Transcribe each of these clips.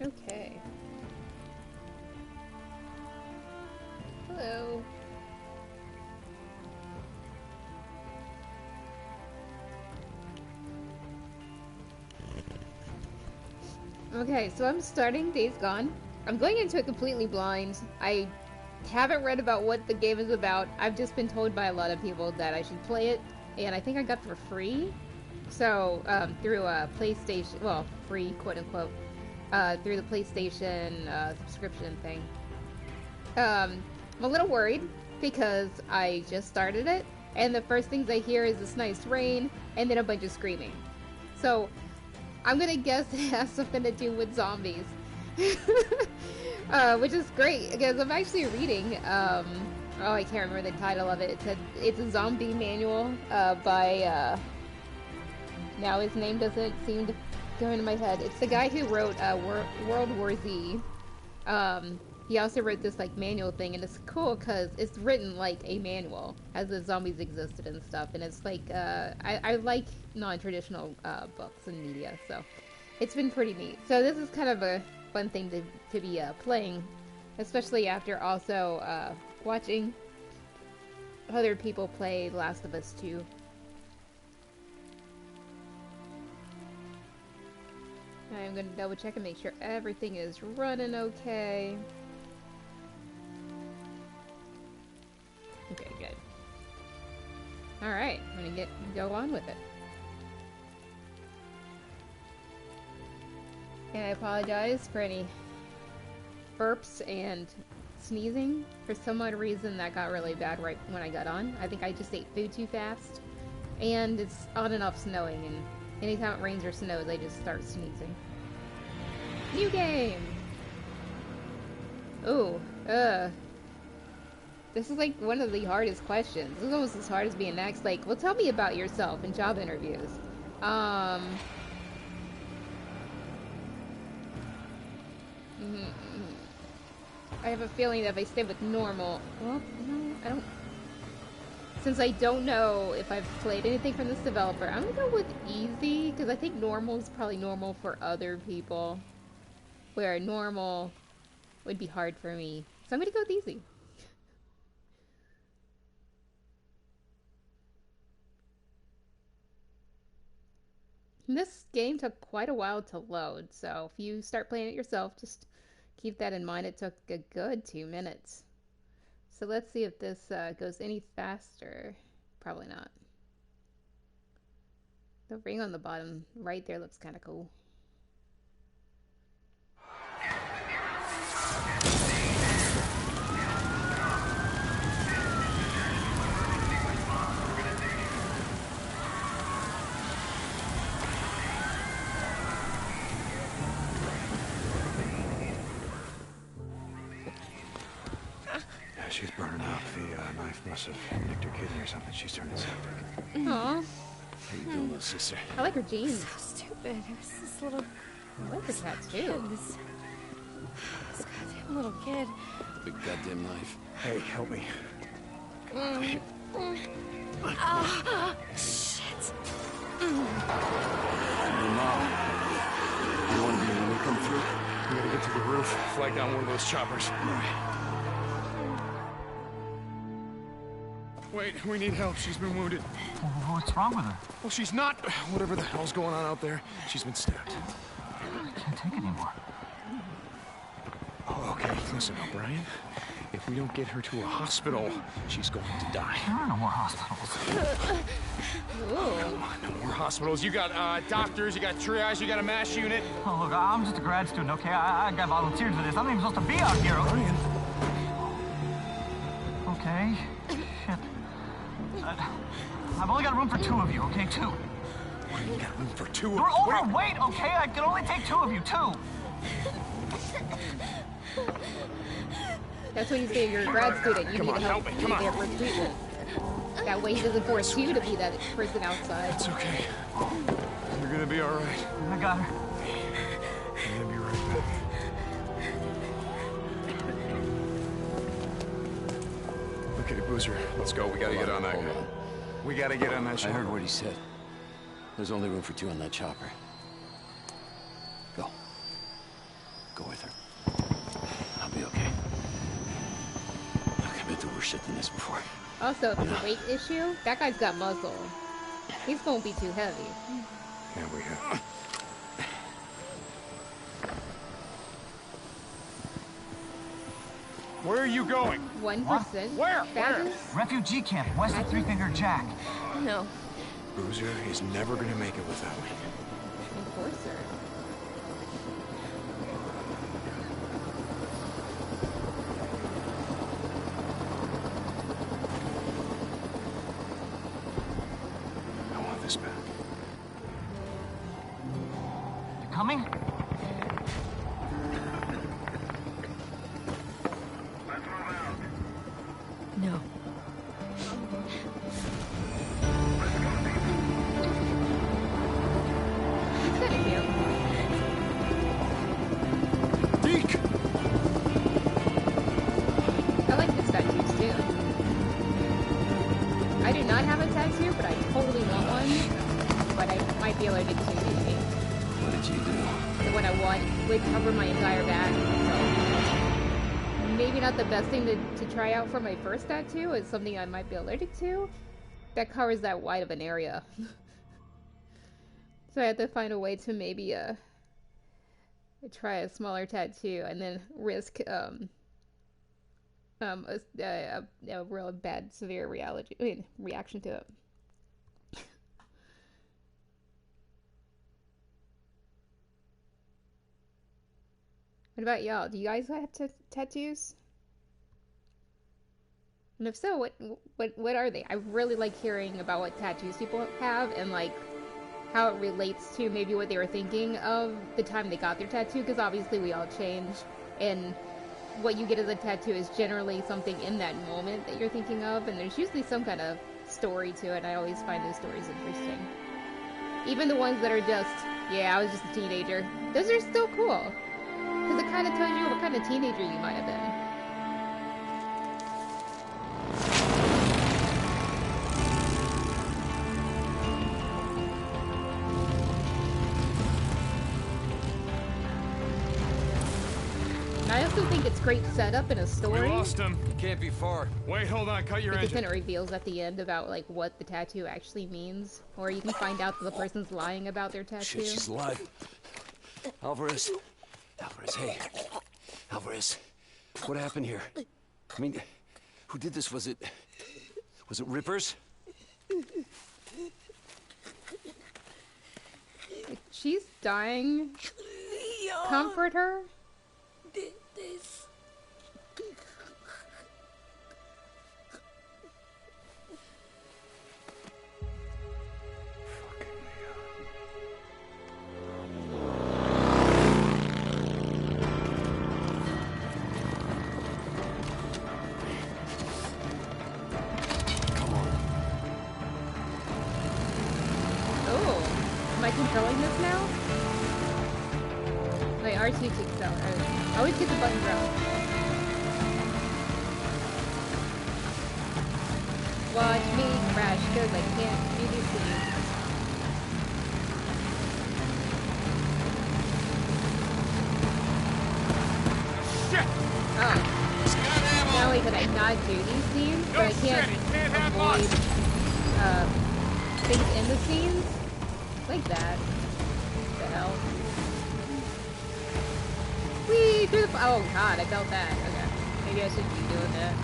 Okay. Hello. Okay, so I'm starting Days Gone. I'm going into it completely blind. I haven't read about what the game is about. I've just been told by a lot of people that I should play it, and I think I got it for free. So, through a PlayStation, well, free, quote unquote, through the PlayStation subscription thing. I'm a little worried because I just started it, and the first things I hear is this nice rain, and then a bunch of screaming. So, I'm gonna guess it has something to do with zombies. Which is great, because I'm actually reading, oh, I can't remember the title of it. It's a zombie manual, by, now his name doesn't seem to go into my head. It's the guy who wrote, World War Z. He also wrote this, like, manual thing, and it's cool, because it's written like a manual, as the zombies existed and stuff, and it's like, I like non-traditional, books and media, so it's been pretty neat. So this is kind of a fun thing to be, playing, especially after also, watching other people play Last of Us 2. I'm gonna double check and make sure everything is running okay. Okay, good. Alright, I'm gonna go on with it. And I apologize for any burps and sneezing. For some odd reason that got really bad right when I got on. I think I just ate food too fast. And it's on and off snowing, and anytime it rains or snows I just start sneezing. New game! Ooh, this is like one of the hardest questions. This is almost as hard as being next. Like, well, tell me about yourself in job interviews. I have a feeling that if I stay with normal... Well, no, I don't... Since I don't know if I've played anything from this developer, I'm gonna go with easy, because I think normal is probably normal for other people. Where normal would be hard for me. So I'm gonna go with easy. And this game took quite a while to load, so if you start playing it yourself, just keep that in mind. It took a good 2 minutes. So let's see if this goes any faster. Probably not. The ring on the bottom right there looks kind of cool. She's burning up. The knife must have nicked her kidney or something. She's turning septic. Aww. How you doing, little sister? I like her jeans. So stupid. Who's this little... I like her tattoo. This goddamn little kid. Big goddamn knife. Hey, help me. Ah, shit. Your mom. You want me when we come through? We gotta get to the roof. Flag down one of those choppers. All right. Wait, we need help. She's been wounded. What's wrong with her? Well, she's not. Whatever the hell's going on out there, she's been stabbed. I can't take it anymore. Oh, okay, listen, O'Brien. If we don't get her to a hospital, she's going to die. There are no more hospitals. Come on, no more hospitals. You got doctors, you got triage, you got a MASH unit. Oh, look, I'm just a grad student, okay? I got volunteered for this. I'm not even supposed to be out here. O'Brien. Okay. Shit. I've only got room for 2 of you, okay? 2. You got room for 2 of You're us. overweight, okay? I can only take 2 of you, 2. That's when you say you're a grad student. You Come need on, help. help me, You come need on. recruitment. That way he doesn't force you to be that person outside. It's okay. You're gonna be all right. I got her. I'm gonna be right back. Okay, Boozer, let's go. We gotta get on that. Hold on. We gotta get on that I ship. heard what he said. There's only room for 2 on that chopper. Go. Go with her. I'll be okay. Look, I've been through worse shit than this before. Also, if it's a weight issue, that guy's got muscle. He's gonna be too heavy. Yeah, we have. Where are you going? 1%. Where? Badges? Refugee camp west of Three Finger Jack. No. Boozer is never gonna make it without me. Enforcer. I want this back. You coming? No. He's gonna do. Deke! I like his tattoos too. I do not have a tattoo, but I totally want one. But I might be allergic to maybe. What did you do? The one I want would cover my entire back. So maybe not the best thing to try out for my first tattoo. It's something I might be allergic to. That covers that wide of an area. So I have to find a way to maybe try a smaller tattoo and then risk a real bad severe reaction to it. What about y'all? Do you guys have tattoos? And if so, what are they? I really like hearing about what tattoos people have and like how it relates to maybe what they were thinking of the time they got their tattoo, because obviously we all change, and what you get as a tattoo is generally something in that moment that you're thinking of, and there's usually some kind of story to it. I always find those stories interesting. Even the ones that are just, yeah, I was just a teenager. Those are still cool, because it kind of tells you what kind of teenager you might have been. I also think it's great setup in a story. We lost him. Can't be far. Wait, hold on. Cut your Because engine. then it reveals at the end about like what the tattoo actually means, or you can find out that the person's lying about their tattoo. Shit, she's alive. Alvarez. Hey. Alvarez. What happened here? I mean, who did this? Was it Rippers? If she's dying. Comfort her. Did this. Am I controlling this now? Wait, R2 kicks out. I always get the button wrong. Watch me crash because I can't do these things. Shit! Oh. Not only can I not do these scenes, but I can't avoid things in the scenes. Like that. What the hell? Whee! Through the... Oh god, I felt that. Okay. Maybe I shouldn't be doing that.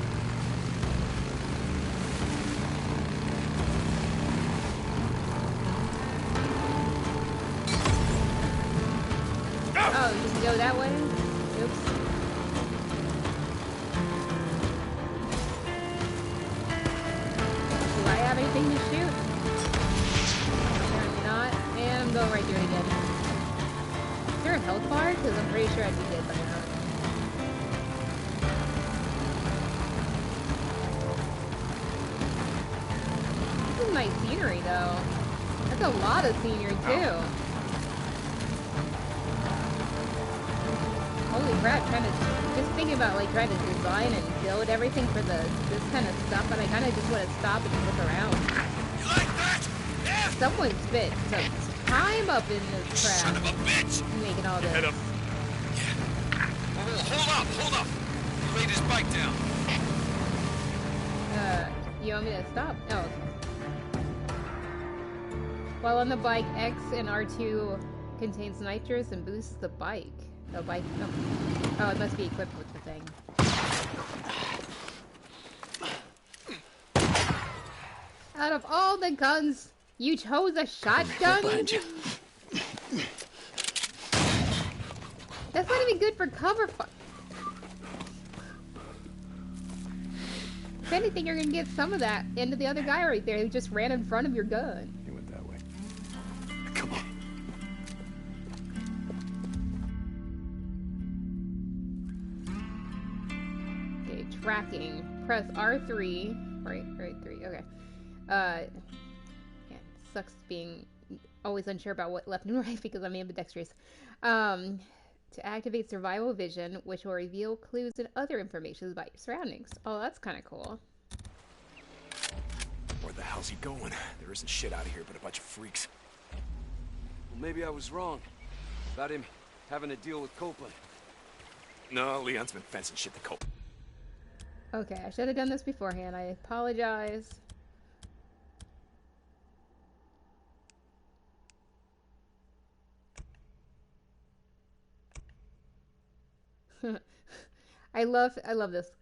Oh, you can go that way? Oops. Do I have anything to shoot? Apparently not. And I'm going right through it again. Is there a health bar? Because I'm pretty sure I'd be dead by now. This is nice scenery, though. That's a lot of scenery, too. Holy crap, just thinking about like trying to design and build everything for this kind of stuff, and I kind of just want to stop and look around. You like that? Yeah. Someone spit some time up in this crap. Son of a bitch! Making all this. Head up. Hold up! He laid his bike down. You want me to stop? Oh, okay. While on the bike, X and R2 contains nitrous and boosts the bike. The bike. Oh, it must be equipped with the thing. Out of all the guns, you chose a shotgun? That's not even good for cover fire. If anything, you're gonna get some of that into the other guy right there who just ran in front of your gun. He went that way. Come on. Okay, tracking. Press R3. Right, 3. Okay. Yeah, it sucks being always unsure about what left and right because I'm ambidextrous. To activate survival vision, which will reveal clues and other information about your surroundings. Oh, that's kind of cool. Where the hell's he going? There isn't shit out of here but a bunch of freaks. Well, maybe I was wrong about him having to deal with Copeland. No, Leon's been fencing shit to Cope. Okay, I should have done this beforehand. I apologize. I love this.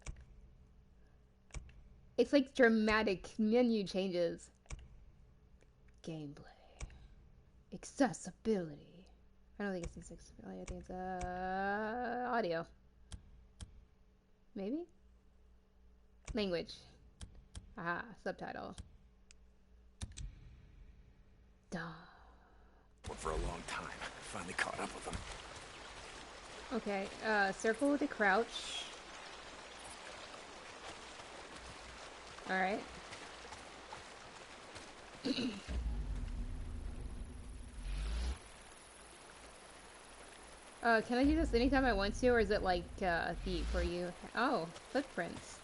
It's like dramatic menu changes. Gameplay. Accessibility. I don't think it's accessibility. I think it's audio. Maybe? Language. Aha, subtitle. Duh. Went for a long time. Finally caught up with him. Okay, circle to crouch. Alright. Can I do this anytime I want to, or is it like, Thief for you? Oh, footprints.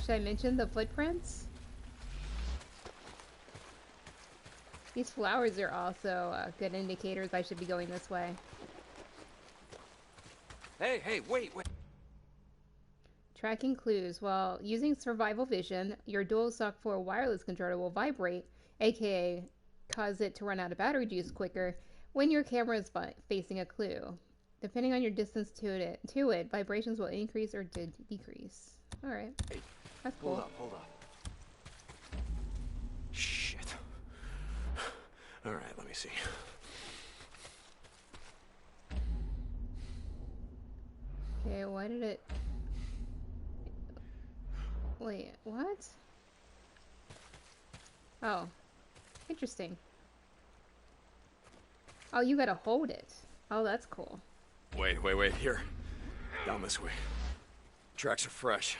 Should I mention the footprints? These flowers are also good indicators I should be going this way. Hey, wait. Tracking clues. While using survival vision, your DualShock 4 wireless controller will vibrate, aka cause it to run out of battery juice quicker when your camera is facing a clue. Depending on your distance to it, vibrations will increase or decrease. Alright. Hey, that's cool. Hold up. Shit. Alright, let me see. Okay, why did it... Wait, what? Oh. Interesting. Oh, you gotta hold it. Oh, that's cool. Wait, here. Down this way. Tracks are fresh.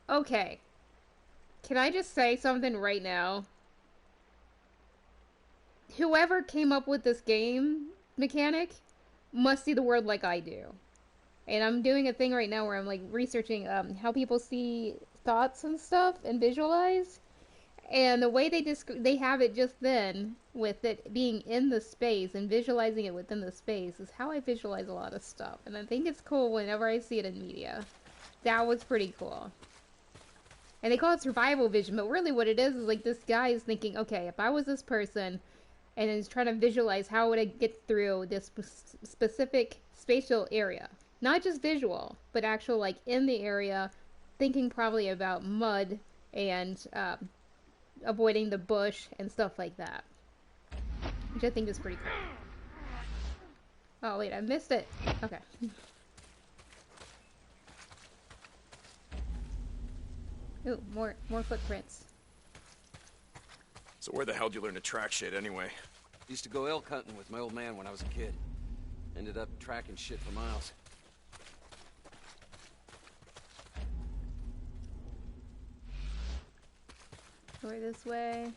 Okay. Can I just say something right now? Whoever came up with this game mechanic must see the world like I do. And I'm doing a thing right now where I'm like researching how people see thoughts and stuff and visualize. And the way they have it just then with it being in the space and visualizing it within the space is how I visualize a lot of stuff. And I think it's cool whenever I see it in media. That was pretty cool. And they call it survival vision, but really what it is like this guy is thinking, okay, if I was this person and is trying to visualize how would I get through this specific spatial area. Not just visual, but actual like in the area, thinking probably about mud and avoiding the bush and stuff like that. Which I think is pretty cool. Oh wait, I missed it. Okay. Ooh, more footprints. So where the hell did you learn to track shit anyway? Used to go elk hunting with my old man when I was a kid. Ended up tracking shit for miles. Over this way.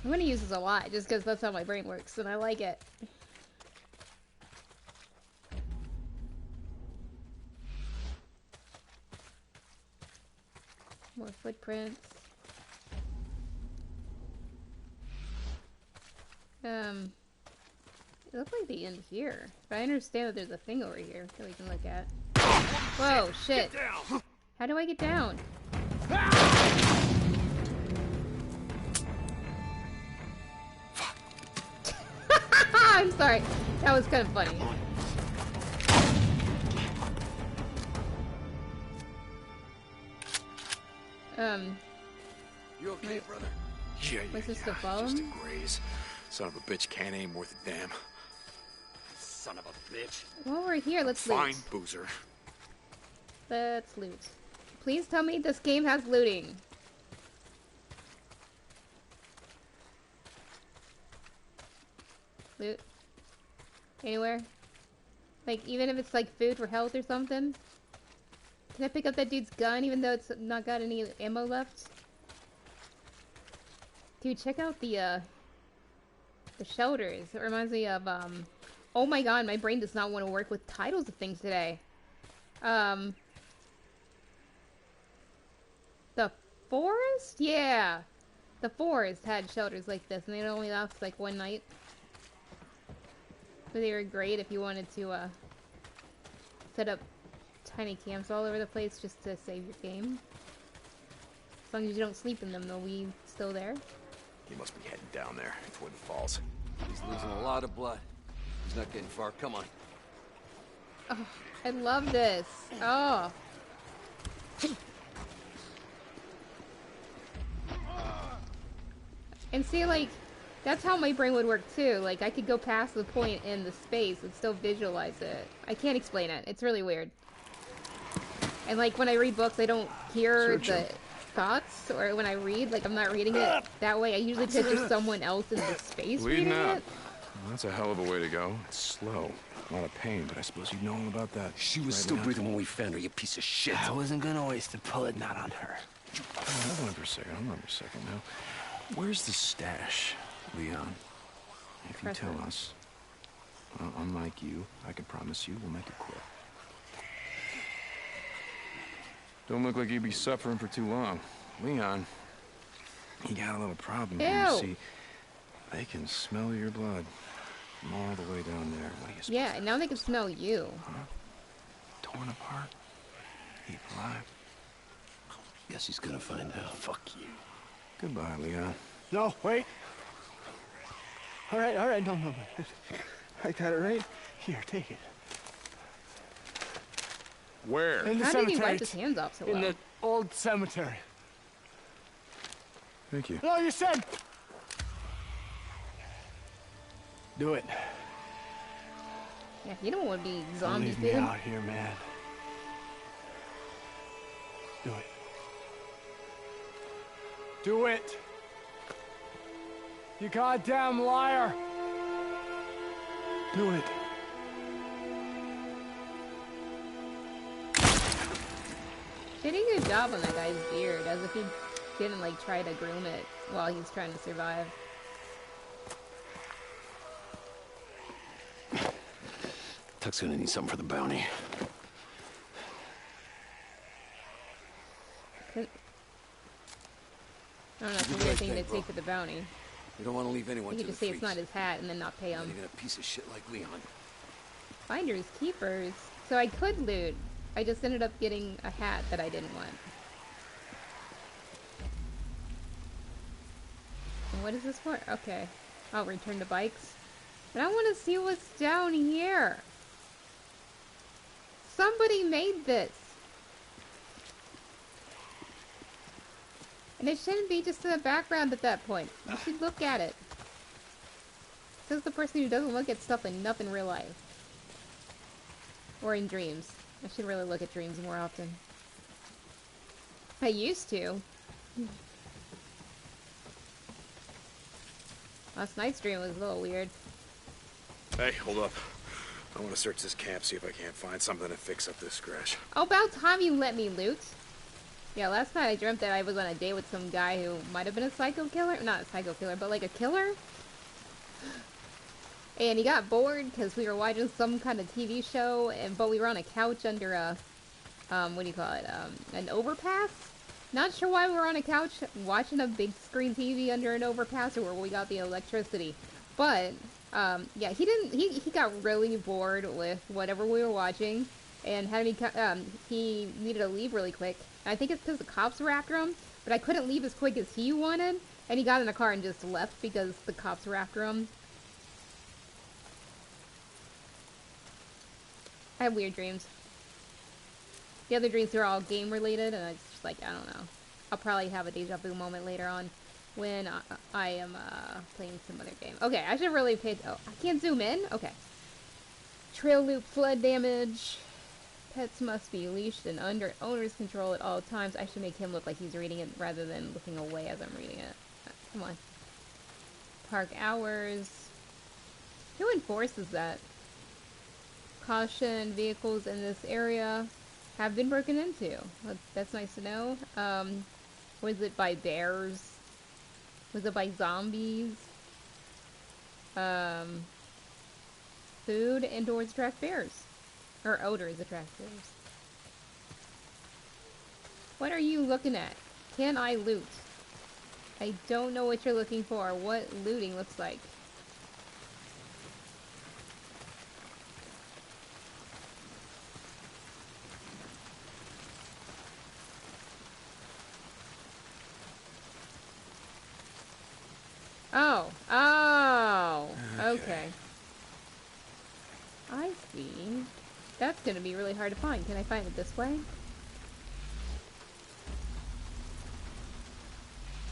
I'm gonna use this a lot just because that's how my brain works and I like it. More footprints. It looks like the end here. But I understand that there's a thing over here that we can look at. Whoa, shit. How do I get down? I'm sorry. That was kind of funny. You okay, brother? Was this to follow Just a him? graze. Son of a bitch can't aim worth a damn. Son of a bitch. While we're here, let's Fine, loot. boozer. Let's loot. Please tell me this game has looting. Loot. Anywhere? Like, even if it's like food for health or something? Can I pick up that dude's gun even though it's not got any ammo left? Dude, check out the shelters. It reminds me of, oh my god, my brain does not want to work with titles of things today. The forest? Yeah. The forest had shelters like this, and they only last like one night. But they were great if you wanted to, set up tiny camps all over the place just to save your game. As long as you don't sleep in them, they'll be still there. He must be heading down there toward the falls. He's losing a lot of blood. He's not getting far. Come on. Oh, I love this. Oh. And see, like, that's how my brain would work too. Like, I could go past the point in the space and still visualize it. I can't explain it. It's really weird. And like, when I read books, I don't hear the thoughts, or when I read, like, I'm not reading it that way. I usually picture someone else in the space reading Bleeding out. it. Well, that's a hell of a way to go. It's slow. A lot of pain, but I suppose you know all about that. She was right still now. breathing when we found her, you piece of shit. I wasn't gonna waste a bullet not on her. Hold on for a second. Hold on for a second now. Where's the stash, Leon? If you tell us, unlike you, I can promise you we'll make it quick. Don't look like you'd be suffering for too long. Leon, you got a little problem here. Ew. You see, they can smell your blood from all the way down there. What do you suppose? Yeah, and now they can smell you. Torn apart, eat alive. Guess he's gonna find out. Fuck you. Goodbye, Leon. No, wait. All right, no. I got it right here. Take it. Where? In the How did he cemetery. wipe his hands off so well? In the old cemetery. Thank you. No, you said. Do it. Yeah, you don't want to be Don't zombie leave me food. out here, man. Do it. Do it. You goddamn liar. Do it. They did a good job on that guy's beard, as if he didn't like try to groom it while he's trying to survive. Tuck's gonna need something for the bounty. I don't know, it's a weird thing to take for the bounty. We don't want to leave anyone You to could the just say freaks. it's not his hat and then not pay Not him. even a piece of shit like Leon. Finders keepers. So I could loot. I just ended up getting a hat that I didn't want. And what is this for? Okay. I'll return to bikes. But I want to see what's down here. Somebody made this. And it shouldn't be just in the background at that point. You should look at it. This is the person who doesn't look at stuff enough in real life. Or in dreams. I should really look at dreams more often. I used to. Last night's dream was a little weird. Hey, hold up. I want to search this camp, see if I can't find something to fix up this scratch. Oh, about time you let me loot. Yeah, last night I dreamt that I was on a date with some guy who might have been a psycho killer. Not a psycho killer, but like a killer. And he got bored because we were watching some kind of TV show, but we were on a couch under a, what do you call it, an overpass? Not sure why we were on a couch watching a big screen TV under an overpass or where we got the electricity. But yeah, he got really bored with whatever we were watching, and had me he needed to leave really quick. And I think it's because the cops were after him, but I couldn't leave as quick as he wanted, and he got in the car and just left because the cops were after him. I have weird dreams. The other dreams are all game related, and it's just like, I don't know. I'll probably have a deja vu moment later on when I am playing some other game. Okay, I should really pay. Oh, I can't zoom in? Okay. Trail loop, flood damage. Pets must be leashed and under owner's control at all times. I should make him look like he's reading it rather than looking away as I'm reading it. Come on. Park hours. Who enforces that? Caution, vehicles in this area have been broken into. That's nice to know. Was it by bears? Was it by zombies? Food and doors attract bears. Or odors attract bears. What are you looking at? Can I loot? I don't know what you're looking for. What looting looks like. Oh, okay. I see. That's gonna be really hard to find. Can I find it this way?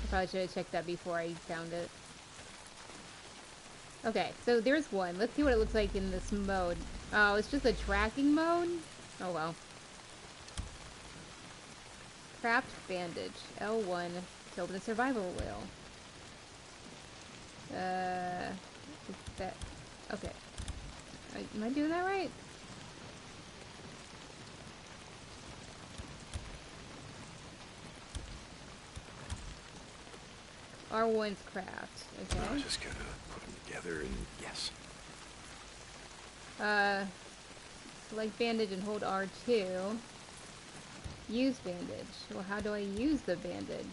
I probably should have checked that before I found it. Okay, so there's one. Let's see what it looks like in this mode. Oh, it's just a tracking mode? Oh well. Craft bandage. L1 to open a survival wheel. Is that... Okay. Am I doing that right? R1's craft. Okay. I just gotta put them together and yes. Select bandage and hold R2. Use bandage. Well, how do I use the bandage?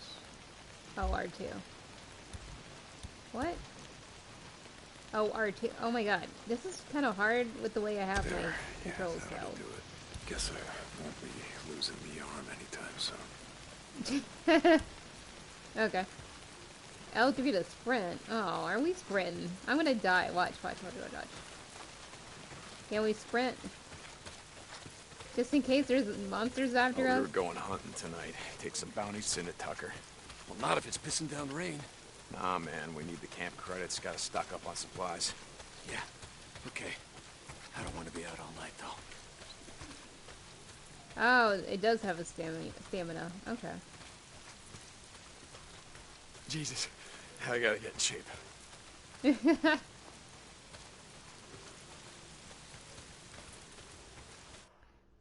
Oh, R2. What? Oh, R2. Oh my god. This is kind of hard with the way I have my controls held. held. Do it. Guess I won't be losing the arm anytime soon. Okay. L3 to sprint. Oh, are we sprinting? I'm gonna die. Watch. Can we sprint? Just in case there's monsters after us? We're going hunting tonight. Take some bounties in at Tucker. Well, not if it's pissing down rain. Nah, man, we need the camp credits. Gotta stock up on supplies. Yeah, okay. I don't want to be out all night, though. Oh, it does have a stamina. Okay. Jesus, I gotta get in shape.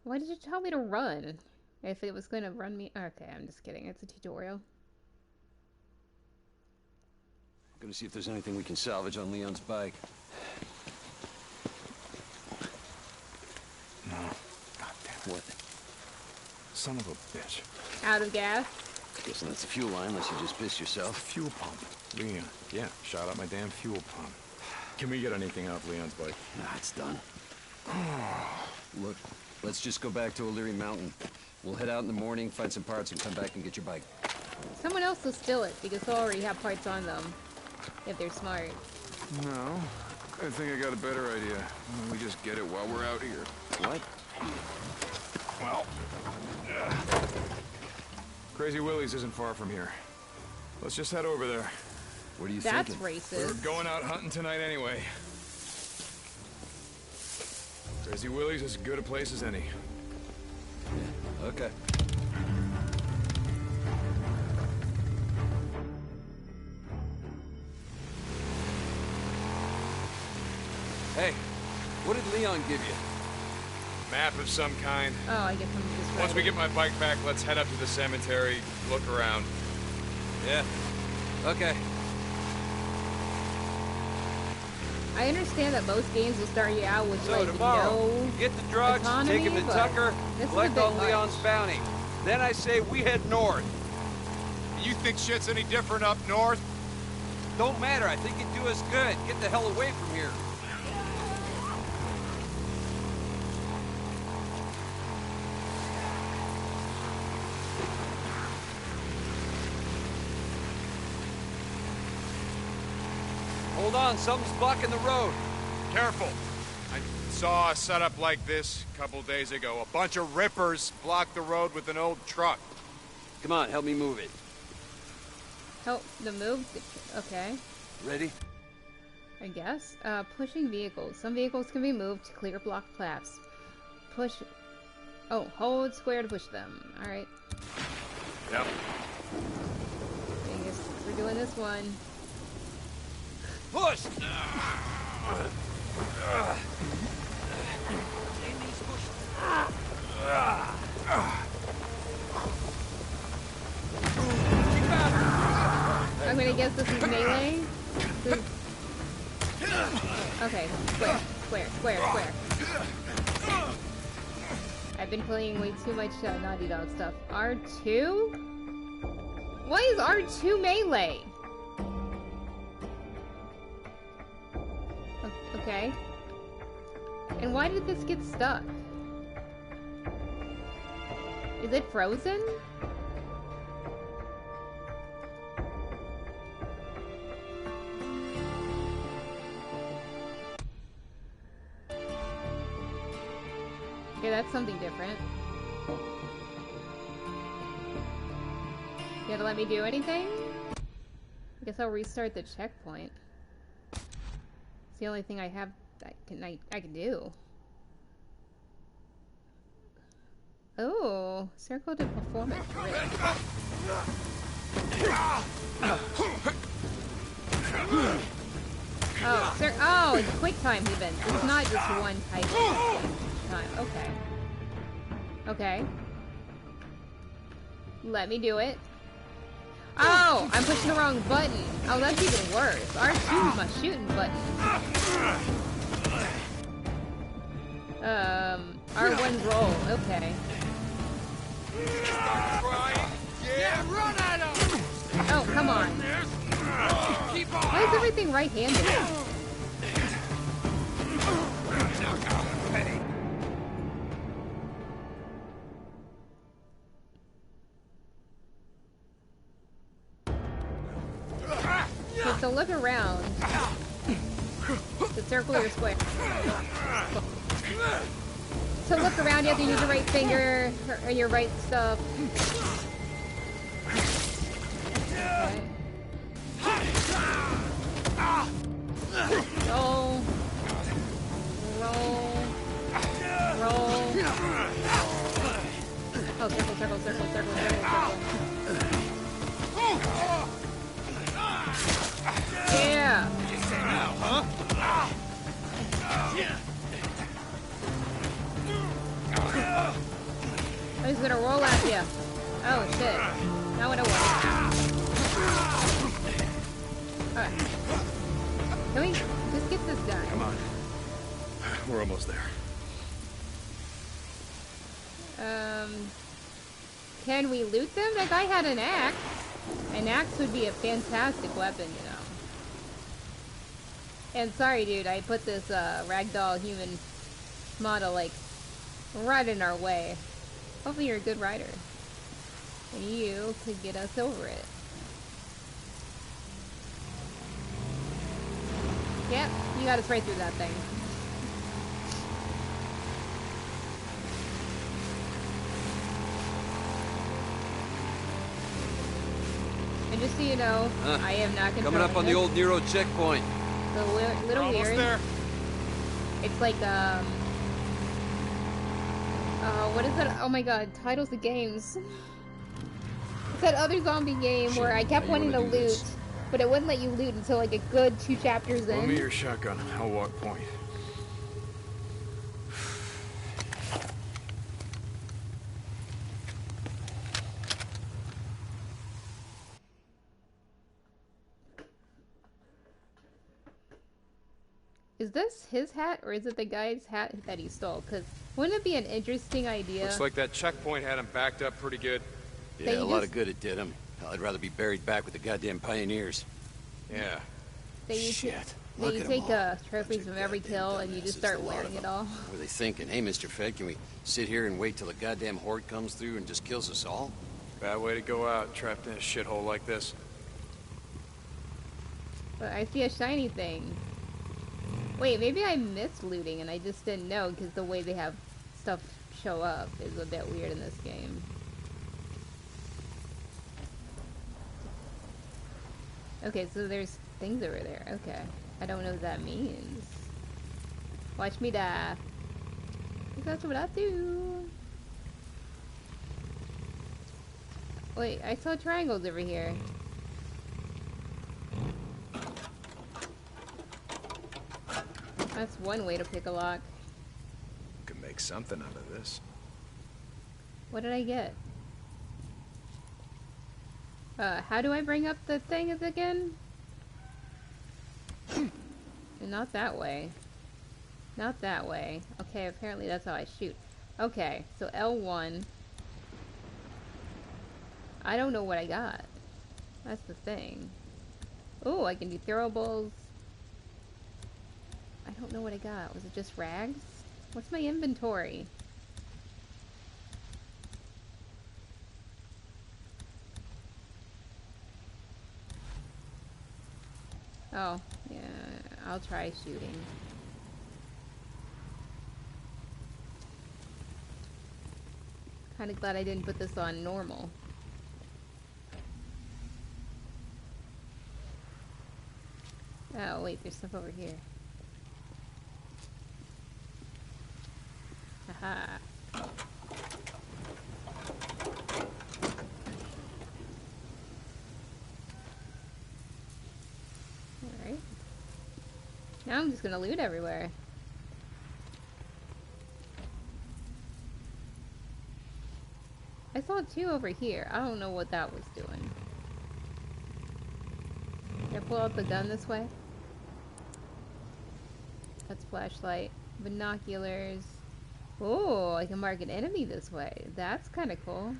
Why did you tell me to run? If it was going to run me... Okay, I'm just kidding. It's a tutorial. Gonna see if there's anything we can salvage on Leon's bike. No. God damn. What? Son of a bitch. Out of gas? Guessing that's the fuel line, unless you just pissed yourself. Fuel pump. Leon. Yeah, shot up my damn fuel pump. Can we get anything off Leon's bike? Nah, it's done. Look, let's just go back to O'Leary Mountain. We'll head out in the morning, find some parts, and come back and get your bike. Someone else will steal it, because they'll already have parts on them. If they're smart. No. I think I got a better idea. We just get it while we're out here. What? Well... Crazy Willie's isn't far from here. Let's just head over there. What are you That's thinking? racist. We're going out hunting tonight anyway. Crazy Willie's is as good a place as any. Yeah, okay. Hey, what did Leon give you? Map of some kind. Oh, I guess I'm just Once we get my bike back, let's head up to the cemetery, look around. Yeah. Okay. I understand that most games will start you out with, So like, tomorrow, no you get the drugs, autonomy, take him to but Tucker, this is a collect bit all much. Leon's bounty. Then I say we head north. You think shit's any different up north? don't matter. I think it'd do us good. Get the hell away from here. Hold on, something's blocking the road. Careful. I saw a setup like this a couple days ago. A bunch of rippers blocked the road with an old truck. Come on, help me move it. Help the move? Okay. Ready? I guess. Pushing vehicles. Some vehicles can be moved to clear blocked paths. Push... Oh, hold square to push them. Alright. Yep. I guess we're doing this one. Push! I'm gonna guess this is melee. Okay, square. I've been playing way too much Naughty Dog stuff. R2? Why is R2 melee? Okay. And why did this get stuck? Is it frozen? Okay, that's something different. You gotta let me do anything? I guess I'll restart the checkpoint. It's the only thing I have that I can do. Oh, circle to performance grid. Oh, oh, it's quick time events. It's not just one type of time. Okay. Okay. Let me do it. Oh, I'm pushing the wrong button. Oh, that's even worse. R2 is my shooting button. R1's roll. Okay. Yeah, run at him! Oh, come on. Why is everything right-handed? Okay, so look around. The circle or square. So look around, you have to use your right finger or your right stuff. Okay. Roll. Roll. Roll. Oh, circle, circle, circle, circle, circle, circle. Yeah. Oh, he's gonna roll at you. Oh shit. Not what I want. Alright. Can we just get this done? Come on. We're almost there. Can we loot them? That guy had an axe. An axe would be a fantastic weapon, you know. And sorry, dude, I put this ragdoll human model, like, right in our way. Hopefully you're a good rider. And you could get us over it. Yep, you got us right through that thing. And just so you know, I am not controlling Coming up on the old Nero checkpoint. The little weird. There. It's like what is that? Oh my god, titles of games. It's that other zombie game where I kept wanting to loot, but it wouldn't let you loot until like a good 2 chapters in. Loan me your shotgun. I'll walk point. Is this his hat, or is it the guy's hat that he stole? Because wouldn't it be an interesting idea? Looks like that checkpoint had him backed up pretty good. Yeah, a lot of good it did him. I'd rather be buried back with the goddamn pioneers. Yeah, Shit. Then you take trophies from every kill and you just start wearing it all. What were they thinking? Hey, Mr. Fed, can we sit here and wait till the goddamn horde comes through and just kills us all? Bad way to go out, trapped in a shithole like this. But I see a shiny thing. Wait, maybe I missed looting and I just didn't know because the way they have stuff show up is a bit weird in this game. Okay, so there's things over there. Okay. I don't know what that means. Watch me die. That's what I do. Wait, I saw triangles over here. That's one way to pick a lock. Could make something out of this. What did I get? How do I bring up the thing again? Not that way. Not that way. Okay, apparently that's how I shoot. Okay, so L1. I don't know what I got. That's the thing. Oh, I can do throwables. I don't know what I got. Was it just rags? What's my inventory? Oh, yeah, I'll try shooting. Kinda glad I didn't put this on normal. Oh, wait, there's stuff over here. Haha. Alright. Now I'm just gonna loot everywhere. I saw two over here. I don't know what that was doing. Can I pull out the gun this way? That's flashlight. Binoculars. Oh, I can mark an enemy this way. That's kind of cool.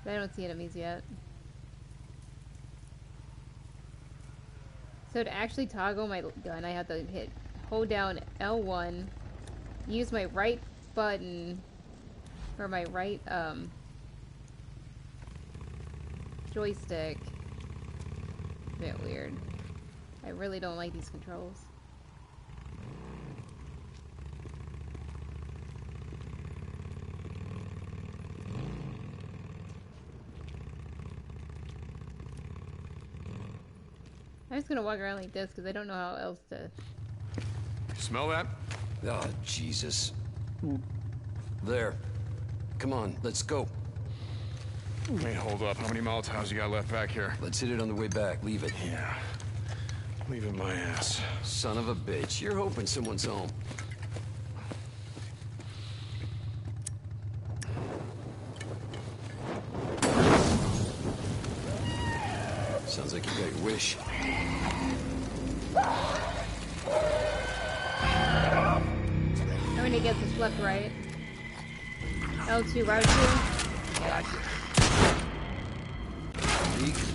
But I don't see enemies yet. So to actually toggle my gun, I have to hold down L1, use my right button, or my right, joystick. A bit weird. I really don't like these controls. I'm just gonna walk around like this because I don't know how else to. Smell that? Oh, Jesus. There. Come on, let's go. Wait, hold up. How many Molotovs you got left back here? Let's hit it on the way back. Leave it. Yeah. Leaving my ass. Son of a bitch. You're hoping someone's home. Sounds like you got your wish. How many gets this left, right? L2, right 2. Deke.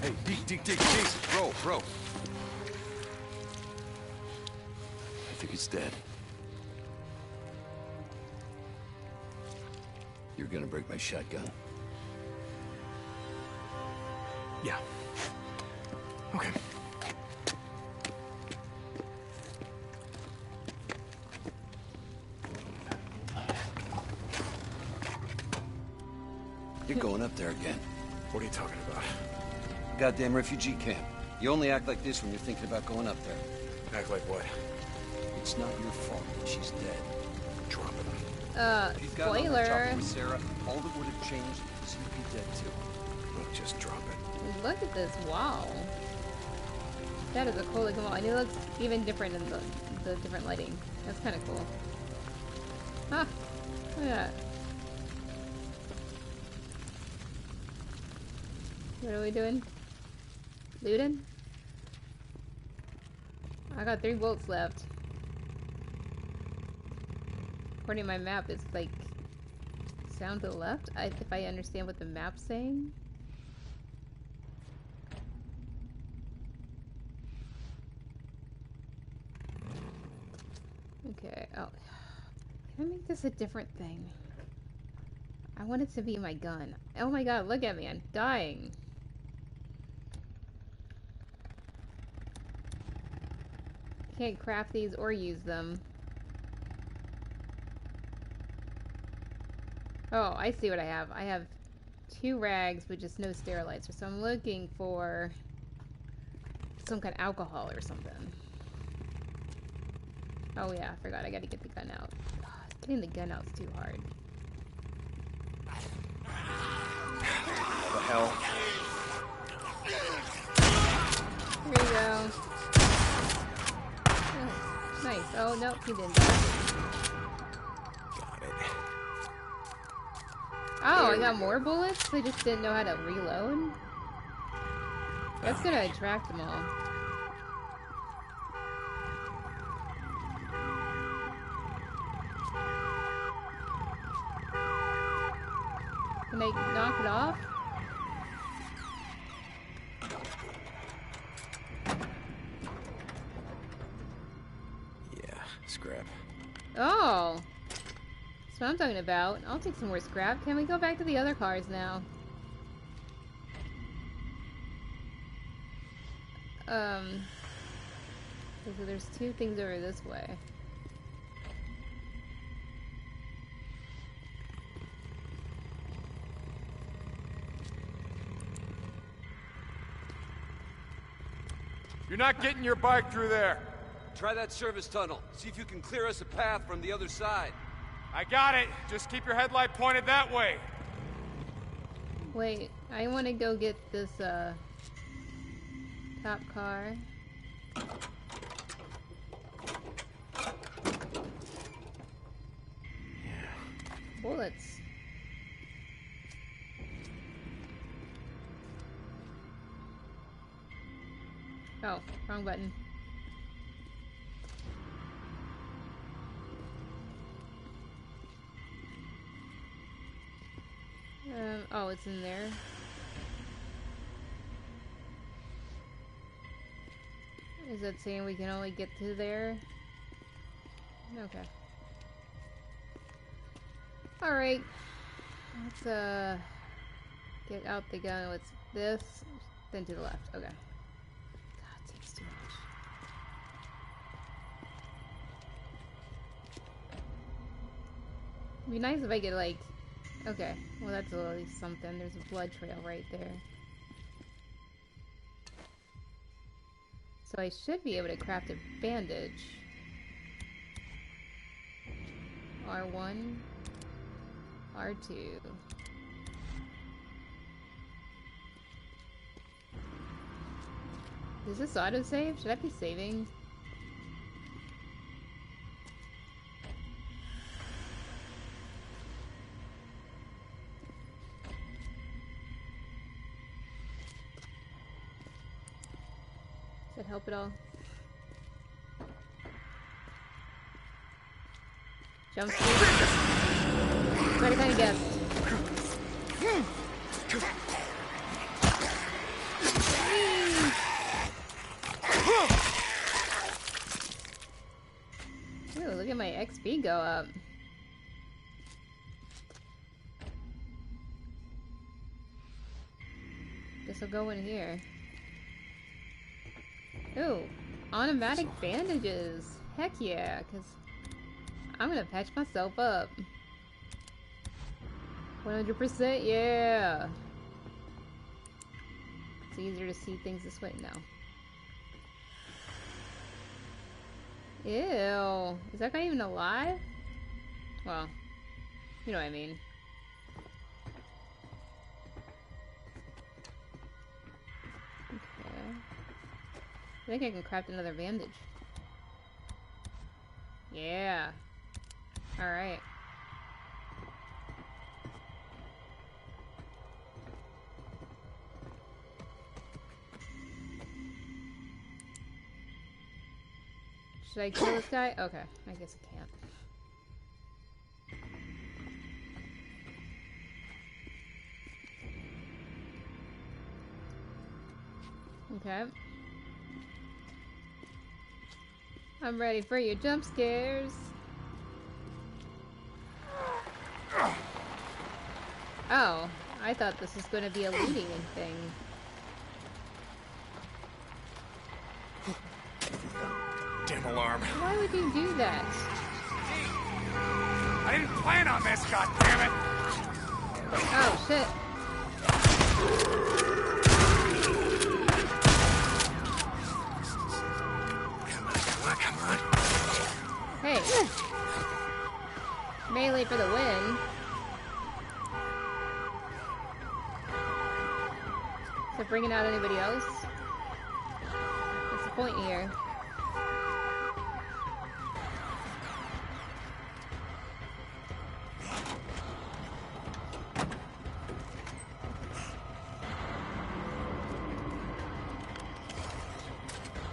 Hey, Deke. Bro. I think it's dead. You're gonna break my shotgun. Yeah. Okay. You're going up there again. What are you talking about? Goddamn refugee camp. You only act like this when you're thinking about going up there. Act like what? It's not your fault that she's dead. Drop it. If you'd gotten on that Spoiler. chopper with Sarah, all that would have changed is you'd be dead too. Look, just drop it. Look at this wall. That is a cool looking wall. And it looks even different in the different lighting. That's kind of cool. Ah, look at that. What are we doing? Looting? I got 3 bullets left. According to my map, it's like sound to the left. If I understand what the map's saying. Okay. Oh, can I make this a different thing? I want it to be my gun. Oh my god, look at me, I'm dying. Can't craft these or use them. Oh, I see what I have. I have 2 rags, but just no sterilizer. So I'm looking for some kind of alcohol or something. Oh yeah, I forgot. I gotta get the gun out. Getting the gun out's too hard. What the hell? Here you go. Oh, nice. Oh, no, he didn't die. Got it. Oh, I got more bullets? I just didn't know how to reload? That's gonna attract them all. Can I knock it off? Yeah, scrap. Oh! That's what I'm talking about. I'll take some more scrap. Can we go back to the other cars now? So there's 2 things over this way. You're not getting your bike through there. Try that service tunnel. See if you can clear us a path from the other side. I got it. Just keep your headlight pointed that way. Wait, I want to go get this, top car. Bullets. Oh, wrong button. Oh, it's in there. Is that saying we can only get to there? Okay. Alright. Let's, get out the gun. What's this? Then to the left. Okay. God, it takes too much. It'd be nice if I could, like... Okay. Well, that's at least something. There's a blood trail right there. So I should be able to craft a bandage. R1. R2. Is this autosave? Should I be saving? Does that help at all? Jump street. What I kinda guessed. Ooh, look at my XP go up. Guess I'll go in here. Ooh, automatic bandages. Heck yeah, because I'm gonna patch myself up. 100%, yeah. It's easier to see things this way now. Ew. Is that guy even alive? Well, you know what I mean. Okay. I think I can craft another bandage. Yeah. Alright. Should I kill this guy? Okay, I guess I can't. Okay. I'm ready for your jump scares. Oh, I thought this was going to be a looting thing. Damn alarm. Why would you do that? I didn't plan on this, goddammit! Oh, shit. Come on. Hey. Melee for the win. Is it bringing out anybody else? What's the point here?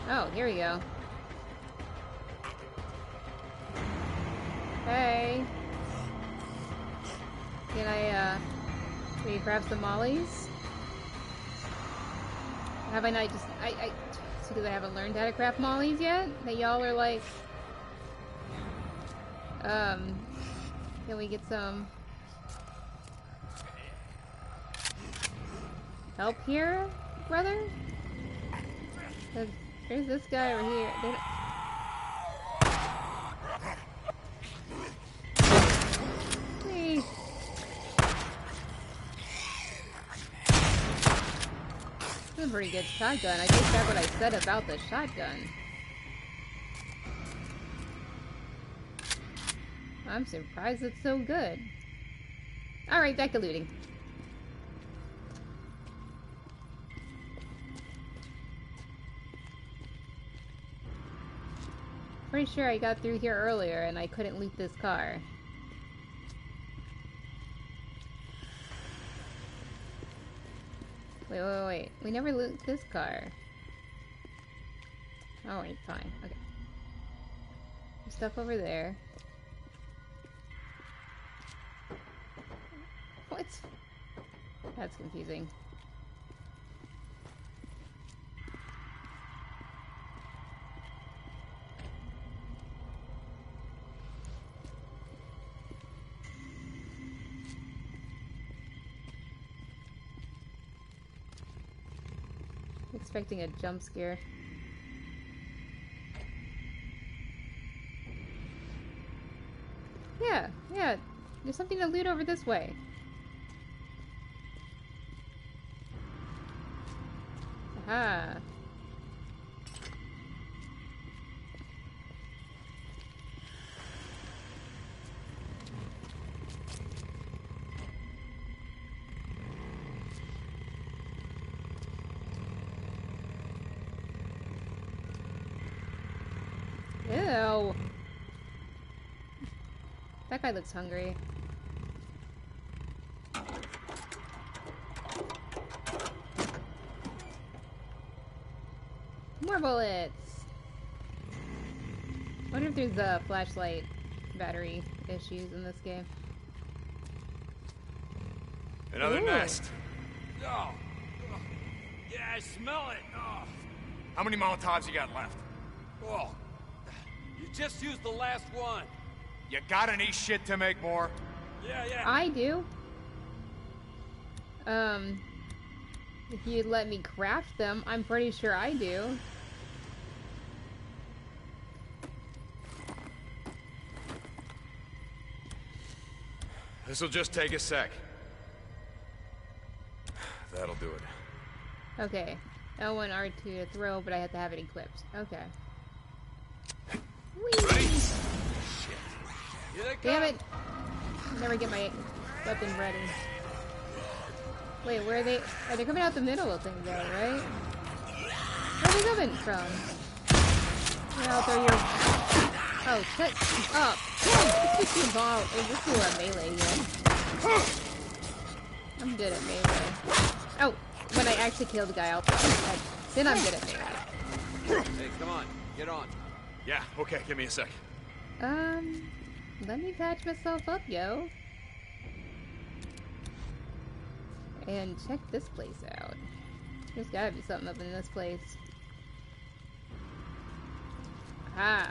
Oh, here we go. Hey. Can I grab some mollies? Have I not just, because I haven't learned how to craft mollies yet? That y'all are like, can we get some help here, brother? There's this guy over here. Hey. This is a pretty good shotgun. I take back what I said about the shotgun. I'm surprised it's so good. Alright, back to looting. Pretty sure I got through here earlier and I couldn't loot this car. Wait. We never loot this car. Alright, fine. Okay. There's stuff over there. What? That's confusing. Expecting a jump scare. Yeah. There's something to loot over this way. Aha. Ew. That guy looks hungry. More bullets! I wonder if there's flashlight battery issues in this game. Another Ooh. nest. Oh. Yeah, I smell it. Oh. How many Molotovs you got left? Oh. You just used the last one. You got any shit to make more? Yeah. I do. If you'd let me craft them, I'm pretty sure I do. This'll just take a sec. That'll do it. Okay. L1, R2 to throw, but I have to have it equipped. Okay. Whee! Ready? Here they come. Damn it! Never get my weapon ready. Wait, where are they? Oh, they're coming out the middle of things though, right? Where are they coming from? Out there, you're... Oh, shut up! Let's do a ball. Let's do a melee again. I'm good at melee. Oh, when I actually kill the guy, I'll throw. Then I'm good at melee. Hey, come on. Get on. Yeah, okay, give me a sec. Let me patch myself up, yo. And check this place out. There's gotta be something up in this place. Aha!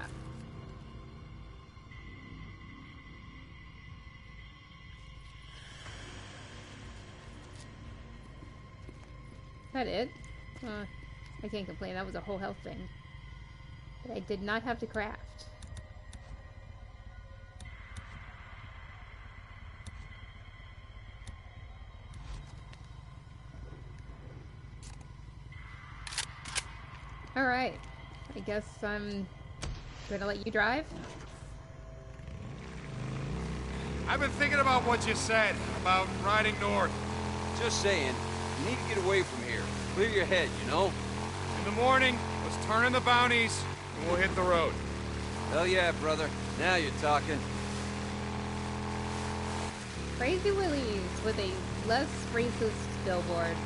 Is that it? I can't complain. That was a whole health thing. That I did not have to craft. Alright. I guess I'm gonna let you drive. I've been thinking about what you said about riding north. Just saying, you need to get away from here. Clear your head, you know? In the morning, let's turn in the bounties, and we'll hit the road. Hell yeah, brother. Now you're talking. Crazy Willies with a less racist billboard.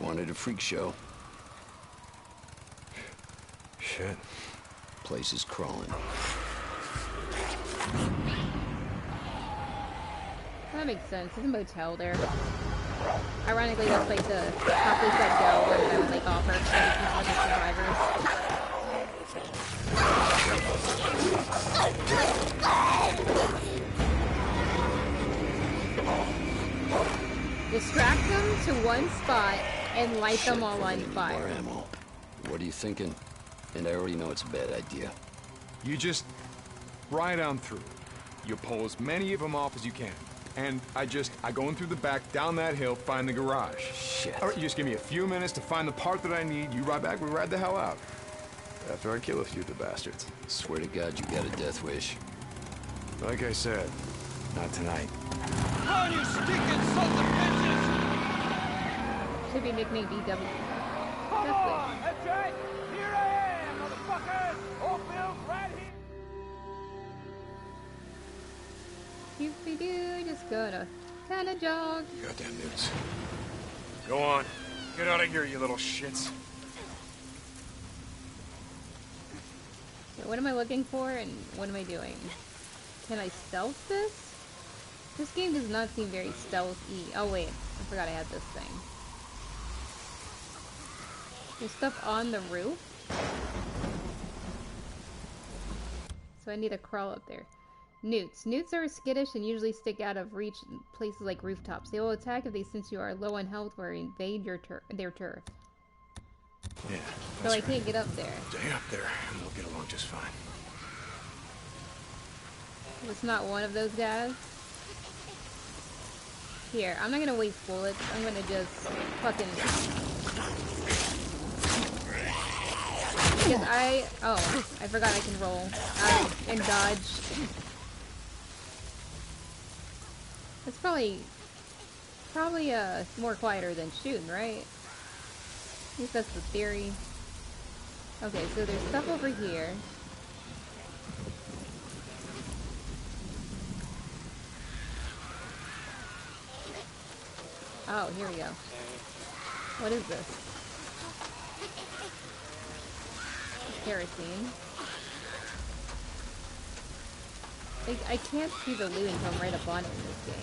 Wanted a freak show. Shit. Place is crawling. That makes sense. There's a motel there. Ironically, that's like the top place I'd go when I would like offer for the survivors. Distract them to one spot and light them all on fire. More ammo. What are you thinking? And I already know it's a bad idea. You just ride on through. You pull as many of them off as you can. And I go in through the back, down that hill, find the garage. Shit. All right, you just give me a few minutes to find the part that I need. You ride back, we ride the hell out. After I kill a few of the bastards. Swear to God you got a death wish. Like I said, not tonight. Come on, you stinking sons of bitches! Should be nicknamed BW. Come on, that's right. Here I am, motherfuckers. Oatmeal right here. Doopy-doo, just gonna kinda jog. Goddamn Newts. Go on. Get out of here, you little shits. Okay, what am I looking for and what am I doing? Can I stealth this? This game does not seem very stealthy. Oh wait, I forgot I had this thing. There's stuff on the roof. So I need to crawl up there. Newts. Newts are skittish and usually stick out of reach in places like rooftops. They will attack if they sense you are low on health or invade their turf. Yeah. So I can't get up there. Stay up there, and we'll get along just fine. It's not one of those guys. Here, I'm not gonna waste bullets. I'm gonna just fucking... Because I forgot I can roll out and dodge. It's probably more quieter than shooting, right? At least that's the theory. Okay, so there's stuff over here. Oh, here we go. What is this? Kerosene. I can't see the loot until I'm right up on it in this game.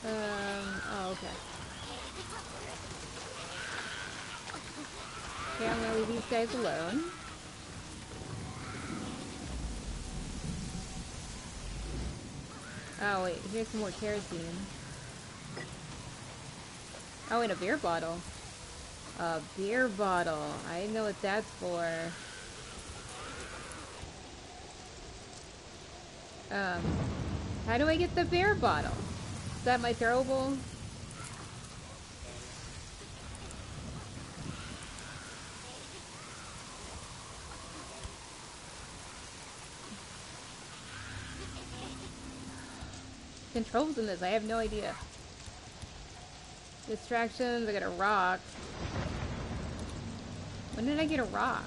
Oh, okay. Okay, I'm gonna leave these guys alone. Oh wait, here's some more kerosene. Oh, and a beer bottle. A beer bottle. I know what that's for. How do I get the beer bottle? Is that my throwable? Controls in this, I have no idea. Distractions, I got a rock. When did I get a rock?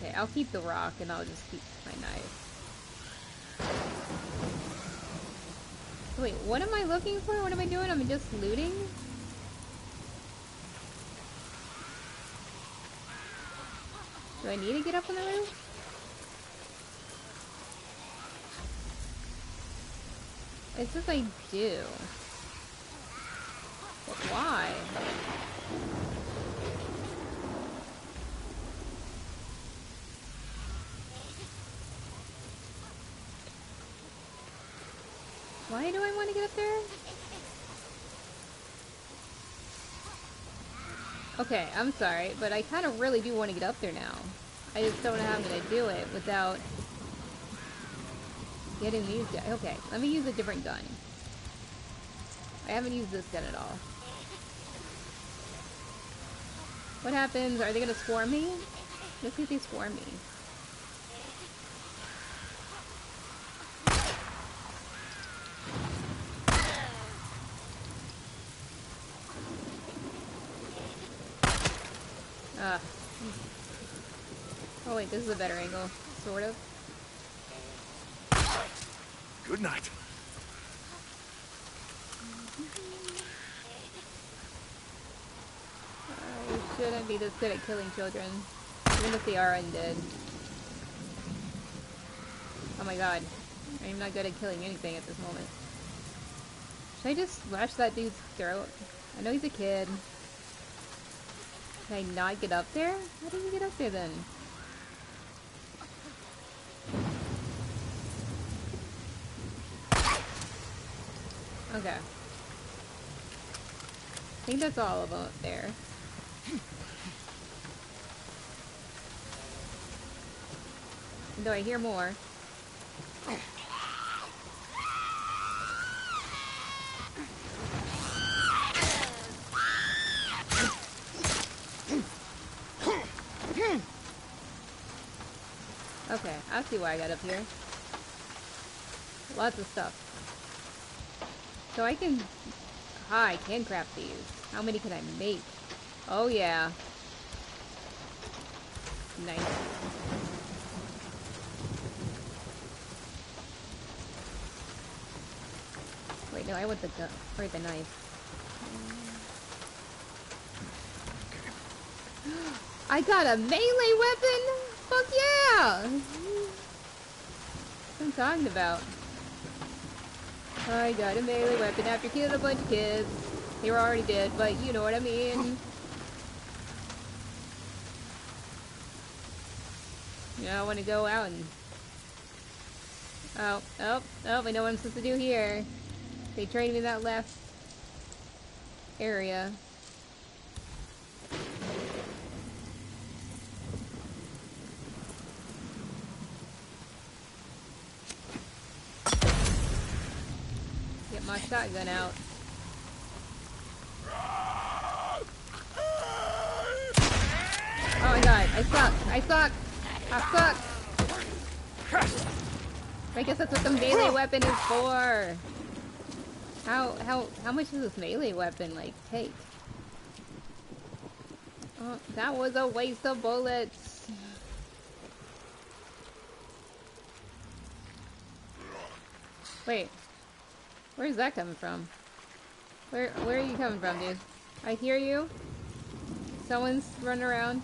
Okay, I'll keep the rock and I'll just keep my knife. So wait, what am I looking for? What am I doing? I'm just looting? Do I need to get up on the roof? It says I do. But why? Why do I want to get up there? Okay, I'm sorry, but I kind of really do want to get up there now. I just don't know how I'm going to do it without getting these guys. Okay, let me use a different gun. I haven't used this gun at all. What happens? Are they going to swarm me? Let's see if they swarm me. Oh wait, this is a better angle. Sort of. Good night. I shouldn't be this good at killing children. Even if they are undead. Oh my god. I'm not good at killing anything at this moment. Should I just slash that dude's throat? I know he's a kid. Can I not get up there? How did he get up there then? Okay. I think that's all of them up there. Though I hear more. Okay, I see why I got up here. Lots of stuff. So I can... Ah, I can craft these. How many can I make? Oh yeah. Nice. Wait, no, I want the gun. Or the knife. I got a melee weapon? Fuck yeah! What I'm talking about. I got a melee weapon after killing a bunch of kids. They were already dead, but you know what I mean. Yeah, I want to go out and... Oh, I know what I'm supposed to do here. They trained me in that left area. Get my shotgun out. Oh my god, I suck! I suck! I suck! I guess that's what the melee weapon is for! How much does this melee weapon, like, take? Oh, that was a waste of bullets! Wait. Where's that coming from? Where are you coming from, dude? I hear you. Someone's running around.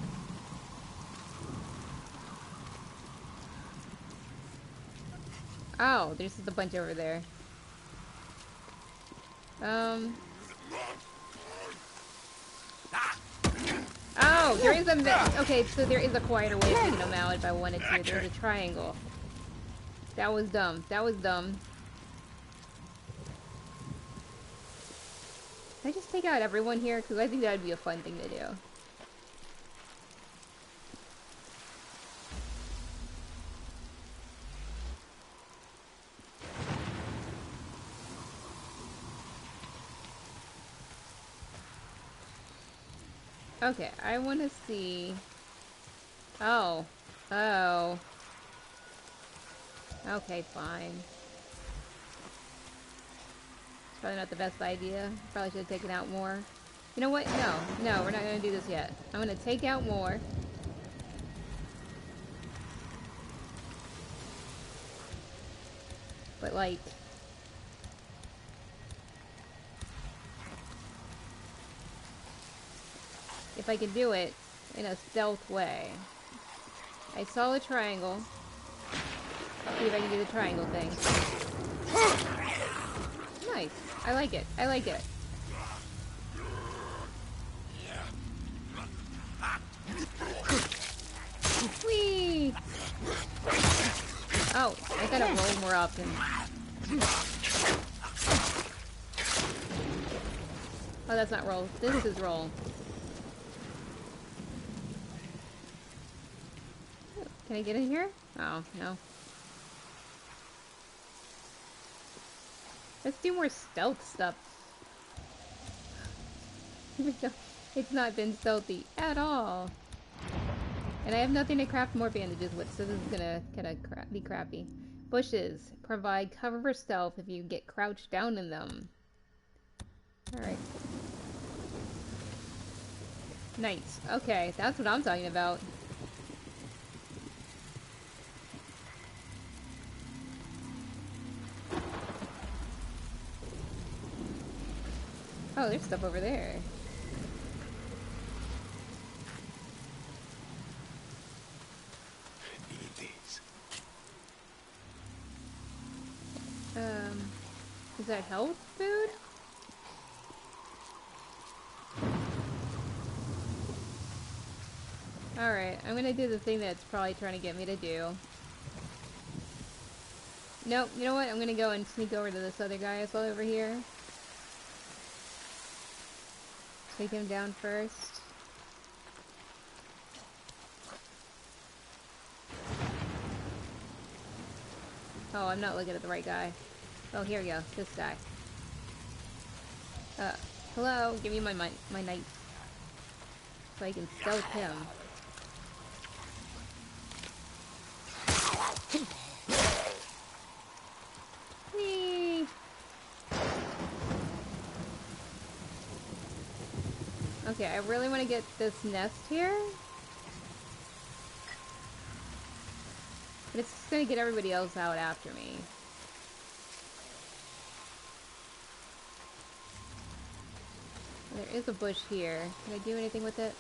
Oh, there's just a bunch over there. Oh, there is a... Okay, so there is a quieter way of taking them out if I wanted to. There's a triangle. That was dumb. That was dumb. Can I just take out everyone here? Because I think that would be a fun thing to do. Okay, I want to see... Oh. Oh. Okay, fine. It's probably not the best idea. Probably should have taken out more. You know what? No, we're not going to do this yet. I'm going to take out more. But like... if I could do it in a stealth way. I saw a triangle. See if I can do the triangle thing. Nice. I like it. I like it. Whee! Oh, I gotta roll more often. Oh, that's not roll. This is roll. Can I get in here? Oh, no. Let's do more stealth stuff. It's not been stealthy at all. And I have nothing to craft more bandages with, so this is gonna be crappy. Bushes. Provide cover for stealth if you get crouched down in them. Alright. Nice. Okay, that's what I'm talking about. Oh, there's stuff over there. I need these. Is that health food? Alright, I'm gonna do the thing that's probably trying to get me to do. Nope, you know what? I'm gonna go and sneak over to this other guy as well over here. Take him down first. Oh, I'm not looking at the right guy. Oh, here we go. This guy. Hello? Give me my knight. So I can stealth him. Whee! Okay, I really want to get this nest here. But it's just gonna get everybody else out after me. There is a bush here. Can I do anything with it?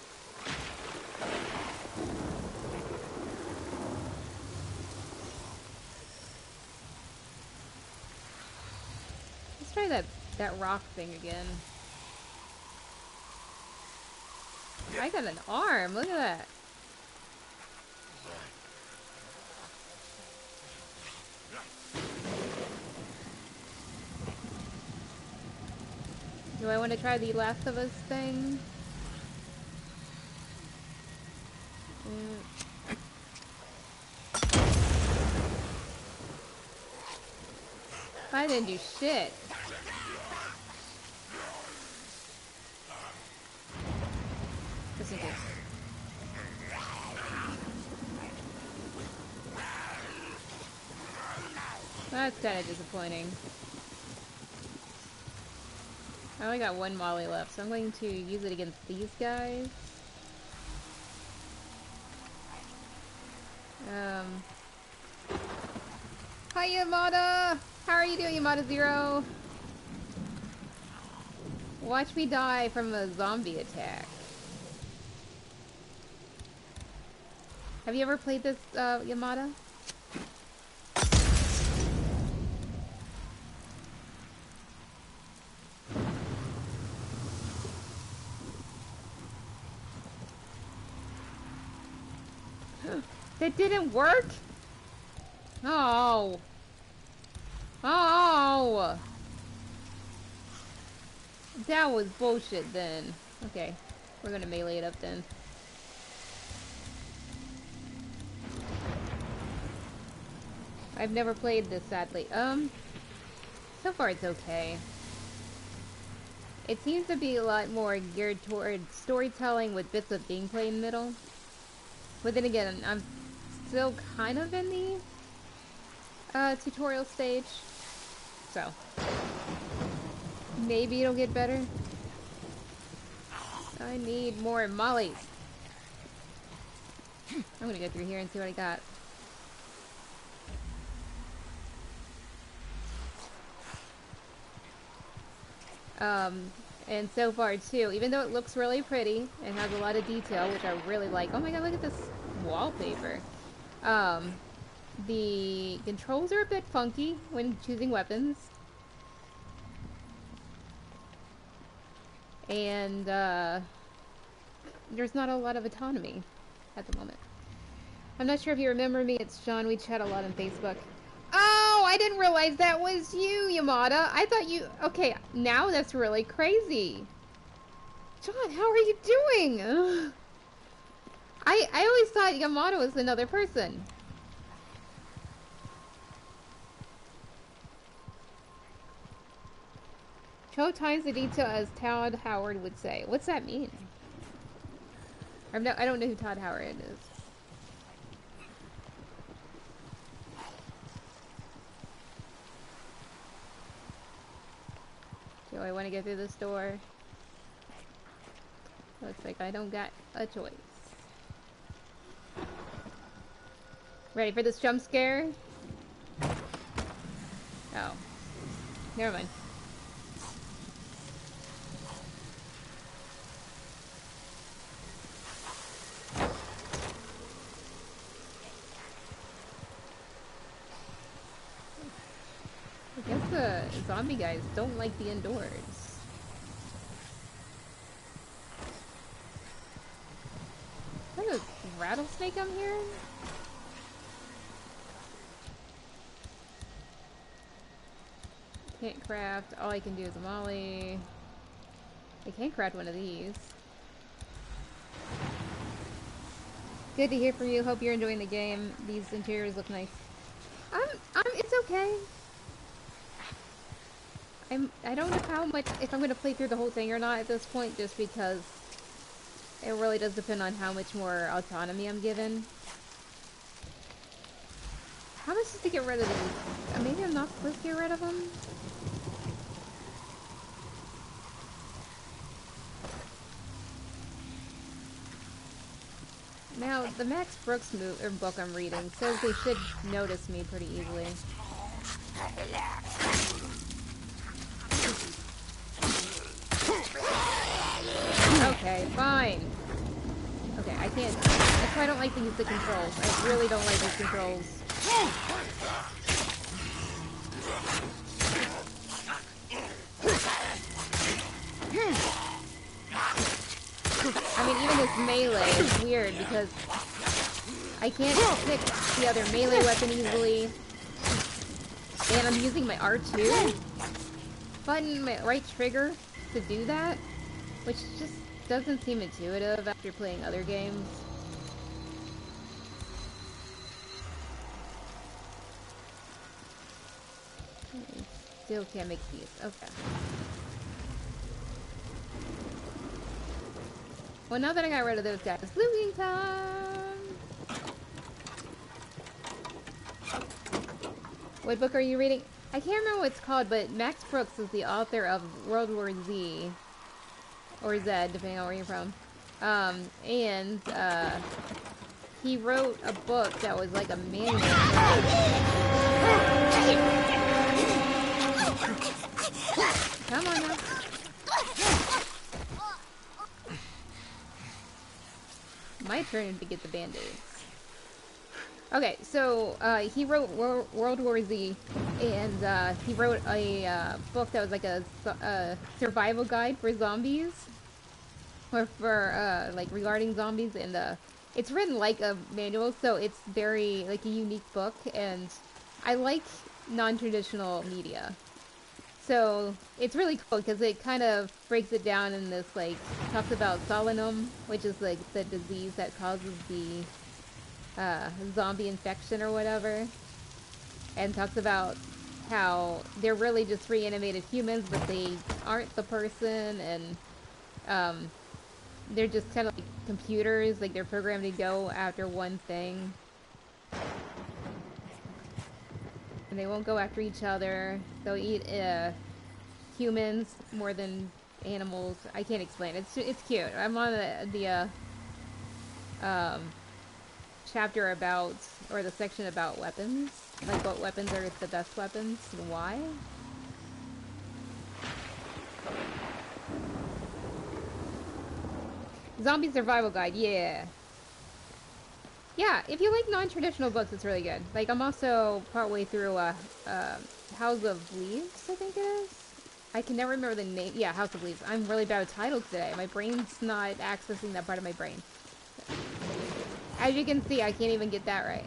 Let's try that rock thing again. I got an arm. Look at that. Do I want to try the Last of Us thing? I didn't do shit. Just in case. That's kind of disappointing. I only got one molly left, so I'm going to use it against these guys. Hi, Yamada! How are you doing, Yamada Zero? Watch me die from a zombie attack. Have you ever played this, Yamada? That didn't work? Oh. Oh. That was bullshit then. Okay. We're gonna melee it up then. I've never played this, sadly. So far it's okay. It seems to be a lot more geared toward storytelling with bits of gameplay in the middle. But then again, I'm still kind of in the tutorial stage. So maybe it'll get better. I need more mollies. I'm gonna go through here and see what I got. And so far too, even though it looks really pretty and has a lot of detail, which I really like. Oh my god, look at this wallpaper. The controls are a bit funky when choosing weapons. And there's not a lot of autonomy at the moment. I'm not sure if you remember me, it's Sean. We chat a lot on Facebook. Oh, I didn't realize that was you, Yamada. I thought you... Okay, now that's really crazy. John, how are you doing? Ugh. I always thought Yamada was another person. Show times the detail as Todd Howard would say. What's that mean? I don't know who Todd Howard is. Do I want to get through this door? Looks like I don't got a choice. Ready for this jump scare? Oh. Never mind. I guess the zombie guys don't like the indoors. Is that a rattlesnake I'm hearing? Can't craft. All I can do is a molly. I can't craft one of these. Good to hear from you. Hope you're enjoying the game. These interiors look nice. It's okay. I don't know how much, if I'm going to play through the whole thing or not at this point, just because it really does depend on how much more autonomy I'm given. How much is to get rid of these? Maybe I'm not supposed to get rid of them? Now, the Max Brooks book I'm reading says they should notice me pretty easily. Okay, fine. Okay, I can't... That's why I don't like to use the controls. I really don't like these controls. I mean, even this melee is weird because I can't pick the other melee weapon easily. And I'm using my R2 button, my right trigger, to do that, which just doesn't seem intuitive after playing other games. Still can't make these. Okay. Well, now that I got rid of those guys, looting time! What book are you reading? I can't remember what it's called, but Max Brooks is the author of World War Z. Or Z, depending on where you're from. He wrote a book that was like a manual. Come on now. My turn to get the band-aids. Okay, so he wrote World War Z, and he wrote a book that was like a survival guide for zombies, or for like regarding zombies, and it's written like a manual, so it's very like a unique book, and I like non-traditional media. So it's really cool because it kind of breaks it down in this, like, talks about solanum, which is like the disease that causes the zombie infection or whatever, and talks about how they're really just reanimated humans, but they aren't the person, and they're just kind of like computers, like they're programmed to go after one thing. And they won't go after each other. They'll eat humans more than animals. I can't explain. It's cute. I'm on the chapter about, or the section about weapons. Like what weapons are the best weapons and why. Zombie Survival Guide, yeah. Yeah, if you like non-traditional books, it's really good. Like, I'm also partway through, House of Leaves, I think it is? I can never remember the name. Yeah, House of Leaves. I'm really bad with titles today. My brain's not accessing that part of my brain. As you can see, I can't even get that right.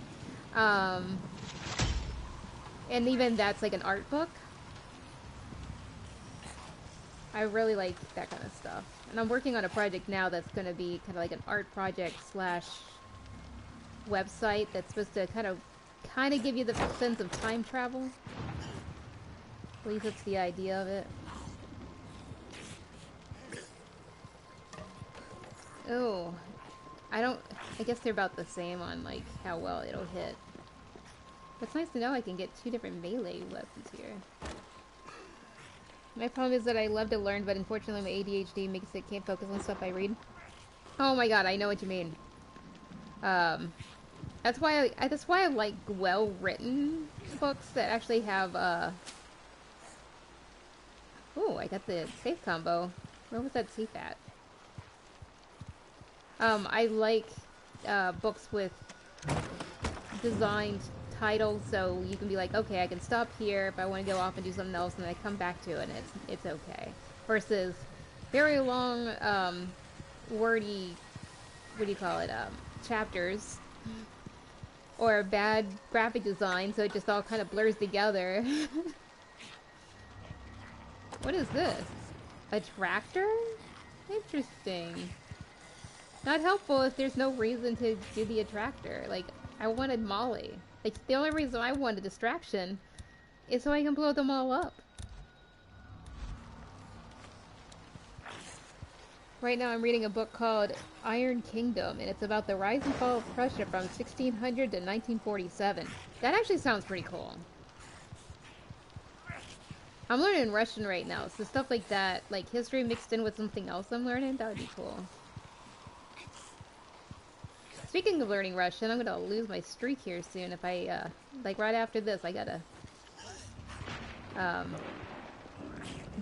And even that's like an art book. I really like that kind of stuff. And I'm working on a project now that's going to be kind of like an art project slash website that's supposed to kind of give you the sense of time travel. At least that's the idea of it. Oh, I guess they're about the same on like how well it'll hit. It's nice to know I can get 2 different melee weapons here. My problem is that I love to learn, but unfortunately my ADHD makes it can't focus on stuff I read. Oh my god, I know what you mean. That's why I like well-written books that actually have, Ooh, I got the safe combo. Where was that safe at? I like, books with designed titles, so you can be like, okay, I can stop here if I want to go off and do something else, and then I come back to it, and it's okay. Versus very long, wordy, what do you call it, chapters, or bad graphic design, so it just all kind of blurs together. What is this? A tractor? Interesting. Not helpful if there's no reason to do the attractor. Like, I wanted Molly. Like, the only reason I want a distraction is so I can blow them all up. Right now I'm reading a book called Iron Kingdom, and it's about the rise and fall of Prussia from 1600 to 1947. That actually sounds pretty cool. I'm learning Russian right now, so stuff like that, like history mixed in with something else I'm learning, that would be cool. Speaking of learning Russian, I'm gonna lose my streak here soon if I, like right after this, I gotta,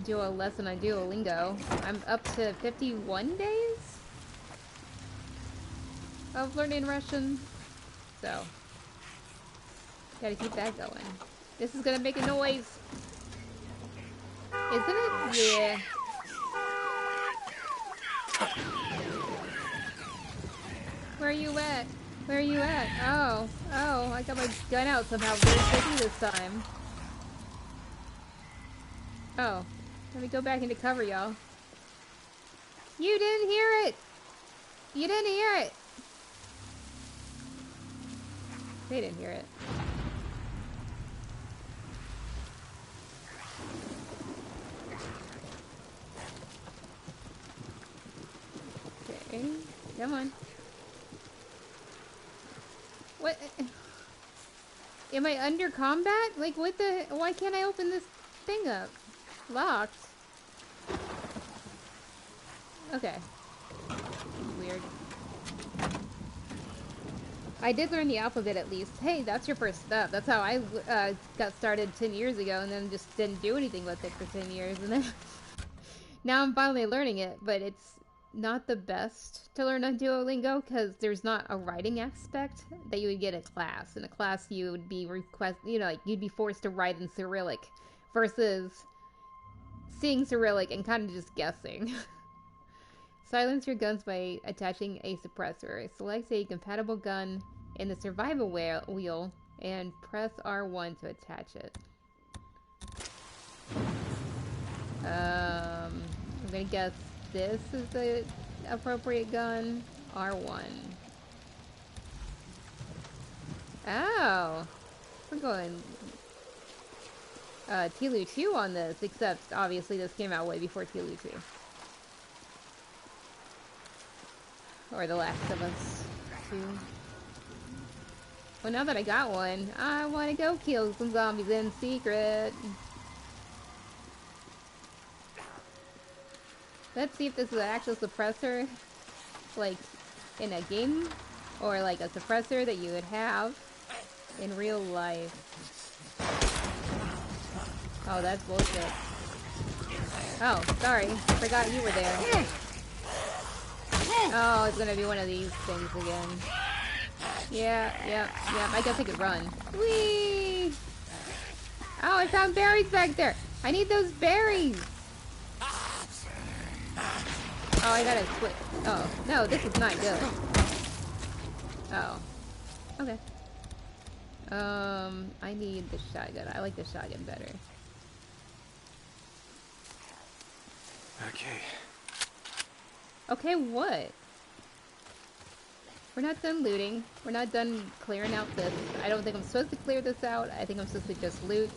do a lesson on Duolingo. I'm up to 51 days of learning Russian, so gotta keep that going. This is gonna make a noise, isn't it? Yeah. Where are you at? Where are you at? Oh, I got my gun out somehow very quickly this time. Oh, let me go back into cover, y'all. You didn't hear it! You didn't hear it! They didn't hear it. Okay, come on. What? Am I under combat? Like, what the? Why can't I open this thing up? Locked. Okay. Weird. I did learn the alphabet at least. Hey, that's your first step. That's how I got started 10 years ago, and then just didn't do anything with it for 10 years, and then now I'm finally learning it, but it's not the best to learn on Duolingo because there's not a writing aspect that you would get in class. In a class, you would be like you'd be forced to write in Cyrillic versus seeing Cyrillic and kind of just guessing. Silence your guns by attaching a suppressor. Select a compatible gun in the survival wheel and press R1 to attach it. I'm gonna guess this is the appropriate gun. R1. Oh! We're going Tilu 2 on this, except obviously this came out way before Tilu 2. Or The Last of Us 2. Well, now that I got one, I want to go kill some zombies in secret. Let's see if this is an actual suppressor, like, in a game, or like a suppressor that you would have in real life. Oh, that's bullshit. Oh, sorry. Forgot you were there. Oh, it's gonna be one of these things again. Yeah. I guess I could run. Whee! Oh, I found berries back there. I need those berries. Oh, I gotta switch. Oh, no, this is not good. Oh. Okay. I need the shotgun. I like the shotgun better. Okay. Okay, what? We're not done looting. We're not done clearing out this. I don't think I'm supposed to clear this out. I think I'm supposed to just loot.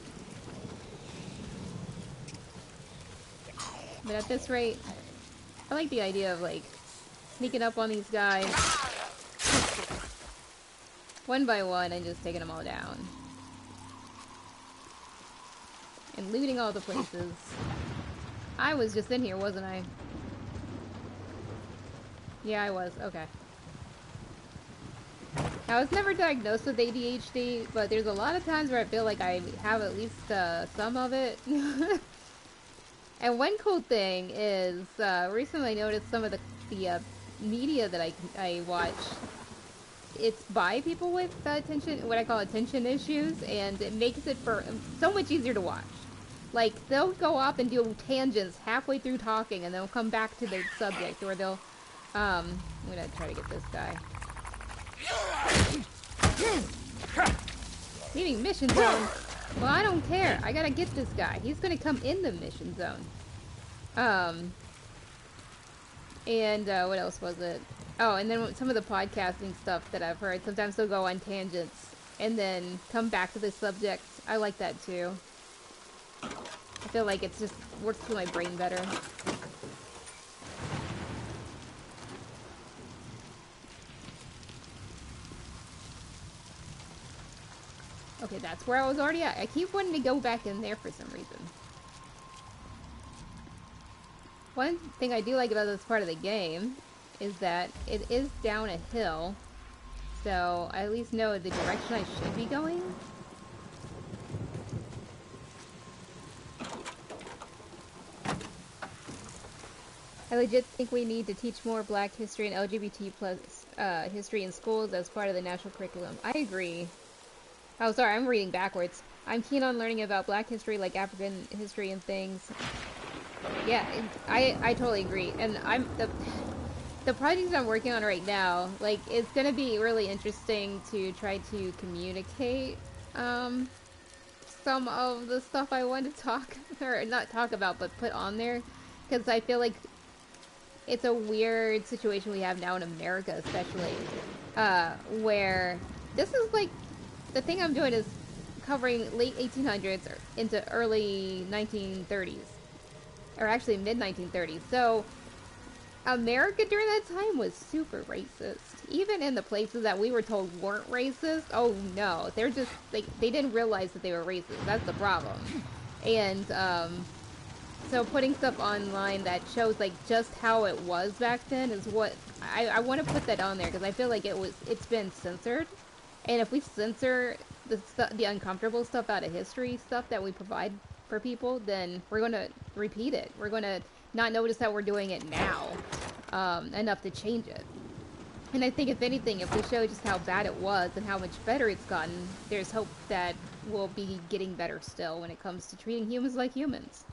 But at this rate, I like the idea of, like, sneaking up on these guys one by one and just taking them all down. And looting all the places. I was just in here, wasn't I? Yeah, I was. Okay. I was never diagnosed with ADHD, but there's a lot of times where I feel like I have at least some of it. And one cool thing is, recently I noticed some of the media that I watch, it's by people with what I call attention issues, and it makes it for so much easier to watch. Like, they'll go off and do tangents halfway through talking, and they'll come back to the subject, or they'll, I'm gonna try to get this guy. Leaving mission zone. Well, I don't care. I gotta get this guy. He's gonna come in the mission zone. And what else was it? Oh, and then some of the podcasting stuff that I've heard, sometimes they'll go on tangents and then come back to the subject. I like that too. I feel like it's just works through my brain better. Okay, that's where I was already at. I keep wanting to go back in there for some reason. One thing I do like about this part of the game is that it is down a hill, so I at least know the direction I should be going. I legit think we need to teach more Black history and LGBT plus history in schools as part of the national curriculum. I agree. Oh, sorry, I'm reading backwards. I'm keen on learning about Black history, like African history and things. Yeah, I totally agree. And the project I'm working on right now, like, it's gonna be really interesting to try to communicate some of the stuff I want to talk, or not talk about, but put on there. Because I feel like it's a weird situation we have now in America, especially, where this is like, the thing I'm doing is covering late 1800s into early 1930s. Or actually mid-1930s. So, America during that time was super racist. Even in the places that we were told weren't racist, oh no. They're just, they didn't realize that they were racist. That's the problem. And, so putting stuff online that shows, like, just how it was back then is what, I want to put that on there, because I feel like it's been censored. And if we censor the uncomfortable stuff out of history, stuff that we provide for people, then we're going to repeat it. We're going to not notice that we're doing it now enough to change it. And I think, if anything, if we show just how bad it was and how much better it's gotten, there's hope that we'll be getting better still when it comes to treating humans like humans.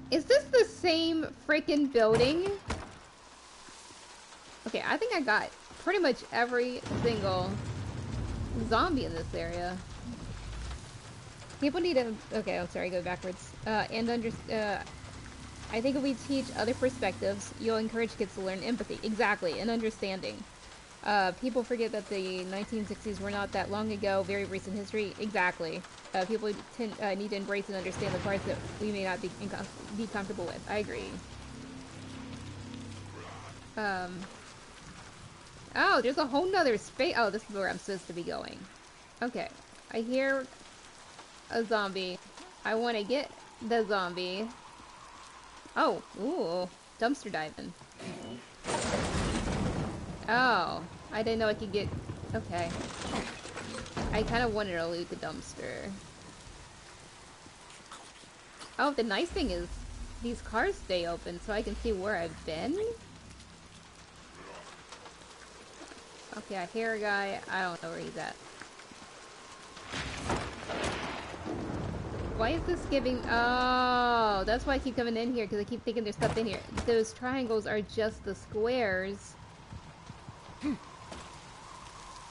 Is this the same freaking building? Okay, I think I got pretty much every single zombie in this area. People need to... Okay, I'm sorry, go backwards. I think if we teach other perspectives, you'll encourage kids to learn empathy. Exactly, and understanding. People forget that the 1960s were not that long ago, very recent history. Exactly. People need to embrace and understand the parts that we may not be comfortable with. I agree. Oh, there's a whole nother space. Oh, this is where I'm supposed to be going. Okay. I hear a zombie. I want to get the zombie. Oh, ooh. Dumpster diving. Oh. I didn't know I could get... Okay. I kind of wanted to loot the dumpster. Oh, the nice thing is these cars stay open so I can see where I've been. Okay, I hear a guy. I don't know where he's at. Why is this giving... Oh, that's why I keep coming in here, because I keep thinking there's stuff in here. Those triangles are just the squares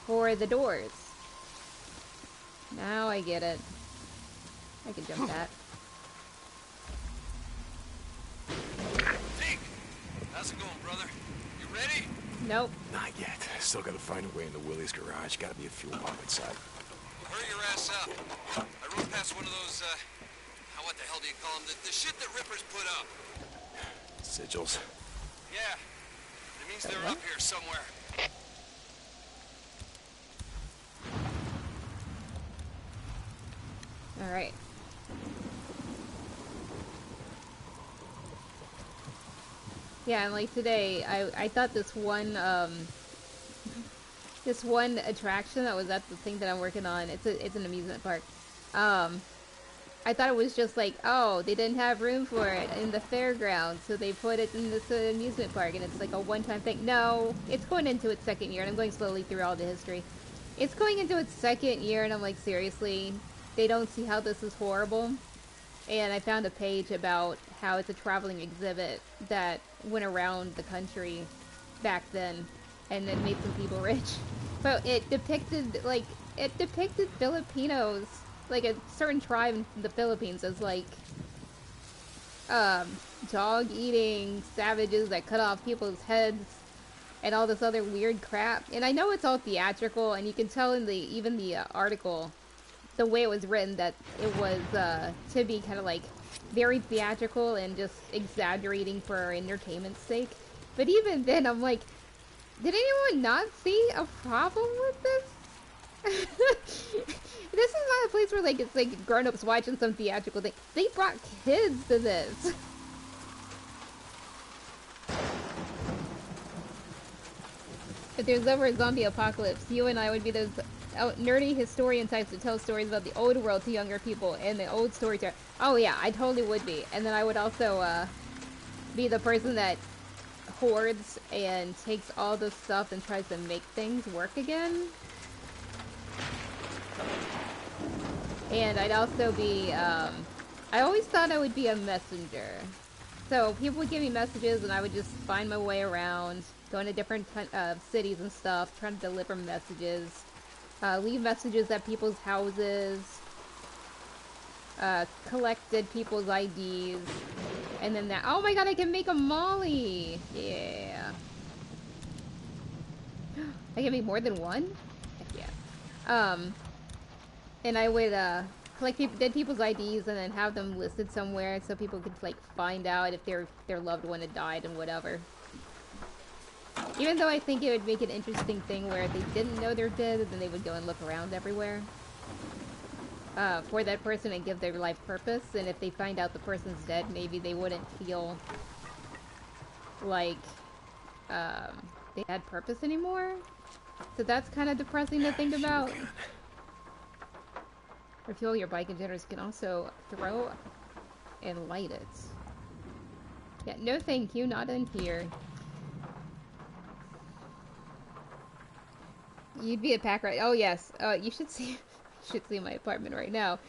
for the doors. Now I get it. I can jump that. Deke! How's it going, brother? You ready? Nope. Not yet. Still gotta find a way into Willie's garage. Gotta be a fuel pump inside. Hurry your ass up. I rode past one of those, what the hell do you call them? The shit that rippers put up. Sigils. Yeah. It means they're up here somewhere. Alright. Yeah, and like today, I thought this one attraction that was at the thing that I'm working on, it's an amusement park. I thought it was just like, oh, they didn't have room for it in the fairgrounds, so they put it in this amusement park, and it's like a one-time thing. No, it's going into its second year, and I'm going slowly through all the history. It's going into its second year, and I'm like, seriously, they don't see how this is horrible? And I found a page about how it's a traveling exhibit that went around the country back then, and it made some people rich. But it depicted Filipinos, like a certain tribe in the Philippines, as like dog-eating savages that cut off people's heads and all this other weird crap. And I know it's all theatrical, and you can tell in even the article, the way it was written, that it was to be kind of like very theatrical and just exaggerating for entertainment's sake. But even then, I'm like, did anyone not see a problem with this? This is not a place where like it's like grown-ups watching some theatrical thing. They brought kids to this. If there's ever a zombie apocalypse, you and I would be those nerdy historian types to tell stories about the old world to younger people and the old storyteller. Oh yeah, I totally would be. And then I would also be the person that hoards and takes all this stuff and tries to make things work again. And I'd also be, I always thought I would be a messenger. So people would give me messages and I would just find my way around, going to different cities and stuff, trying to deliver messages, leave messages at people's houses, collected people's IDs, and then that, oh my god, I can make a molly! Yeah. I can make more than one? Heck yeah. And I would collect dead people's IDs and then have them listed somewhere so people could like find out if their loved one had died and whatever. Even though I think it would make an interesting thing where if they didn't know they're dead, then they would go and look around everywhere for that person and give their life purpose. And if they find out the person's dead, maybe they wouldn't feel like they had purpose anymore. So that's kind of depressing to think about. Refuel your bike, and generators can also throw and light it. Yeah, no thank you, not in here. You'd be a pack rat. Oh yes, you should see my apartment right now.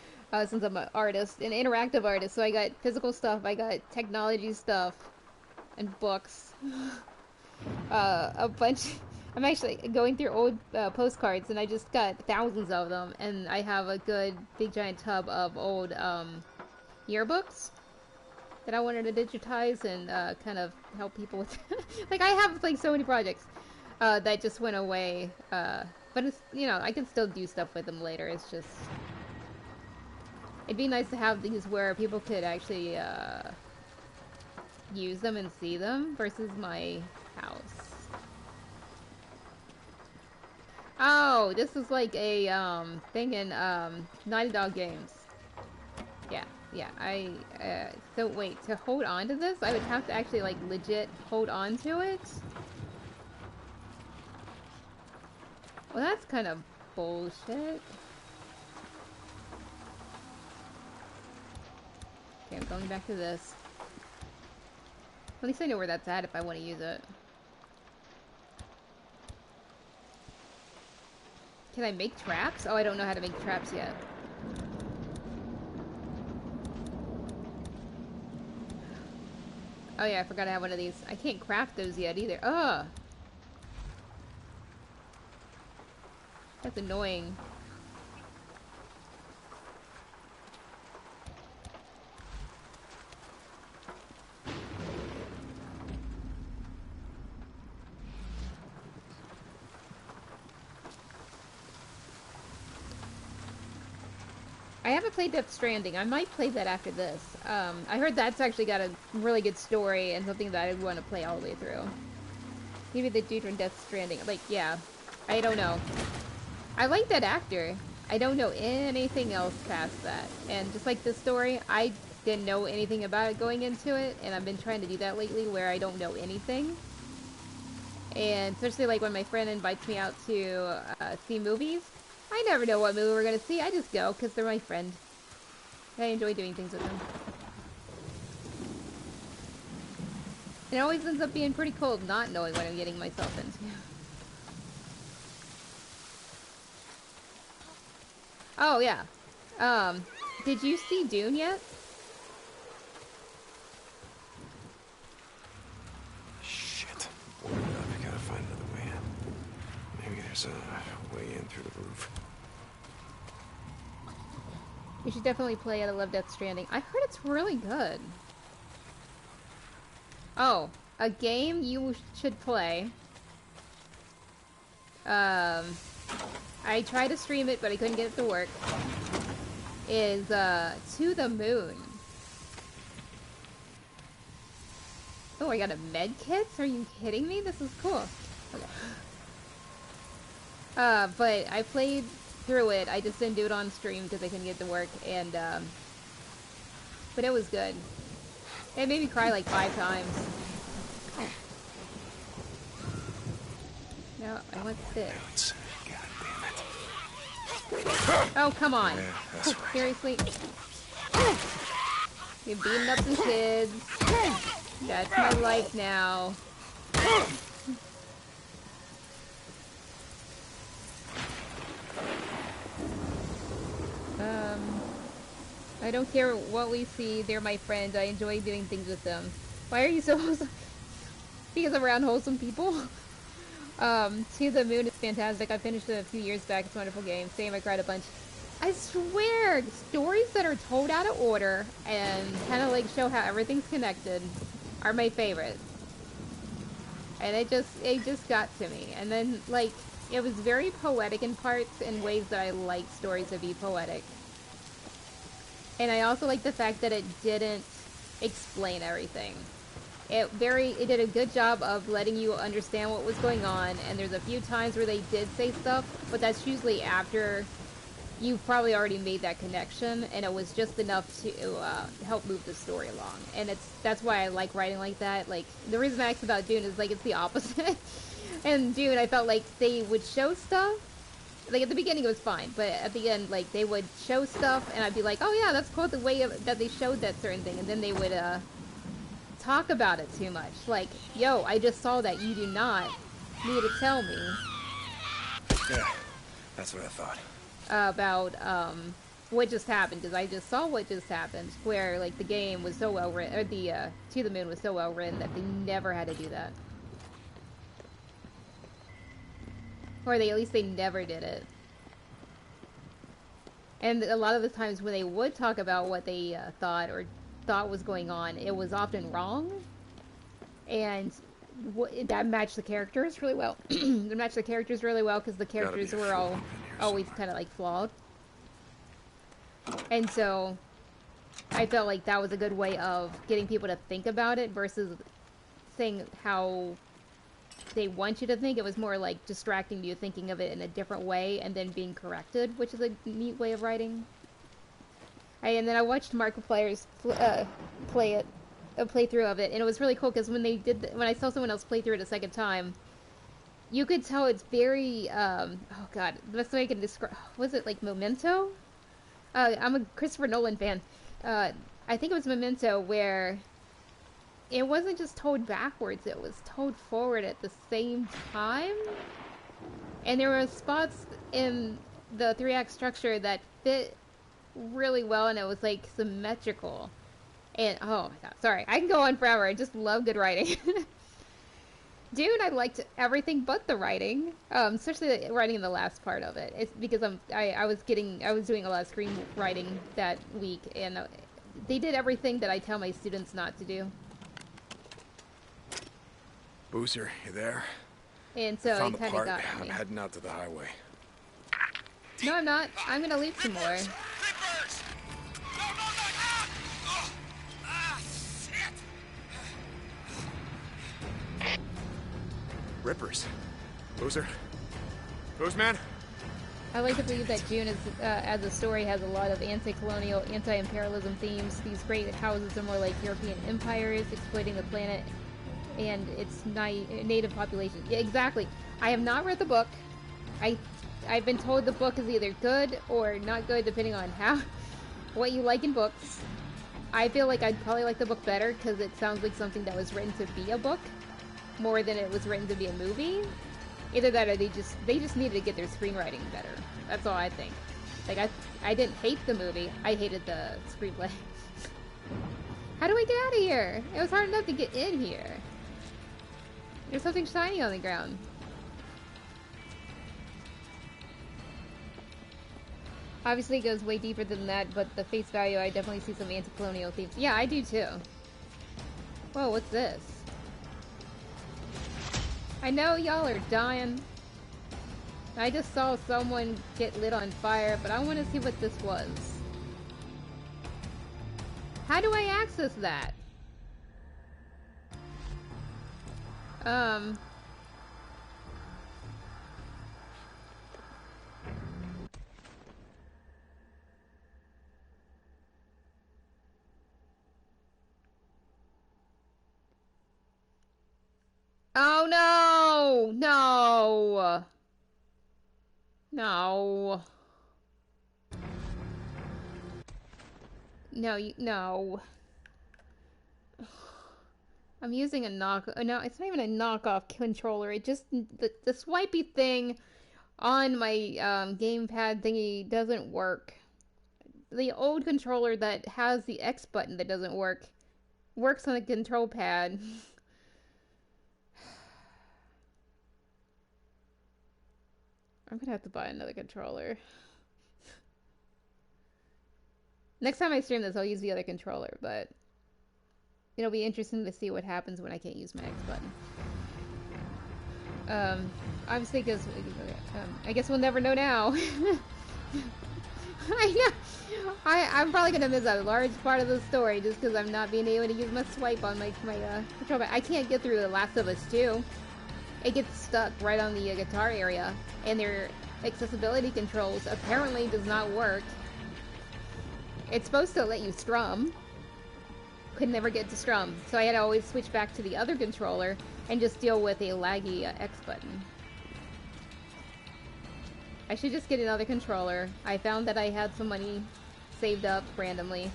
Since I'm an artist, an interactive artist, so I got physical stuff, I got technology stuff, and books. A bunch. I'm actually going through old postcards, and I just got thousands of them, and I have a good big giant tub of old yearbooks that I wanted to digitize and kind of help people with. Like, I have like so many projects that just went away, but it's, you know, I can still do stuff with them later. It's just, it'd be nice to have these where people could actually use them and see them versus my house. Oh, this is like a thing in Naughty Dog games. Yeah. So wait, to hold on to this, I would have to actually like legit hold on to it. Well, that's kind of bullshit. Okay, I'm going back to this. At least I know where that's at if I want to use it. Can I make traps? Oh, I don't know how to make traps yet. Oh yeah, I forgot I have one of these. I can't craft those yet either. Ugh! That's annoying. I haven't played Death Stranding. I might play that after this. I heard that's actually got a really good story and something that I want to play all the way through. Maybe the dude from Death Stranding. Like, yeah. I don't know. I like that actor. I don't know anything else past that. And just like this story, I didn't know anything about it going into it, and I've been trying to do that lately where I don't know anything. And especially like when my friend invites me out to see movies, I never know what movie we're gonna see. I just go because they're my friend. I enjoy doing things with them. It always ends up being pretty cool not knowing what I'm getting myself into. Oh, yeah. Did you see Dune yet? Shit. Boarded up. I gotta find another way in. Maybe there's a way in through the roof. You should definitely play it. I love Death Stranding. I heard it's really good. Oh, a game you should play. I tried to stream it, but I couldn't get it to work. Is To the Moon. Oh, I got a med kit? Are you kidding me? This is cool. Okay. But I played through it. I just didn't do it on stream because I couldn't get it to work. And but it was good. It made me cry like 5 times. No, I want this. Oh, come on. Yeah, that's right. Seriously? You're beating up some kids. That's my life now. I don't care what we see. They're my friends. I enjoy doing things with them. Why are you so wholesome? Because I'm around wholesome people? To the Moon is fantastic. I finished it a few years back. It's a wonderful game. Same, I cried a bunch. I swear, stories that are told out of order and kind of like show how everything's connected are my favorite. And it just got to me. And then, like, it was very poetic in parts in ways that I like stories to be poetic. And I also like the fact that it didn't explain everything. It did a good job of letting you understand what was going on, and there's a few times where they did say stuff, but that's usually after you've probably already made that connection, and it was just enough to help move the story along. And that's why I like writing like that. Like, the reason I asked about Dune is, like, it's the opposite. And Dune, I felt like they would show stuff. Like, at the beginning it was fine, but at the end, like, they would show stuff, and I'd be like, oh yeah, that's cool the way that they showed that certain thing, and then they would, talk about it too much. Like, yo, I just saw that. You do not need to tell me. Yeah, that's what I thought. About, what just happened, because I just saw what just happened, where, like, the game was so well written, or the, To the Moon was so well written that they never had to do that. Or at least they never did it. And a lot of the times when they would talk about what they thought was going on, it was often wrong. And that matched the characters really well. It matched the characters really well because the characters were always kind of like flawed. And so I felt like that was a good way of getting people to think about it versus saying how they want you to think. It was more like distracting you, thinking of it in a different way and then being corrected, which is a neat way of writing. And then I watched Markiplier's playthrough of it, and it was really cool because when I saw someone else play through it a second time, you could tell it's very oh god, the best way I can describe, was it like Memento? I'm a Christopher Nolan fan. I think it was Memento, where it wasn't just told backwards, it was told forward at the same time. And there were spots in the 3-act structure that fit really well, and it was like symmetrical. And oh my god, sorry, I can go on forever. I just love good writing. Dune, I liked everything but the writing, especially the writing in the last part of it. It's because I was doing a lot of screenwriting that week, and they did everything that I tell my students not to do. Boozer, you there? And so Found it the kind of part. got I'm me. heading out to the highway. No, I'm not. I'm gonna leave some more. Creepers! No, no, no! Ah! Oh! Ah, shit! Rippers. Boozer? Boozman? I like to believe that Dune, as a story, has a lot of anti-colonial, anti-imperialism themes. These great houses are more like European empires, exploiting the planet and its native population. Yeah, exactly. I have not read the book. I've been told the book is either good or not good, depending on what you like in books. I feel like I'd probably like the book better because it sounds like something that was written to be a book more than it was written to be a movie. Either that or they just needed to get their screenwriting better. That's all I think. Like, I didn't hate the movie. I hated the screenplay. How do I get out of here? It was hard enough to get in here. There's something shiny on the ground. Obviously it goes way deeper than that, but the face value, I definitely see some anti-colonial themes. Yeah, I do too. Whoa, what's this? I know y'all are dying. I just saw someone get lit on fire, but I want to see what this was. How do I access that? Oh no! No! No. No. I'm using a no, it's not even a knockoff controller. It just, the swipey thing on my gamepad thingy doesn't work. The old controller that has the X button that doesn't work works on the control pad. I'm gonna have to buy another controller. Next time I stream this, I'll use the other controller, but it'll be interesting to see what happens when I can't use my X button. Obviously, because I guess we'll never know now. I know. I'm probably gonna miss a large part of the story just because I'm not being able to use my swipe on my control pad. I can't get through The Last of Us 2. It gets stuck right on the guitar area, and their accessibility controls apparently does not work. It's supposed to let you strum. Could never get to strum, so I had to always switch back to the other controller and just deal with a laggy X button. I should just get another controller. I found that I had some money saved up randomly,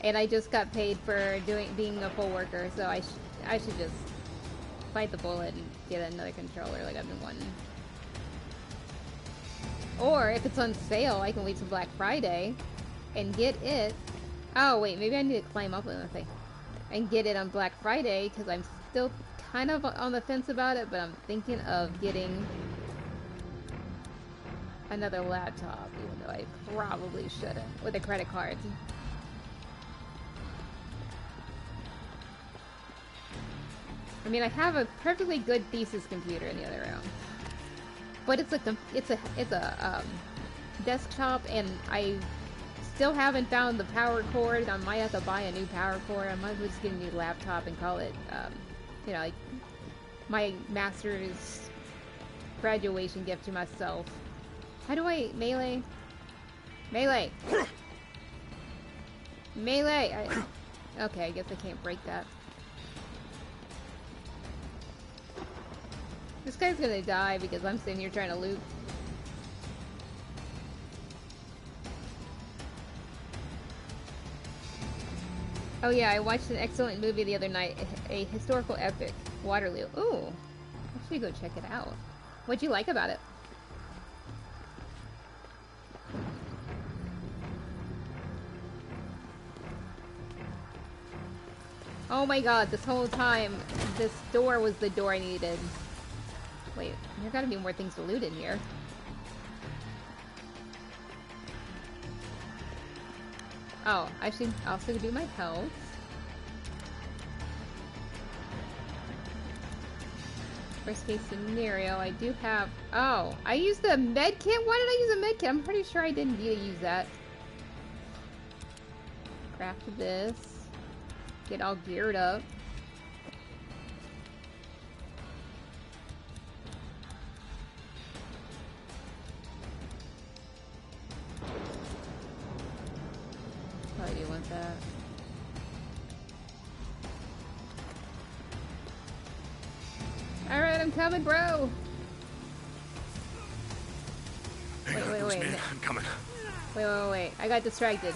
and I just got paid for being a poll worker, so I should just bite the bullet and get another controller like I've been wanting. Or if it's on sale, I can wait till Black Friday and get it. Oh wait, maybe I need to climb up on the thing and get it on Black Friday because I'm still kind of on the fence about it, but I'm thinking of getting another laptop, even though I probably shouldn't with a credit card. I mean, I have a perfectly good thesis computer in the other room, but it's a desktop, and I still haven't found the power cord. I might have to buy a new power cord. I might as well just get a new laptop and call it, you know, like my master's graduation gift to myself. How do I melee? Melee. Melee. Okay, I guess I can't break that. This guy's gonna die because I'm sitting here trying to loot. Oh yeah, I watched an excellent movie the other night, a historical epic, Waterloo. Ooh, I should go check it out. What'd you like about it? Oh my god, this whole time, this door was the door I needed. Wait, there gotta be more things to loot in here. Oh, I should also do my health. Worst case scenario, I do have... Oh, I used the med kit? Why did I use a med kit? I'm pretty sure I didn't need to use that. Craft this. Get all geared up. Probably do want that. Alright, I'm coming, bro! Wait. Man, I'm coming. Wait. I got distracted.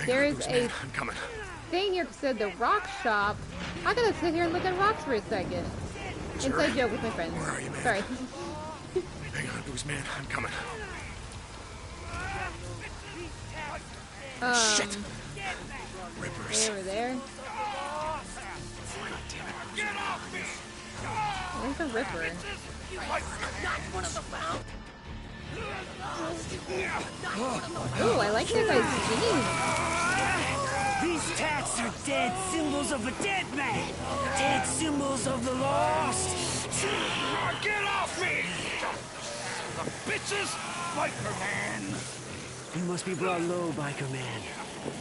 There is a I'm coming. thing here that said the rock shop. I'm gonna sit here and look at rocks for a second. Inside joke with my friends. Where are you, man? Sorry. Hang on, Boozman. I'm coming. Shit! Rippers. Way over there. Get off me! Where's the Ripper? Ooh, I like that guy's jeans. These tats are dead symbols of a dead man. Dead symbols of the lost. Get off me! The bitches! Biker man! You must be brought low, biker man.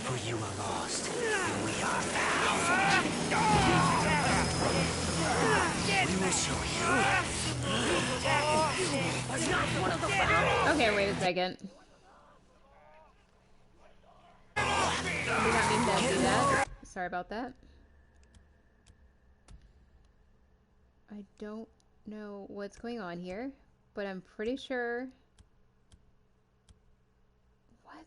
For you are lost, and we are found. We will show you. Okay, wait a second. I did not mean to do that. Sorry about that. I don't know what's going on here, but I'm pretty sure... What?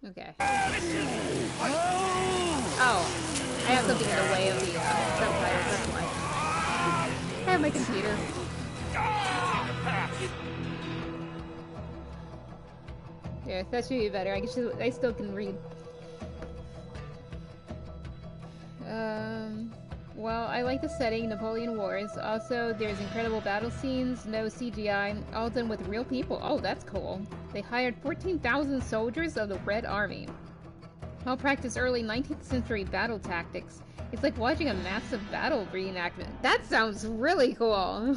Okay. Oh, I have something in the way of the subtitles, that's why. I have my computer. Yeah, that should be better. I still can read. Well, I like the setting, Napoleon Wars. Also, there's incredible battle scenes, no CGI, all done with real people. Oh, that's cool. They hired 14,000 soldiers of the Red Army. All practiced early 19th century battle tactics. It's like watching a massive battle reenactment. That sounds really cool!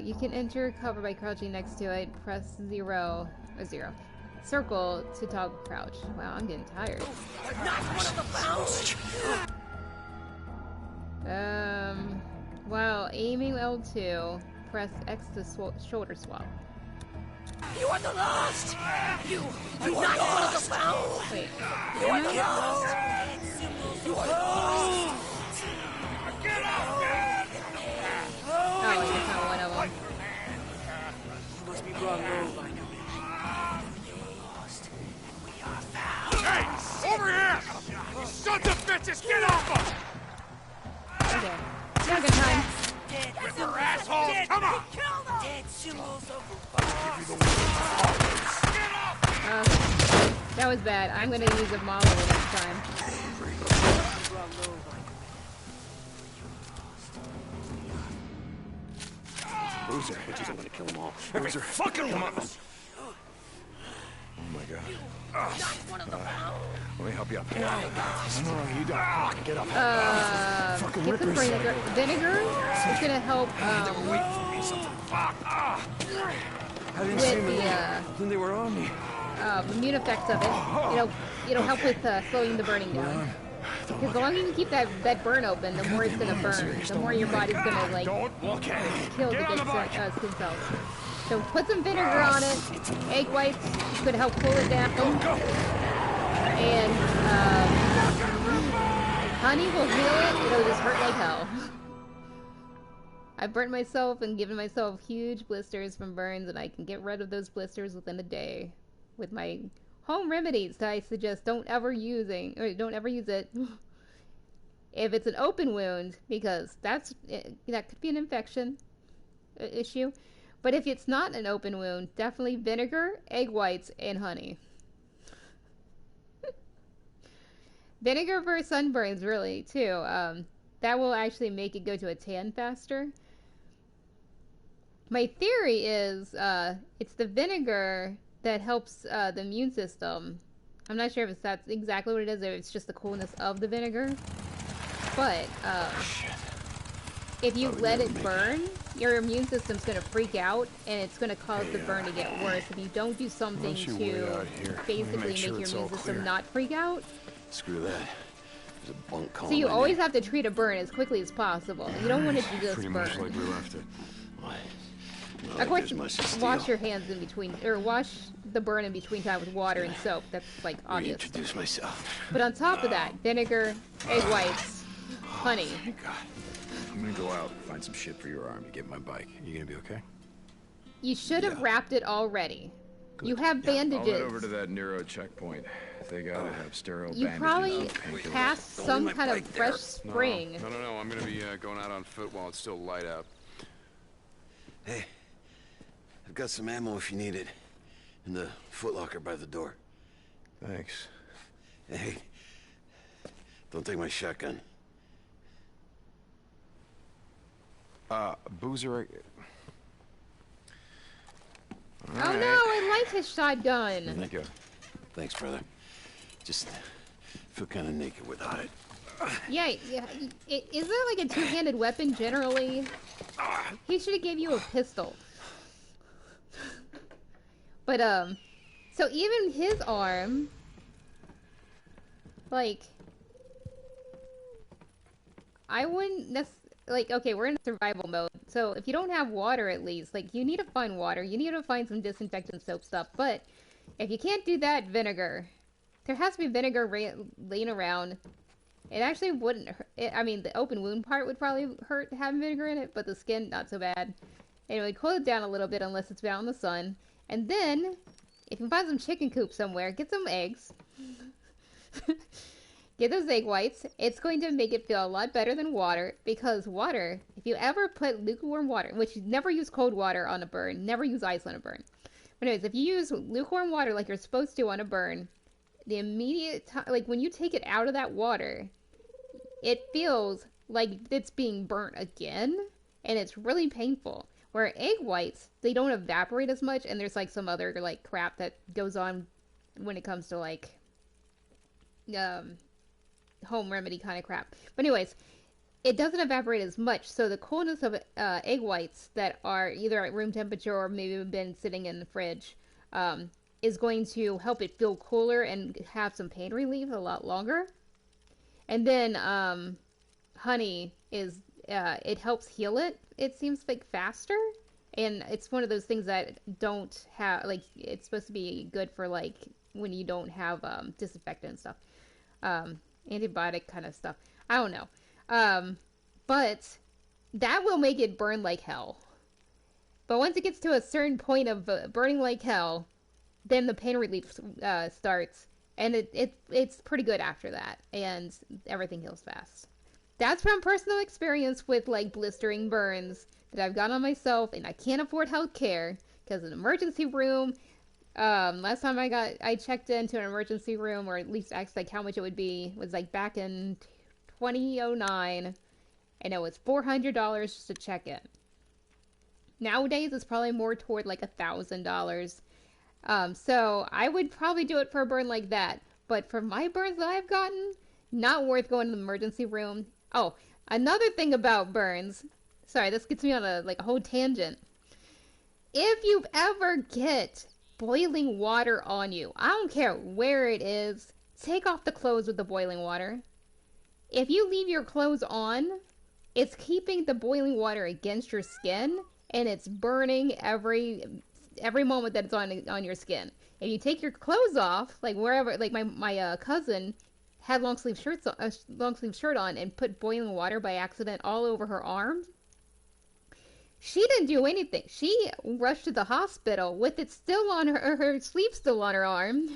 You can enter cover by crouching next to it. Press zero. Circle to toggle crouch. Wow, I'm getting tired. Not one of the found. While aiming L2, press X to shoulder swap. You are the lost. You are not one of the found. Wait. You are the lost. You are lost. Get off me! Oh, that's not one of them. You must be brought low, biker man. You are lost, and we are found. Hey! Over here! You sons of bitches! Get off them! Okay. Now good time. Ripper assholes! Come on! Dead symbols of Get off! That was bad. I'm gonna use a model next time. Boozer. Bitches, I'm gonna kill them all. Boozer. Fucking one of them! Oh my god. Let me help you up. No, you don't. Get up. Fucking Get some rippers. vinegar. It's gonna help, Wait for me, something. Fuck! I didn't see with them the, when they were on me. immune effects of it. It'll help with, slowing the burning down. Because the longer you can keep that burn open, the more it's gonna burn. The more your body's gonna, like, kill the good skin cells. So put some vinegar on it. Egg whites could help cool it down. And, honey will heal it. It'll just hurt like hell. I've burnt myself and given myself huge blisters from burns, and I can get rid of those blisters within a day with my home remedies that I suggest don't ever use it if it's an open wound, because that could be an infection issue. But if it's not an open wound, definitely vinegar, egg whites, and honey. Vinegar for sunburns, really, too. That will actually make it go to a tan faster. My theory is it's the vinegar that helps the immune system. I'm not sure if that's exactly what it is, or if it's just the coolness of the vinegar. But if you let it burn, your immune system's going to freak out, and it's going to cause the burn to get worse if you don't do something to basically make your immune system not freak out. Screw that. There's a bunk column. So you always have to treat a burn as quickly as possible. You don't want it to just Pretty burn. much like we left it. Of course, wash your hands in between, or wash the burn in between time with water and soap. That's like obvious. Introduce myself. But on top of that, vinegar, egg whites, honey. Thank God. I'm gonna go out, find some shit for your arm to get my bike. You gonna be okay? You should have wrapped it already. Good. You have bandages. I'll head over to that Neuro checkpoint. They gotta have sterile you bandages. You probably passed some kind of fresh spring. No. I'm gonna be going out on foot while it's still light out. Hey, I've got some ammo if you need it. In the footlocker by the door. Thanks. Hey, don't take my shotgun. Boozer. Oh no, I like his shotgun. There you go. Thanks, brother. Just feel kind of naked without it. Yeah. Is there like a two-handed weapon generally? He should have gave you a pistol. But so even his arm, like, I wouldn't necessarily. Like, okay, we're in survival mode, so if you don't have water, at least, like, you need to find water, you need to find some disinfectant soap stuff, but if you can't do that, vinegar. There has to be vinegar laying around. It actually wouldn't hurt. I mean, the open wound part would probably hurt having vinegar in it, but the skin, not so bad. And it would cool it down a little bit unless it's been out in the sun. And then, if you find some chicken coop somewhere, get some eggs. Get those egg whites. It's going to make it feel a lot better than water, because water, if you ever put lukewarm water, which you never use cold water on a burn, never use ice on a burn. But anyways, if you use lukewarm water like you're supposed to on a burn, the immediate time, like when you take it out of that water, it feels like it's being burnt again, and it's really painful. Where egg whites, they don't evaporate as much, and there's like some other like crap that goes on when it comes to like home remedy kind of crap. But anyways, it doesn't evaporate as much, so the coolness of egg whites that are either at room temperature or maybe have been sitting in the fridge is going to help it feel cooler and have some pain relief a lot longer. And then honey is it helps heal it seems like faster, and it's one of those things that don't have, like, it's supposed to be good for like when you don't have disinfectant and stuff, antibiotic kind of stuff. I don't know. But that will make it burn like hell. But once it gets to a certain point of burning like hell, then the pain relief starts, and it's pretty good after that, and everything heals fast. That's from personal experience with like blistering burns that I've got on myself, and I can't afford health care because an emergency room. Last time I checked into an emergency room, or at least asked like how much it would be, was like back in 2009, and it was $400 just to check in. Nowadays, it's probably more toward like $1,000. So I would probably do it for a burn like that. But for my burns that I've gotten, not worth going to the emergency room. Oh, another thing about burns. Sorry, this gets me on a whole tangent. If you ever get boiling water on you, I don't care where it is, take off the clothes with the boiling water. If you leave your clothes on, it's keeping the boiling water against your skin, and it's burning every moment that it's on your skin. If you take your clothes off, like wherever, like my cousin had long sleeve shirt on and put boiling water by accident all over her arms, She didn't do anything. She rushed to the hospital with it still on her sleeve still on her arm,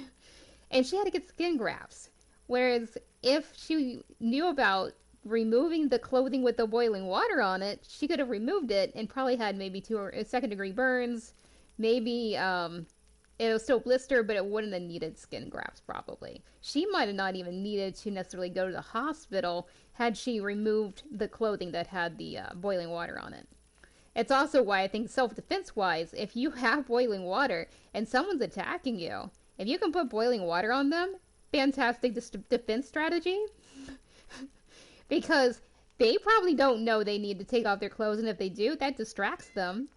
and she had to get skin grafts. Whereas if she knew about removing the clothing with the boiling water on it, she could have removed it and probably had maybe second-degree burns. Maybe it was still blister, but it wouldn't have needed skin grafts probably. She might have not even needed to necessarily go to the hospital had she removed the clothing that had the boiling water on it. It's also why I think self-defense wise, if you have boiling water and someone's attacking you, if you can put boiling water on them, fantastic defense strategy. Because they probably don't know they need to take off their clothes, and if they do, that distracts them.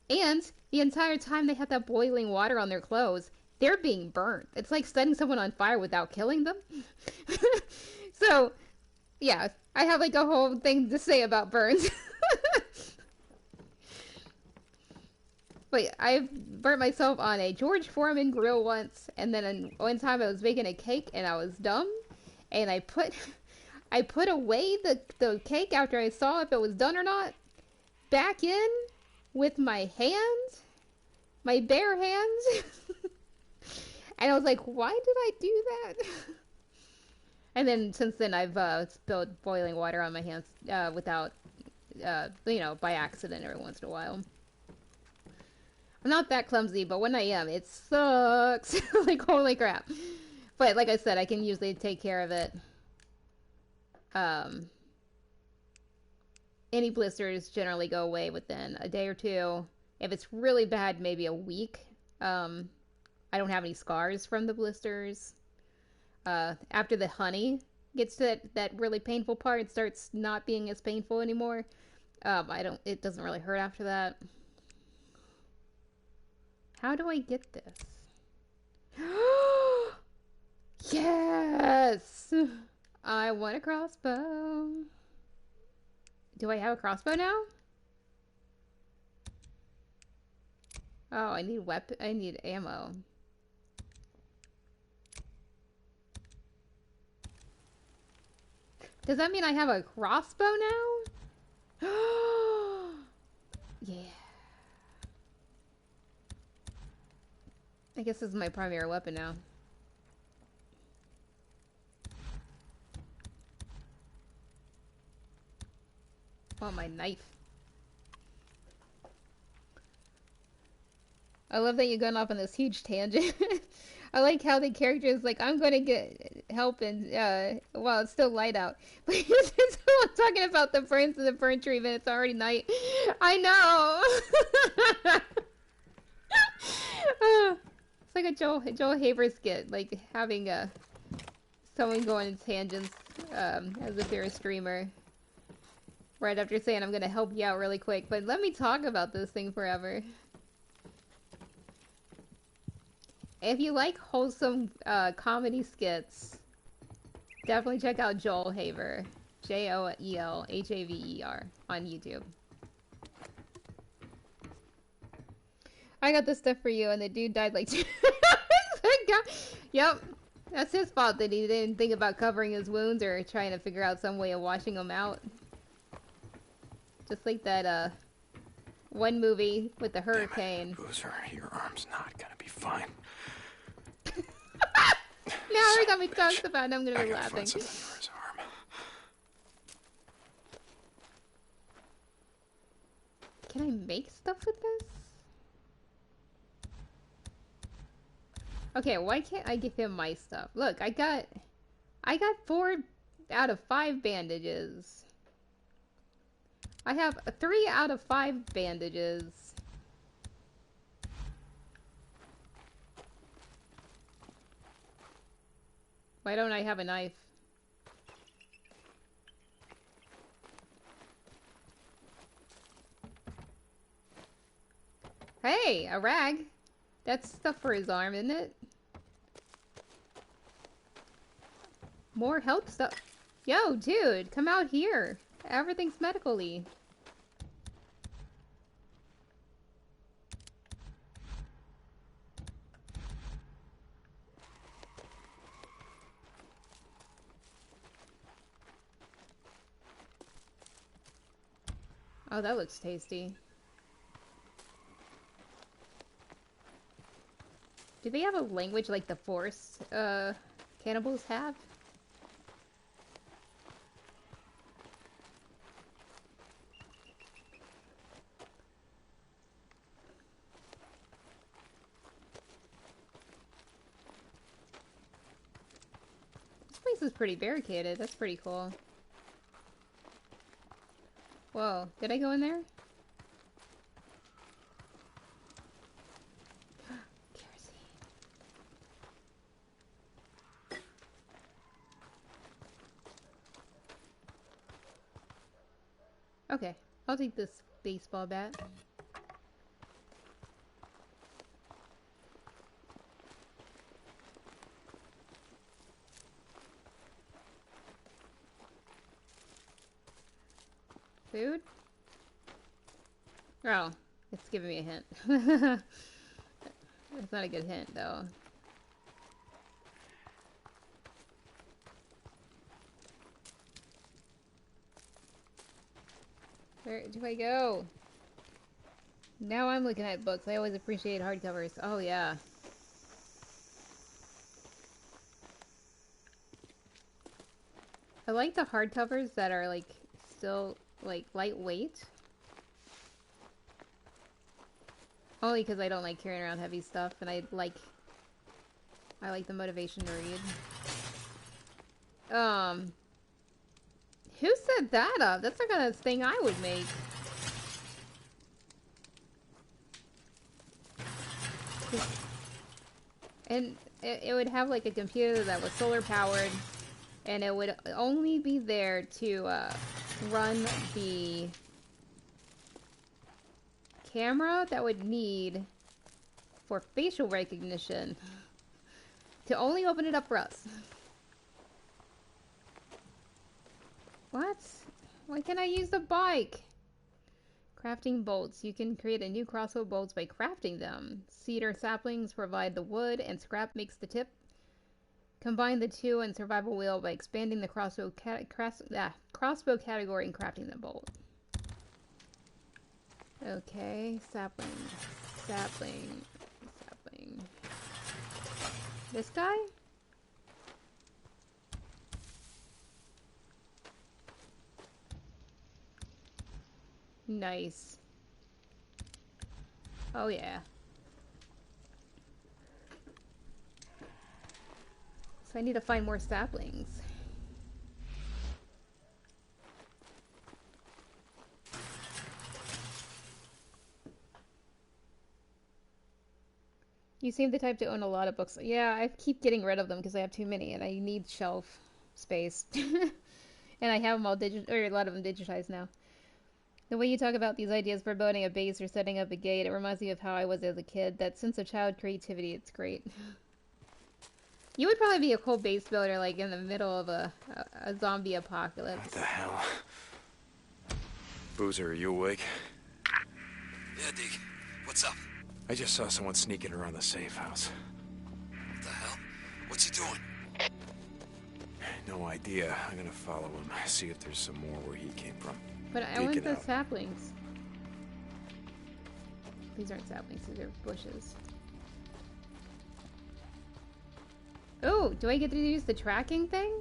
And the entire time they have that boiling water on their clothes, they're being burnt. It's like setting someone on fire without killing them. So, yeah, I have like a whole thing to say about burns. But I burnt myself on a George Foreman grill once, and then one time I was making a cake and I was dumb, and I put away the cake after I saw if it was done or not, back in with my hands, my bare hands, and I was like, why did I do that? And then since then I've spilled boiling water on my hands without, by accident every once in a while. I'm not that clumsy, but when I am, it sucks. Like, holy crap. But like I said, I can usually take care of it. Any blisters generally go away within a day or two. If it's really bad, maybe a week. I don't have any scars from the blisters. After the honey gets to that really painful part, it starts not being as painful anymore. It doesn't really hurt after that. How do I get this? Yes! I want a crossbow. Do I have a crossbow now? Oh, I need ammo. Does that mean I have a crossbow now? Yeah. I guess this is my primary weapon now. Oh, my knife. I love that you're going off on this huge tangent. I like how the character is like, I'm going to get help and, well, it's still light out. But he's still talking about the burns and the burn treatment. It's already night. I know! It's like a Joel Haber skit, like having someone go on tangents as if they're a streamer. Right after saying, I'm going to help you out really quick, but let me talk about this thing forever. If you like wholesome comedy skits, definitely check out Joel Haver. Joelhaver on YouTube. I got this stuff for you, and the dude died like Yep, that's his fault that he didn't think about covering his wounds or trying to figure out some way of washing them out. Just like that one movie with the hurricane. Boozer, your arm's not gonna be fine. Now every time he talks about it, I'm gonna be laughing. Can I make stuff with this? Okay, why can't I give him my stuff? Look, I got 4 out of 5 bandages. I have 3 out of 5 bandages. Why don't I have a knife? Hey, a rag. That's stuff for his arm, isn't it? More health stuff. Yo, dude, come out here. Everything's medically. Oh, that looks tasty. Do they have a language like the Force cannibals have? This place is pretty barricaded. That's pretty cool. Whoa, did I go in there? Kerosene. Okay, I'll take this baseball bat. Food? Oh, it's giving me a hint. It's not a good hint, though. Where do I go? Now I'm looking at books. I always appreciate hardcovers. Oh, yeah. I like the hardcovers that are, like, still, like, lightweight. Only because I don't like carrying around heavy stuff, and I like the motivation to read. Who set that up? That's the kind of thing I would make. And it would have like a computer that was solar powered, and it would only be there to run the camera that would need for facial recognition to only open it up for us. What? Why can't I use the bike? Crafting bolts. You can create a new crossbow bolts by crafting them. Cedar saplings provide the wood, and scrap makes the tip. Combine the two and survival wheel by expanding the crossbow category and crafting the bolt. Okay, sapling, sapling, sapling. This guy? Nice. Oh yeah. So I need to find more saplings. You seem the type to own a lot of books. Yeah, I keep getting rid of them because I have too many and I need shelf space. And I have them all or a lot of them digitized now. The way you talk about these ideas for building a base or setting up a gate, it reminds me of how I was as a kid. That sense of child creativity, it's great. You would probably be a cool base builder, like, in the middle of a zombie apocalypse. What the hell? Boozer, are you awake? Yeah, Deke. What's up? I just saw someone sneaking around the safe house. What the hell? What's he doing? No idea. I'm gonna follow him, see if there's some more where he came from. But I want the saplings. These aren't saplings, these are bushes. Oh, do I get to use the tracking thing?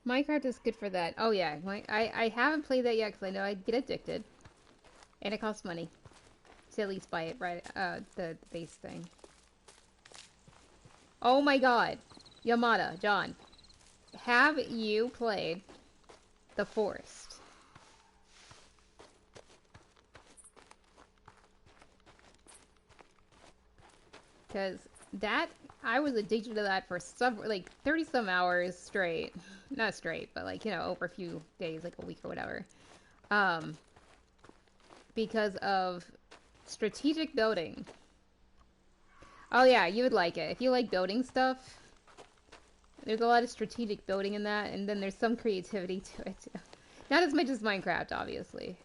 Minecraft is good for that. Oh yeah, I haven't played that yet because I know I'd get addicted. And it costs money. To at least buy it, right? The base thing. Oh my god. Yamada, John. Have you played The Forest? Because that, I was addicted to that for some, like, 30 some hours straight. Not straight, but like, you know, over a few days, like a week or whatever. Because of strategic building. Oh yeah, you would like it. If you like building stuff, there's a lot of strategic building in that, and then there's some creativity to it too. Not as much as Minecraft, obviously.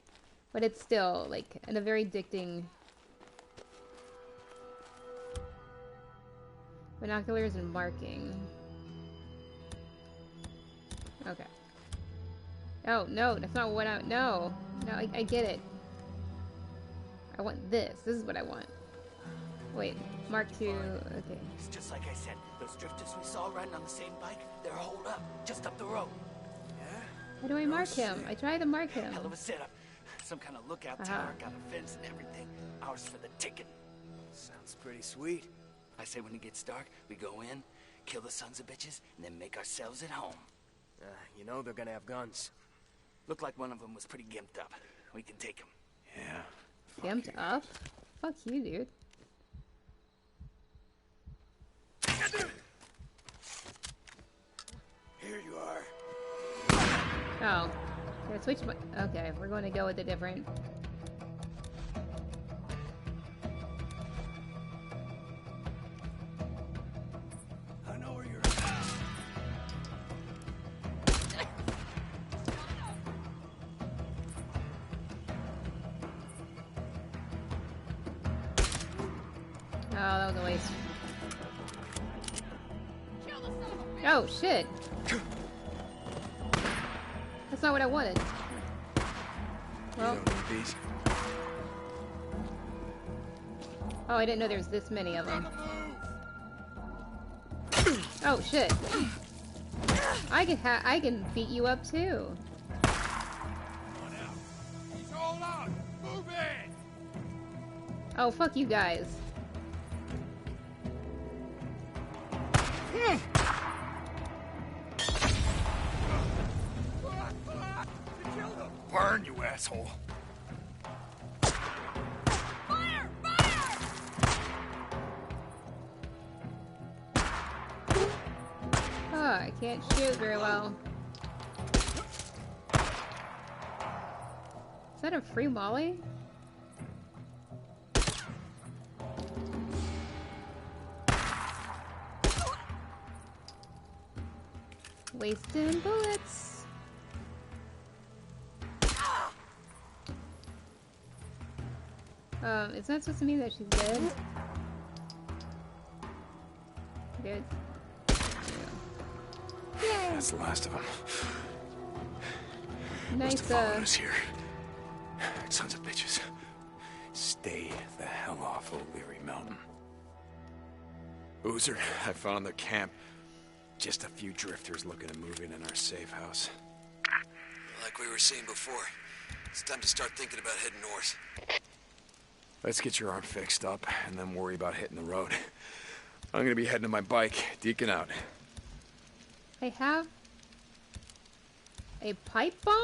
But it's still, like, a very addicting... Binoculars and marking. Okay. Oh, no, that's not what I... No. No, I get it. I want this. This is what I want. Wait, Mark II... Okay. It's just like I said. Those drifters we saw riding on the same bike, they're holed up, just up the road. Yeah? How do I mark him? I tried to mark him. Hell of a setup. Some kind of lookout tower, got a fence and everything. Ours for the ticket. Sounds pretty sweet. I say when it gets dark, we go in, kill the sons of bitches, and then make ourselves at home. You know they're gonna have guns. Looked like one of them was pretty gimped up. We can take him. Yeah. Gimped up? Fuck you, dude. Here you are. Oh. Can I switch my... Okay, we're going to go with a different... I know where you're at. Oh, that was a waste. Oh, shit! That's not what I wanted. Well... Oh, I didn't know there was this many of them. Oh, shit. I can beat you up, too. Oh, fuck you guys. Burn, you asshole. Fire! Fire! Oh, I can't shoot very well. Is that a free molly? Wasting bullets. Is that supposed to mean that she's dead? Good. Yay! That's the last of them. Nice, Must have followed us here. Sons of bitches. Stay the hell off O'Leary Mountain. Boozer, I found the camp. Just a few drifters looking to move in our safe house. Like we were saying before, it's time to start thinking about heading north. Let's get your arm fixed up, and then worry about hitting the road. I'm gonna be heading to my bike, deacon out. I have a pipe bomb?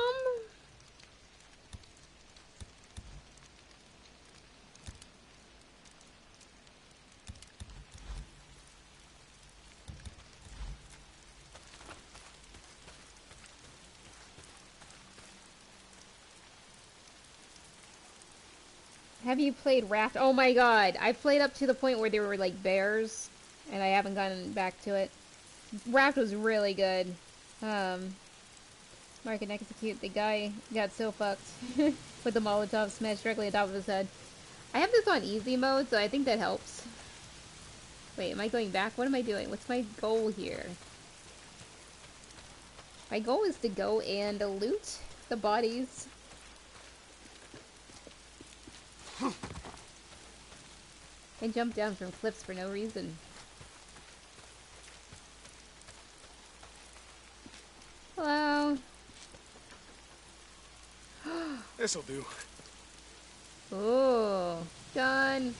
Have you played Raft? Oh my god, I played up to the point where there were like bears, and I haven't gone back to it. Raft was really good. Mark and execute. The guy got so fucked with the Molotov smashed directly on top of his head. I have this on easy mode, so I think that helps. Wait, am I going back? What am I doing? What's my goal here? My goal is to go and loot the bodies. I jump down from cliffs for no reason. Hello. This'll do. Ooh, gun.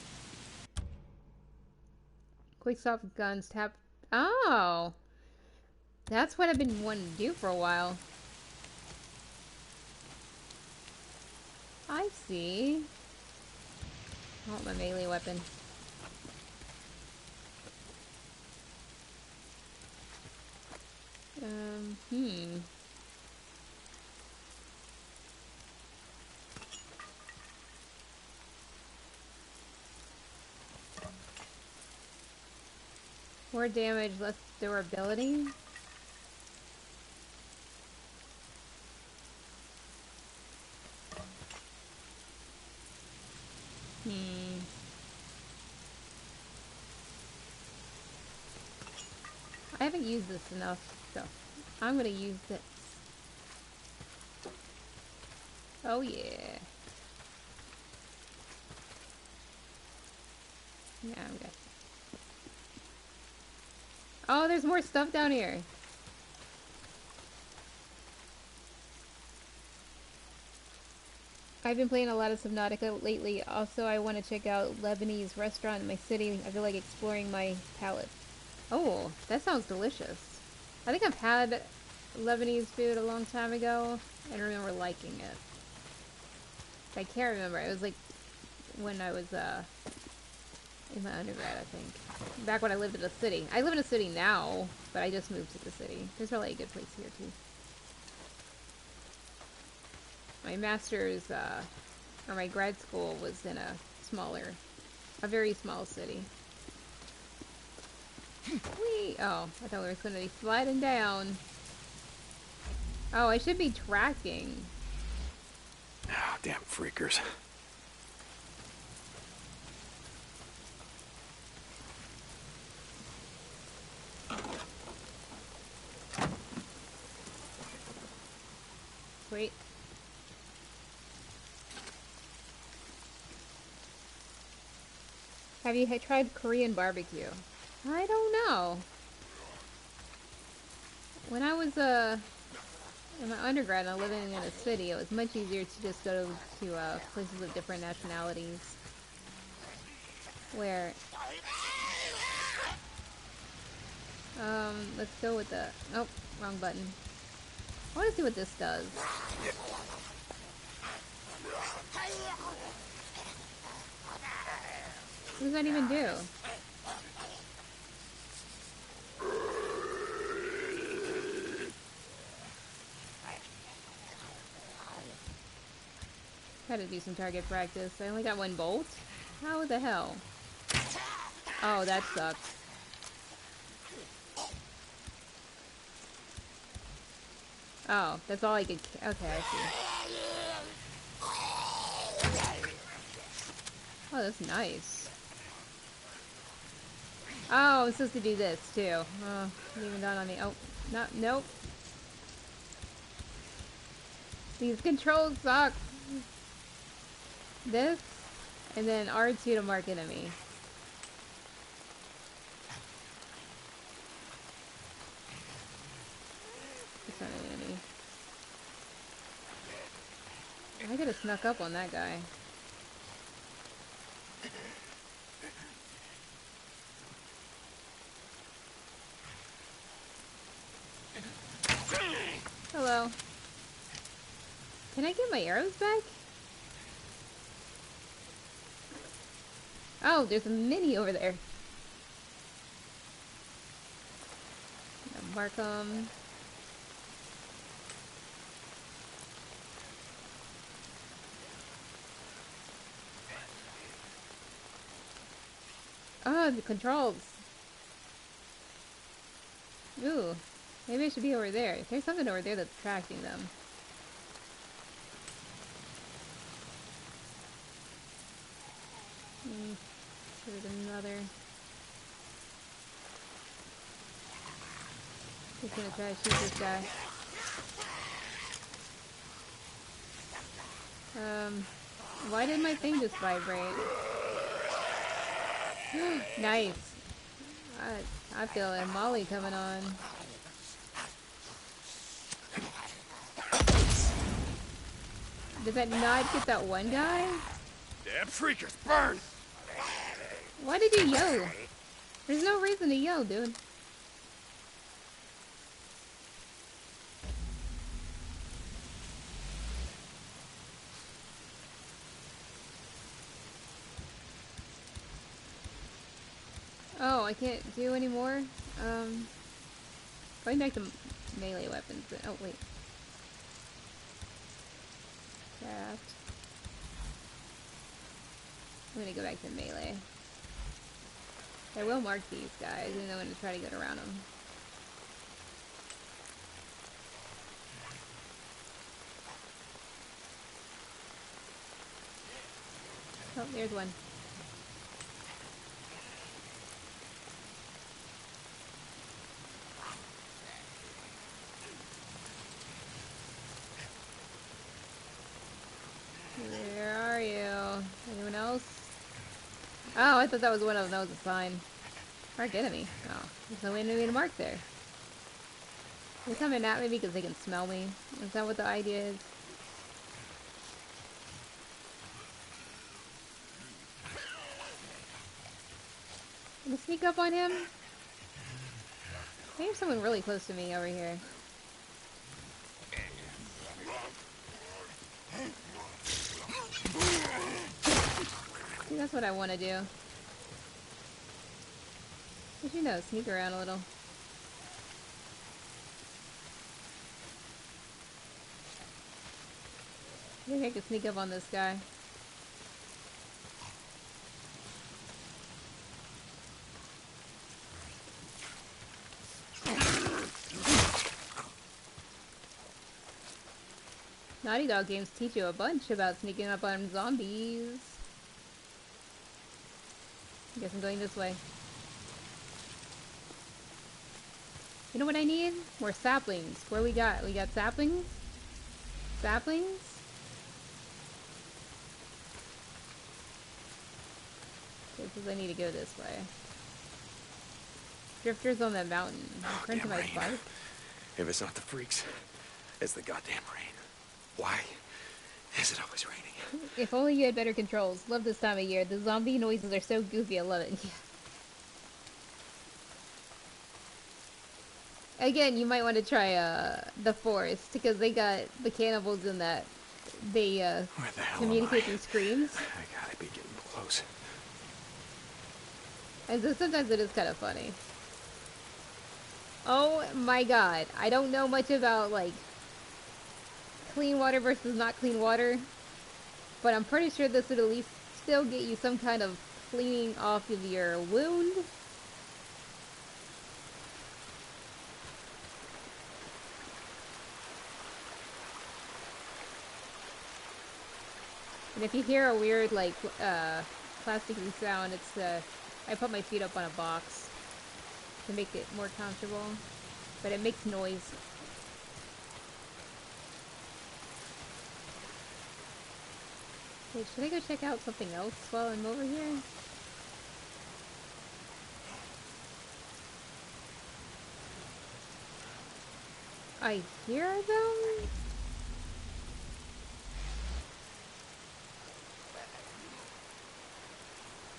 Quick stop guns, tap. Oh, that's what I've been wanting to do for a while. I see. I want my melee weapon. More damage, less durability. I haven't used this enough, so I'm gonna use this. Oh yeah. Yeah, I'm good. Oh, there's more stuff down here. I've been playing a lot of Subnautica lately. Also, I want to check out Lebanese restaurant in my city. I feel like exploring my palate. Oh, that sounds delicious. I think I've had Lebanese food a long time ago and remember liking it. I can't remember. It was like when I was in my undergrad, I think. Back when I lived in a city. I live in a city now, but I just moved to the city. There's probably a good place here too. My master's, or my grad school was in a very small city. Whee! Oh, I thought we were going to be sliding down. Oh, I should be tracking. Ah, damn freakers. Wait. Have you tried Korean barbecue? I don't know. When I was in my undergrad and living in a city, it was much easier to just go to places of different nationalities. Where let's go with the oh, wrong button. I want to see what this does. What does that even do? Gotta do some target practice. I only got one bolt? How the hell? Oh, that sucks. Oh, that's all I could... Okay, I see. Oh, that's nice. Oh, I'm supposed to do this, too. Oh, didn't even dawn on me. Oh, no, nope. These controls suck. This, and then R2 to mark enemy. It's not an enemy. I could have snuck up on that guy. Hello. Can I get my arrows back? Oh, there's a mini over there. Mark them. Oh, the controls. Ooh, maybe I should be over there. There's something over there that's tracking them. There's another. Just gonna try to shoot this guy. Why did my thing just vibrate? Nice. I feel a molly coming on. Did that not get that one guy? Damn freakers, burn! Why did you yell? There's no reason to yell, dude. Oh, I can't do any more? Going back to melee weapons. Oh, wait. Craft. I'm gonna go back to melee. I will mark these guys, even though I'm gonna try to get around them. Oh, there's one. Oh, I thought that was one of them. That was a sign. Marked enemy. Oh, there's no enemy to mark there. They're coming at me because they can smell me. Is that what the idea is? Can I sneak up on him? There's someone really close to me over here. See, that's what I want to do. But you know, sneak around a little. I think I could sneak up on this guy. Naughty Dog games teach you a bunch about sneaking up on zombies. I guess I'm going this way. You know what I need? More saplings. Where we got? We got saplings? Saplings? Okay, because I need to go this way. Drifters on the mountain. Return to my bike. If it's not the freaks, it's the goddamn rain. Why is it always raining? If only you had better controls. Love this time of year. The zombie noises are so goofy. I love it. Yeah. Again, you might want to try the forest because they got the cannibals in that. They Where the hell communicate am I? through screams. I gotta be getting close. And so sometimes it is kind of funny. Oh my god. I don't know much about, like, clean water versus not clean water. But I'm pretty sure this would at least still get you some kind of cleaning off of your wound. And if you hear a weird, like, plasticky sound, it's, I put my feet up on a box to make it more comfortable. But it makes noise. Wait, should I go check out something else while I'm over here? I hear them?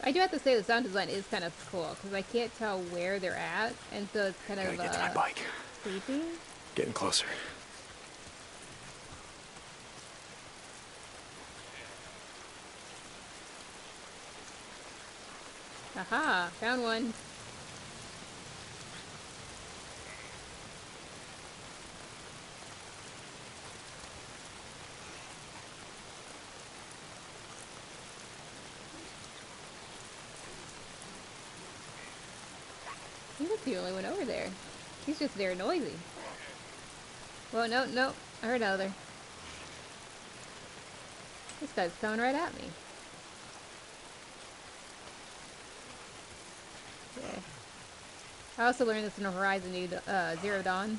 I do have to say the sound design is kind of cool, because I can't tell where they're at, and so it's kind of, Get to my bike. creepy. Getting closer. Aha, found one. I think that's the only one over there. He's just there noisy. Well, no, I heard another. This guy's coming right at me. Okay. I also learned this in Horizon Zero Dawn.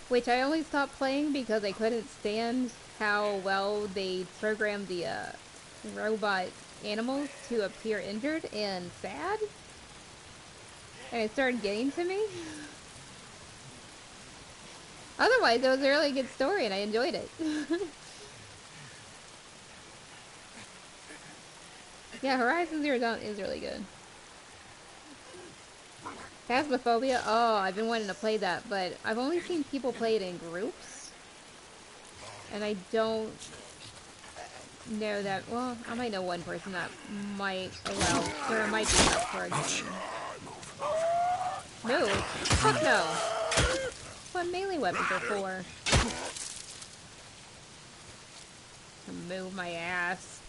Which I only stopped playing because I couldn't stand how well they programmed the robot animals to appear injured and sad. And it started getting to me. Otherwise, it was a really good story and I enjoyed it. Yeah, Horizon Zero Dawn is really good. Phasmophobia? Oh, I've been wanting to play that, but I've only seen people play it in groups. And I don't know that... Well, I might know one person that might allow... Or might be enough for a game. Move? Fuck no. That's what melee weapons are for. Move my ass.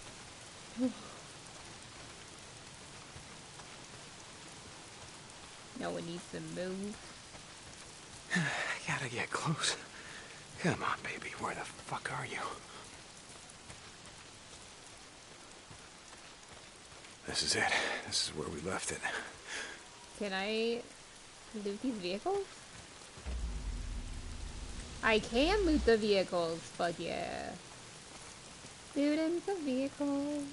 No one needs to move. I gotta get close. Come on, baby. Where the fuck are you? This is it. This is where we left it. Can I loot these vehicles? I can loot the vehicles. Fuck yeah. Looting the vehicles.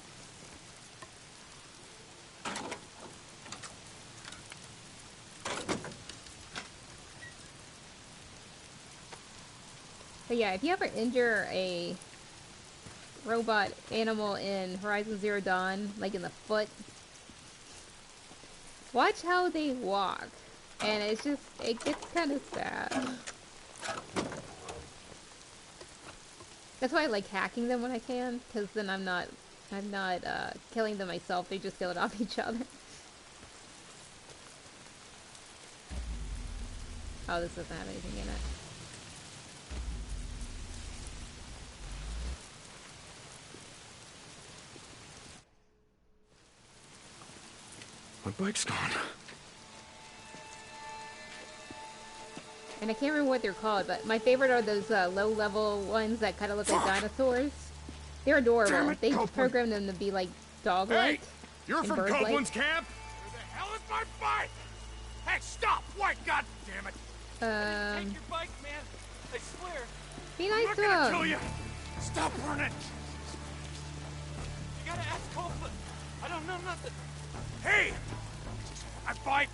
But yeah, if you ever injure a robot animal in Horizon Zero Dawn, like in the foot, watch how they walk. And it's just, it gets kind of sad. That's why I like hacking them when I can, because then I'm not killing them myself, they just kill it off each other. Oh, this doesn't have anything in it. My bike's gone. And I can't remember what they're called, but my favorite are those low-level ones that kind of look like dinosaurs. They're adorable. They programmed them to be like dog-like. Hey, you're from Copeland's camp? Where the hell is my bike? Hey, stop! White, god damn it! Take your bike, man. I swear. Be nice to I'm gonna him. kill you. Stop running. You gotta ask Copeland. I don't know nothing. Hey, my bike.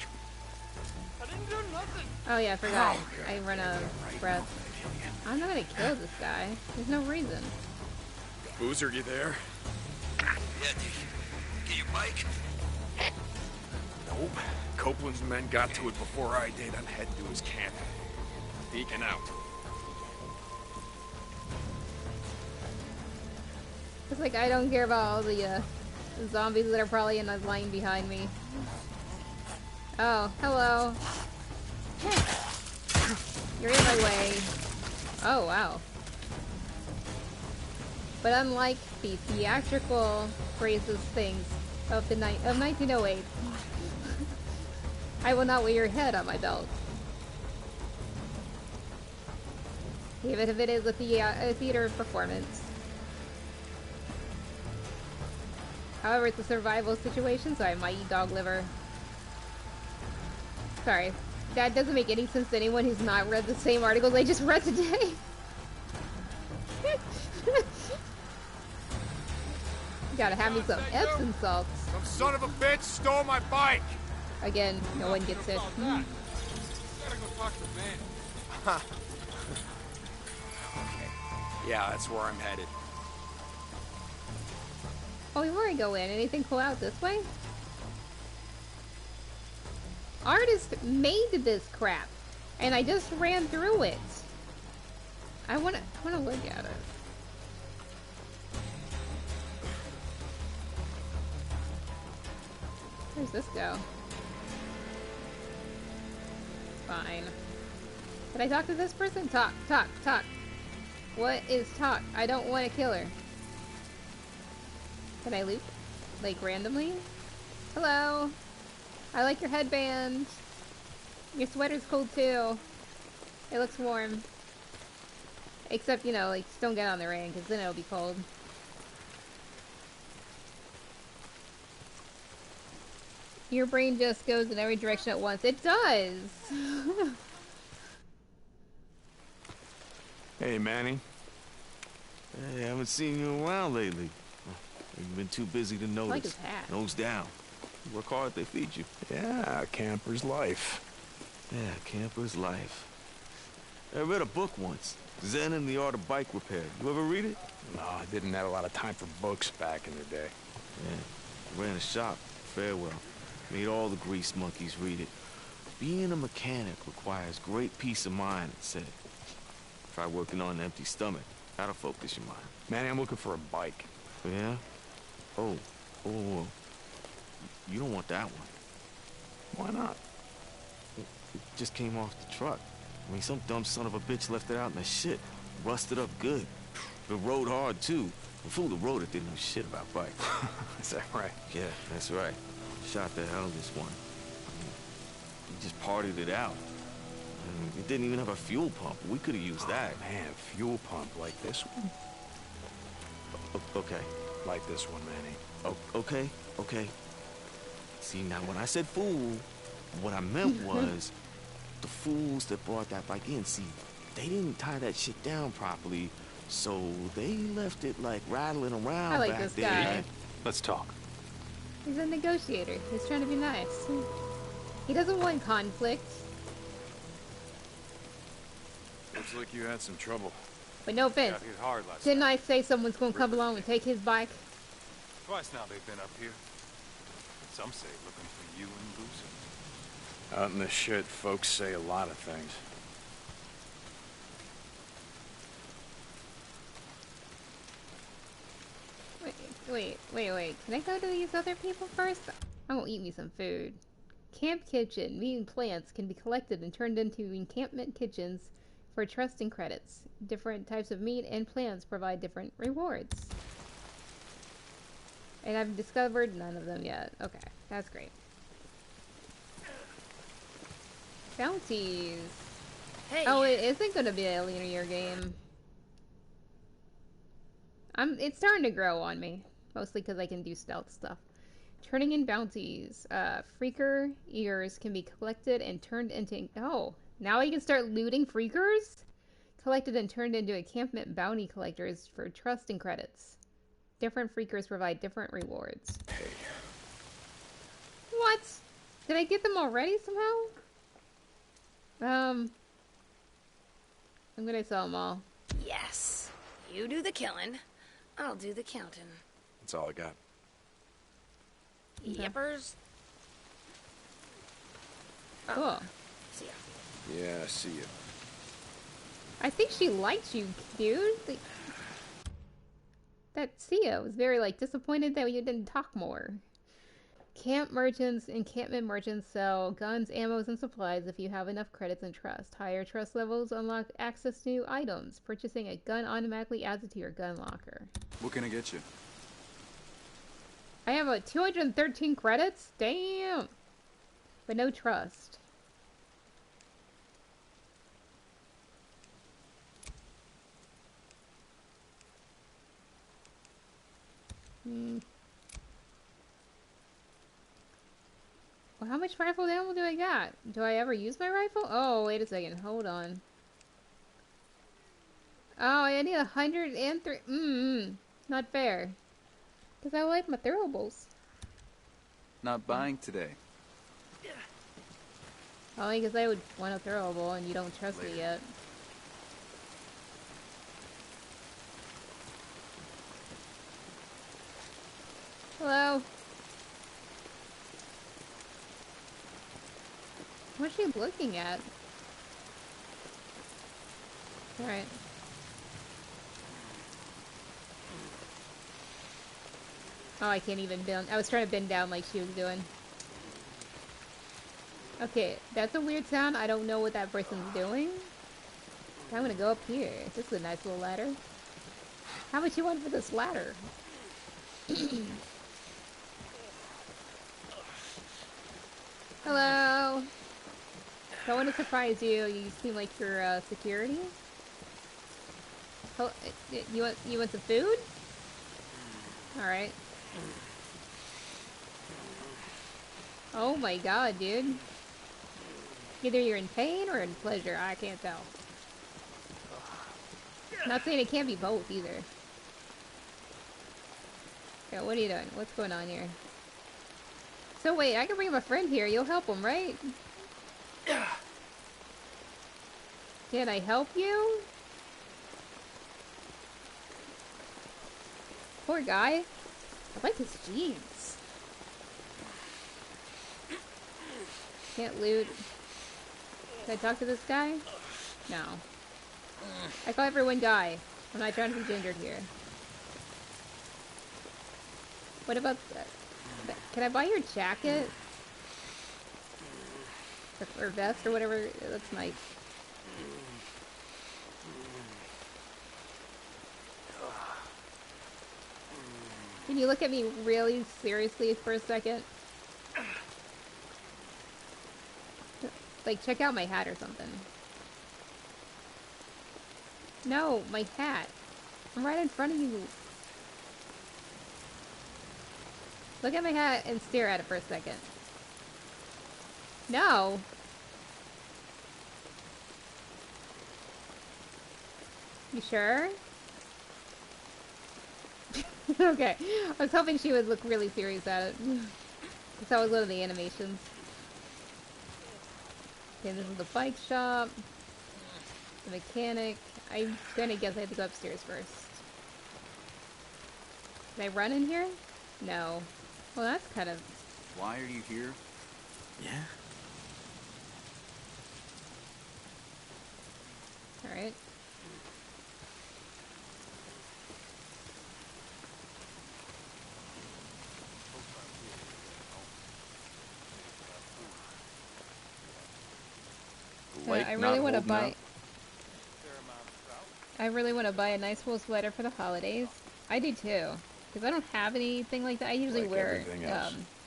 I didn't do nothing. Oh yeah, I forgot. I run out of breath. I'm not gonna kill this guy. There's no reason. Boozer, you there? Yeah, get your bike. Nope. Copeland's men got to it before I did. I'm heading to his camp. Peeking out. It's like I don't care about all the zombies that are probably in a line behind me. Oh, hello. You're in my way. Oh, wow. But unlike the theatrical racist things of 1908, I will not wear your head on my belt. Even if it is a theater performance. However, it's a survival situation, so I might eat dog liver. Sorry. That doesn't make any sense to anyone who's not read the same articles I just read today. Gotta have me some Epsom salts. Some son of a bitch stole my bike! Again, no one gets it. Gotta go talk to Van. Okay. Yeah, that's where I'm headed. Oh, before I go in, anything cool out this way? Artist made this crap, and I just ran through it. I wanna look at it. Where's this go? Fine. Did I talk to this person? Talk. What is talk? I don't want to kill her. Can I loot? Like, randomly? Hello? I like your headband. Your sweater's cool, too. It looks warm. Except, you know, like, just don't get on the rain, because then it'll be cold. Your brain just goes in every direction at once. It does! Hey, Manny. Hey, I haven't seen you around lately. You've been too busy to notice. Like his hat. Nose down. You work hard, they feed you. Yeah, camper's life. Yeah, camper's life. I read a book once. Zen and the Art of Bike Repair. You ever read it? No, I didn't have a lot of time for books back in the day. Yeah, ran a shop, Farewell. Made all the grease monkeys read it. Being a mechanic requires great peace of mind, it said. Try working on an empty stomach. That'll focus your mind. Manny, I'm looking for a bike. Yeah? Oh. You don't want that one. Why not? It just came off the truck. I mean, some dumb son of a bitch left it out in the shit. Rusted up good. It rode hard, too. The fool that rode it didn't know shit about bikes. Is that right? Yeah, that's right. Shot the hell this one. He just partied it out. It didn't even have a fuel pump. We could have used that. Man, fuel pump like this one? Okay. Like this one, Manny. Okay. See, now when I said fool, what I meant was the fools that brought that bike in. See, they didn't tie that shit down properly, so they left it like rattling around I like back this there. guy. Let's talk. He's a negotiator. He's trying to be nice. He doesn't want conflict. Looks like you had some trouble. But no offense. Got hit hard last Didn't night. I say someone's gonna come along and take his bike? Twice now they've been up here. Some say looking for you and Lucy. Out in the shit, folks say a lot of things. Wait. Can I go to these other people first? I'm gonna eat me some food. Camp kitchen. Meat and plants can be collected and turned into encampment kitchens for trust and credits. Different types of meat and plants provide different rewards. And I've discovered none of them yet. Okay, that's great. Bounties. Hey. Oh, it isn't gonna be a linear game. It's starting to grow on me. Mostly because I can do stealth stuff. Turning in bounties. Freaker ears can be collected and turned into... Oh, now I can start looting freakers? Collected and turned into encampment bounty collectors for trust and credits. Different freakers provide different rewards. Hey. What? Did I get them already somehow? I'm gonna sell them all. Yes. You do the killing. I'll do the counting. That's all I got. Okay. Yippers. Oh. Cool. See ya. Yeah, I see you. I think she likes you, dude. That Sia was very, disappointed that you didn't talk more. Encampment merchants sell guns, ammos, and supplies if you have enough credits and trust. Higher trust levels unlock access to new items. Purchasing a gun automatically adds it to your gun locker. What can I get you? I have 213 credits? Damn! But no trust. Well, how much rifle ammo do I got? Do I ever use my rifle? Oh, wait a second. Hold on. Oh, I need 103. Not fair. Because I like my throwables. Not buying today. Only because I would want a throwable and you don't trust me yet. Hello? What's she looking at? Alright. Oh, I can't even bend. I was trying to bend down like she was doing. Okay, that's a weird sound. I don't know what that person's doing. I'm gonna go up here. This is a nice little ladder. How much you want for this ladder? Hello. Don't want to surprise you. You seem like you're security. Oh, you want some food? All right. Oh my god, dude. Either you're in pain or in pleasure. I can't tell. Not saying it can't be both either. Yeah, what are you doing? What's going on here? So wait, I can bring my friend here. You'll help him, right? Can I help you? Poor guy. I like his jeans. Can't loot. Can I talk to this guy? No. I call everyone guy. I'm not trying to be gendered here. What about that? Can I buy your jacket? Or vest or whatever? That's nice. Can you look at me really seriously for a second? Like, check out my hat or something. No, my hat. I'm right in front of you. Look at my hat and stare at it for a second. No. You sure? Okay. I was hoping she would look really serious at it. Because that was one of the animations. Okay, this is the bike shop. The mechanic. I'm gonna guess I have to go upstairs first. Can I run in here? No. Well, that's kind of... Why are you here? Yeah. Alright. I really want to buy... I really want to buy a nice wool sweater for the holidays. I do too. Because I don't have anything like that. I usually Like wear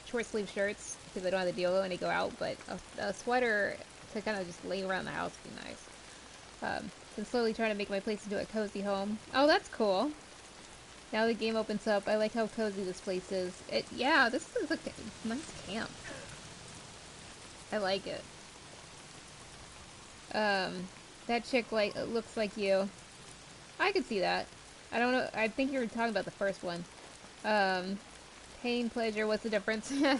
short sleeve shirts because I don't have the deodorant when I go out. But a sweater to kind of just lay around the house would be nice. I'm slowly trying to make my place into a cozy home. Oh, that's cool. Now the game opens up. I like how cozy this place is. Yeah, this is a nice camp. I like it. That chick looks like you. I could see that. I don't know. I think you were talking about the first one. Pain, pleasure. What's the difference? The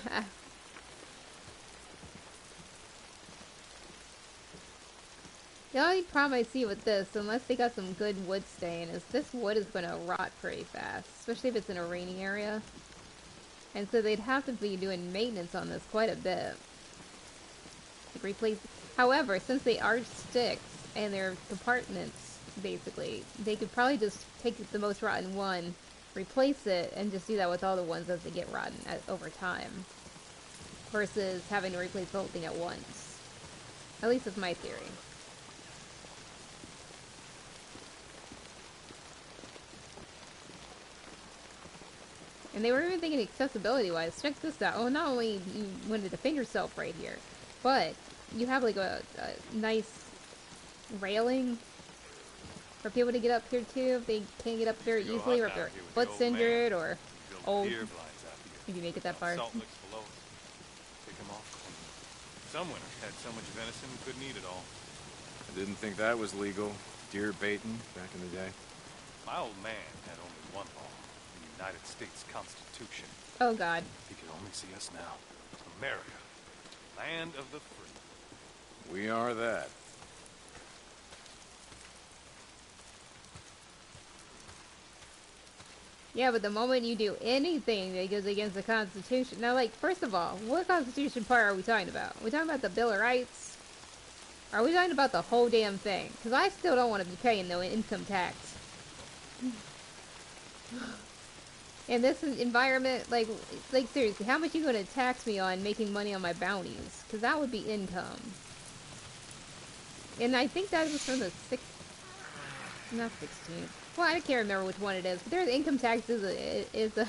only problem I see with this, unless they got some good wood stain, is this wood is going to rot pretty fast, especially if it's in a rainy area. And so they'd have to be doing maintenance on this quite a bit. Like replace. However, since they are sticks and they're compartments, basically, they could probably just take the most rotten one, replace it, and just do that with all the ones as they get rotten over time. Versus having to replace the whole thing at once. At least that's my theory. And they were even thinking accessibility-wise. Check this out. Oh, not only you want to defend yourself right here, but you have like a nice railing for people to get up here too if they can't get up very easily, or if their foot's injured or old. If you make it that far. Salt licks below us. Pick them off. Some winners had so much venison we couldn't eat it all. I didn't think that was legal. Deer baiting back in the day. My old man had only one law. The United States Constitution. Oh, God. He can only see us now. America. Land of the free. We are that. Yeah, but the moment you do anything that goes against the Constitution... Now, like, first of all, what Constitution part are we talking about? Are we talking about the Bill of Rights? Are we talking about the whole damn thing? Because I still don't want to be paying no income tax. In this environment, like seriously, how much are you going to tax me on making money on my bounties? Because that would be income. And I think that was from the not 16th. Well, I can't remember which one it is. But there's income tax is a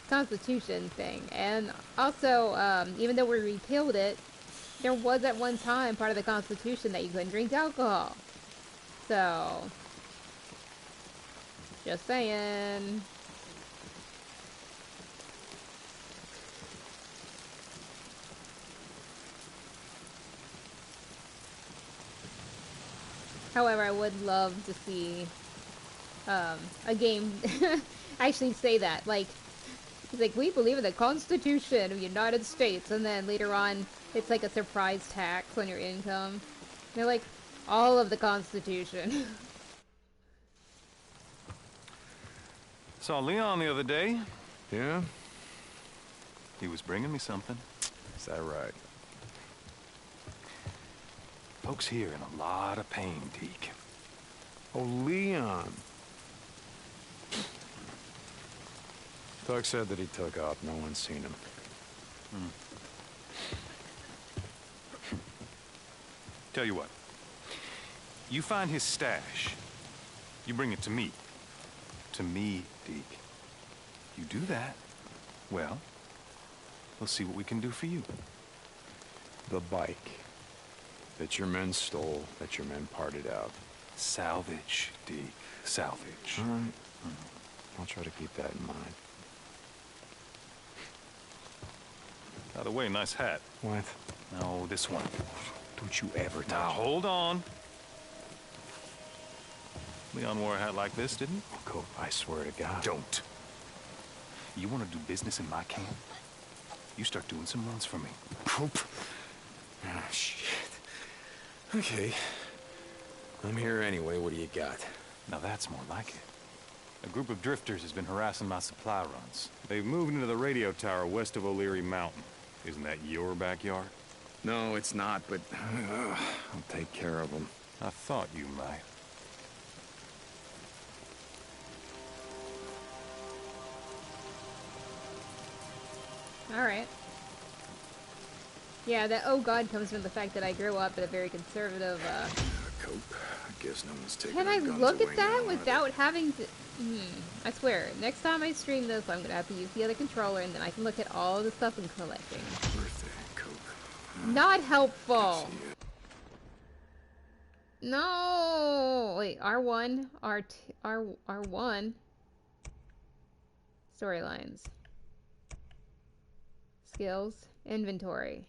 Constitution thing. And also, even though we repealed it, there was at one time part of the Constitution that you couldn't drink alcohol. So, just saying. However, I would love to see a game actually say that. Like, it's like, we believe in the Constitution of the United States, and then later on, it's like a surprise tax on your income. And they're like, all of the Constitution. Saw Leon the other day. Yeah? He was bringing me something. Is that right? Folks here in a lot of pain, Deke. Oh, Leon. Doug said that he took off. No one's seen him. Tell you what. You find his stash. You bring it to me. To me, Deke. You do that, well, we'll see what we can do for you. The bike that your men stole, that your men parted out. Salvage, Deke. Salvage. All right. I'll try to keep that in mind. By the way, nice hat. What? No, this one. Don't you ever touch Now, hold on. Leon wore a hat like this, didn't he? Oh, Cope, I swear to God. Don't. You want to do business in my camp? You start doing some runs for me. Cope. Ah, shit. Okay. I'm here anyway. What do you got? Now that's more like it. A group of drifters has been harassing my supply runs. They've moved into the radio tower west of O'Leary Mountain. Isn't that your backyard? No, it's not, but I'll take care of them. I thought you might. Alright. Yeah, that oh god comes from the fact that I grew up in a very conservative, Cope. I guess no one's taking Can our I guns look away at that now, without having to... I swear, next time I stream this, I'm gonna have to use the other controller, and then I can look at all the stuff I'm collecting. Birthday, Cope. Not helpful! No! Wait, R1, R2, R1. Storylines. Skills. Inventory.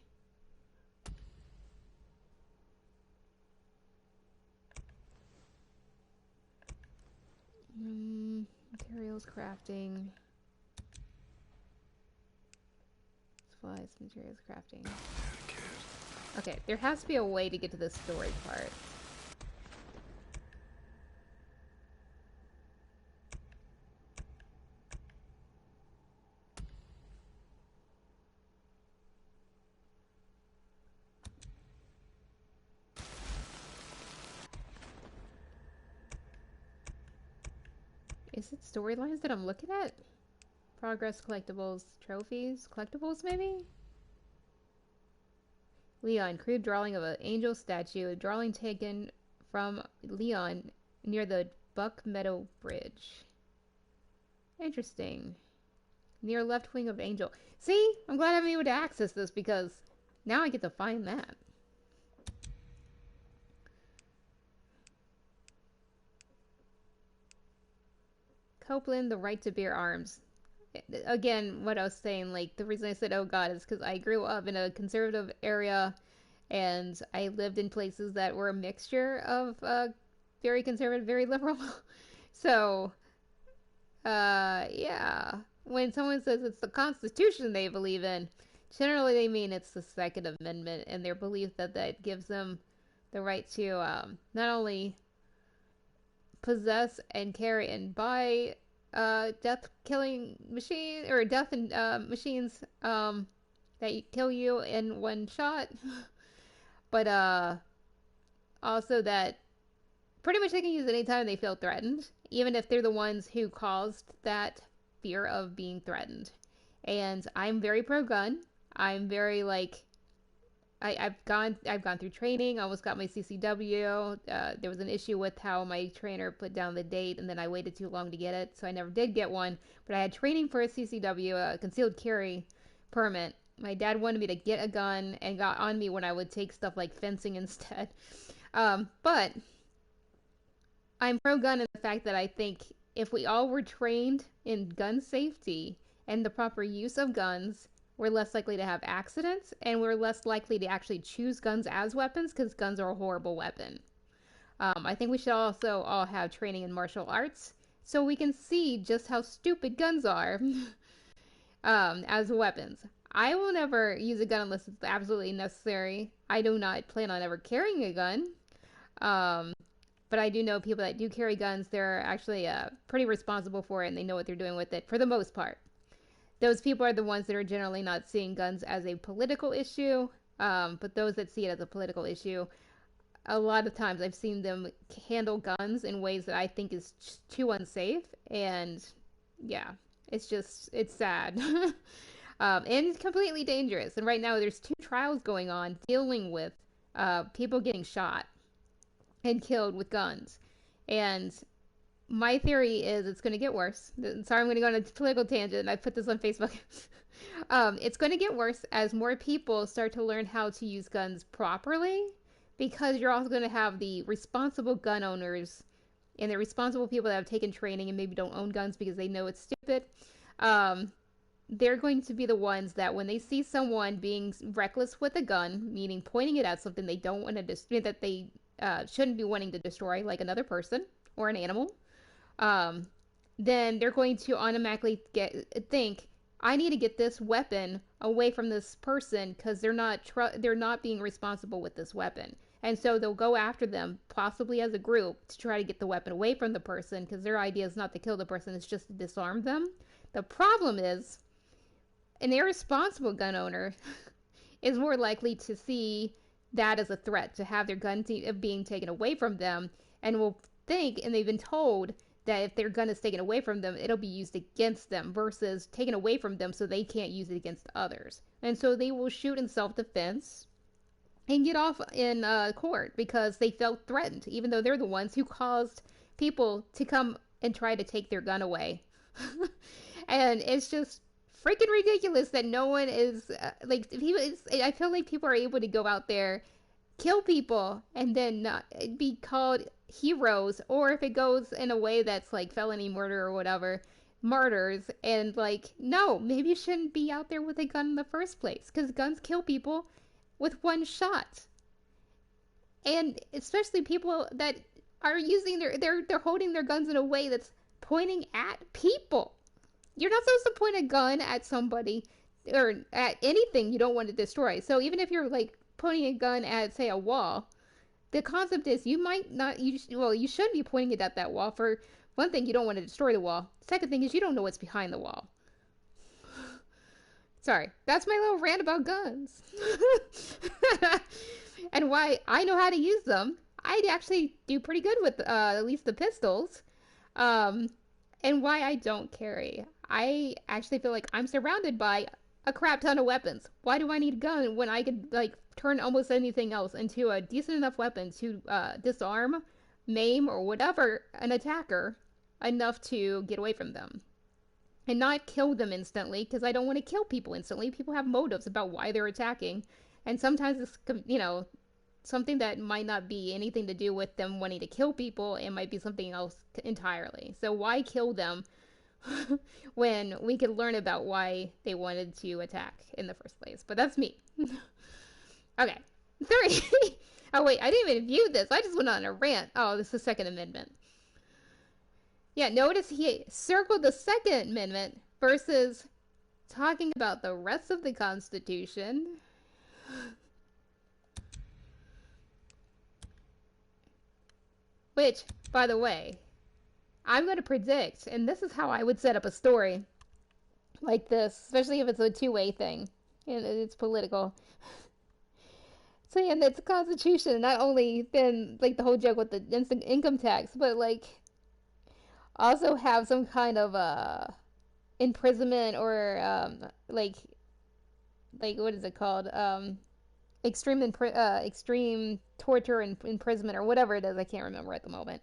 Materials, crafting. Supplies, materials, crafting. Okay, there has to be a way to get to the story part. Is it storylines that I'm looking at? Progress, collectibles, trophies, collectibles maybe? Leon, crude drawing of an angel statue. A drawing taken from Leon near the Buck Meadow Bridge. Interesting. Near left wing of angel. See? I'm glad I'm able to access this because now I get to find that. Copeland, the right to bear arms. Again, what I was saying, like, the reason I said, oh god, is because I grew up in a conservative area, and I lived in places that were a mixture of, very conservative, very liberal. So, yeah. When someone says it's the Constitution they believe in, generally they mean it's the Second Amendment, and their belief that that gives them the right to, not only possess and carry and buy death killing machine or death and machines that kill you in one shot, but also that pretty much they can use it anytime they feel threatened, even if they're the ones who caused that fear of being threatened. And I'm very pro gun. I'm very like I've gone through training. I almost got my CCW. There was an issue with how my trainer put down the date, and then I waited too long to get it, so I never did get one. But I had training for a CCW, a concealed carry permit. My dad wanted me to get a gun and got on me when I would take stuff like fencing instead. But I'm pro gun in the fact that I think if we all were trained in gun safety and the proper use of guns, we're less likely to have accidents, and we're less likely to actually choose guns as weapons, because guns are a horrible weapon. I think we should also all have training in martial arts, so we can see just how stupid guns are as weapons. I will never use a gun unless it's absolutely necessary. I do not plan on ever carrying a gun. But I do know people that do carry guns. They're actually pretty responsible for it, and they know what they're doing with it, for the most part. Those people are the ones that are generally not seeing guns as a political issue, but those that see it as a political issue, a lot of times I've seen them handle guns in ways that I think is too unsafe, and yeah, it's sad. And completely dangerous. And right now there's 2 trials going on dealing with people getting shot and killed with guns. And my theory is it's going to get worse. Sorry, I'm going to go on a political tangent. I put this on Facebook. It's going to get worse as more people start to learn how to use guns properly, because you're also going to have the responsible gun owners and the responsible people that have taken training and maybe don't own guns because they know it's stupid. They're going to be the ones that when they see someone being reckless with a gun, meaning pointing it at something they don't want to destroy, that they shouldn't be wanting to destroy, like another person or an animal, then they're going to automatically think, I need to get this weapon away from this person because they're not being responsible with this weapon. And so they'll go after them, possibly as a group, to try to get the weapon away from the person, because their idea is not to kill the person, it's just to disarm them. The problem is, an irresponsible gun owner is more likely to see that as a threat, to have their gun being taken away from them, and will think, and they've been told, that if their gun is taken away from them, it'll be used against them, versus taken away from them so they can't use it against others. And so they will shoot in self-defense and get off in court because they felt threatened, even though they're the ones who caused people to come and try to take their gun away. And it's just freaking ridiculous that no one is I feel like people are able to go out there, kill people, and then not be called heroes, or if it goes in a way that's like felony murder or whatever, martyrs, and like, no, maybe you shouldn't be out there with a gun in the first place, because guns kill people with one shot. And especially people that are using they're holding their guns in a way that's pointing at people. You're not supposed to point a gun at somebody or at anything you don't want to destroy. So even if you're like pointing a gun at, say, a wall, the concept is you shouldn't be pointing it at that wall. For one thing, you don't want to destroy the wall. Second thing is you don't know what's behind the wall. Sorry, that's my little rant about guns. And why I know how to use them. I actually do pretty good with at least the pistols. And why I don't carry. I actually feel like I'm surrounded by a crap ton of weapons. Why do I need a gun when I could like turn almost anything else into a decent enough weapon to disarm, maim, or whatever an attacker enough to get away from them? And not kill them instantly, because I don't want to kill people instantly. People have motives about why they're attacking. And sometimes it's, something that might not be anything to do with them wanting to kill people. It might be something else entirely. So why kill them when we could learn about why they wanted to attack in the first place? But that's me. Okay. 3. Oh, wait, I didn't even view this. I just went on a rant. Oh, this is the Second Amendment. Yeah, notice he circled the Second Amendment versus talking about the rest of the Constitution. Which, by the way, I'm going to predict, and this is how I would set up a story like this, especially if it's a two-way thing, and it's political. So yeah, it's a Constitution, not only then, like, the whole joke with the instant income tax, but, like, also have some kind of, imprisonment or, like, what is it called? Extreme torture and imprisonment, or whatever it is, I can't remember at the moment,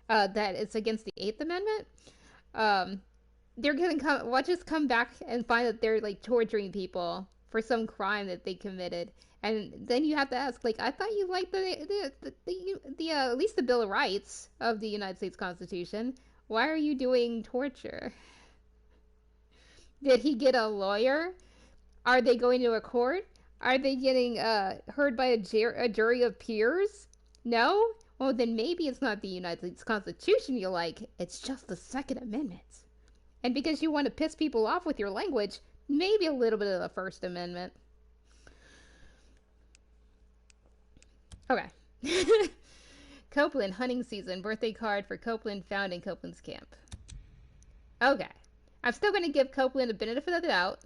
that it's against the 8th Amendment. They're gonna watch us come back and find that they're like torturing people for some crime that they committed, and then you have to ask, like, I thought you liked the at least the Bill of Rights of the United States Constitution. Why are you doing torture? Did he get a lawyer? Are they going to a court? Are they getting heard by a jury of peers? No? Well, then maybe it's not the United States Constitution you like. It's just the Second Amendment. And because you want to piss people off with your language, maybe a little bit of the First Amendment. Okay. Copeland, hunting season. Birthday card for Copeland found in Copeland's camp. Okay. I'm still going to give Copeland the benefit of the doubt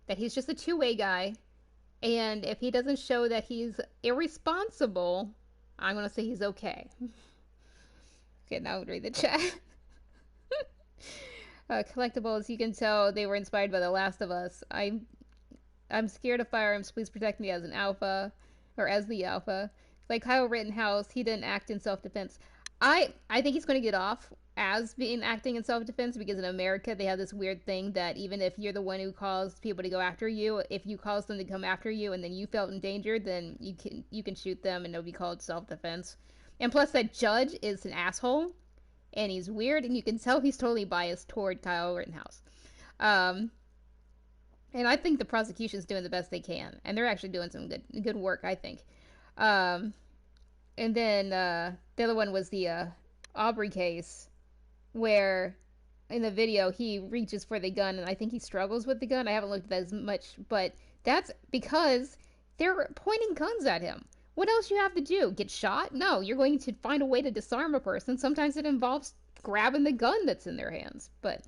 that he's just a two-way guy. And if he doesn't show that he's irresponsible, I'm going to say he's okay. Okay, now I'll read the chat. Collectibles, you can tell they were inspired by The Last of Us. I'm scared of firearms. Please protect me as an alpha, or as the alpha. Like Kyle Rittenhouse, he didn't act in self-defense. I think he's going to get off as being acting in self-defense, because in America they have this weird thing that even if you're the one who caused people to go after you, if you cause them to come after you and then you felt endangered, then you can shoot them and it'll be called self-defense. And plus, that judge is an asshole and he's weird, and you can tell he's totally biased toward Kyle Rittenhouse. And I think the prosecution's doing the best they can, and they're actually doing some good work, I think. And then the other one was the Aubrey case, where in the video he reaches for the gun and I think he struggles with the gun. I haven't looked at that as much, but that's because they're pointing guns at him. What else you have to do? Get shot? No, you're going to find a way to disarm a person. Sometimes it involves grabbing the gun that's in their hands. But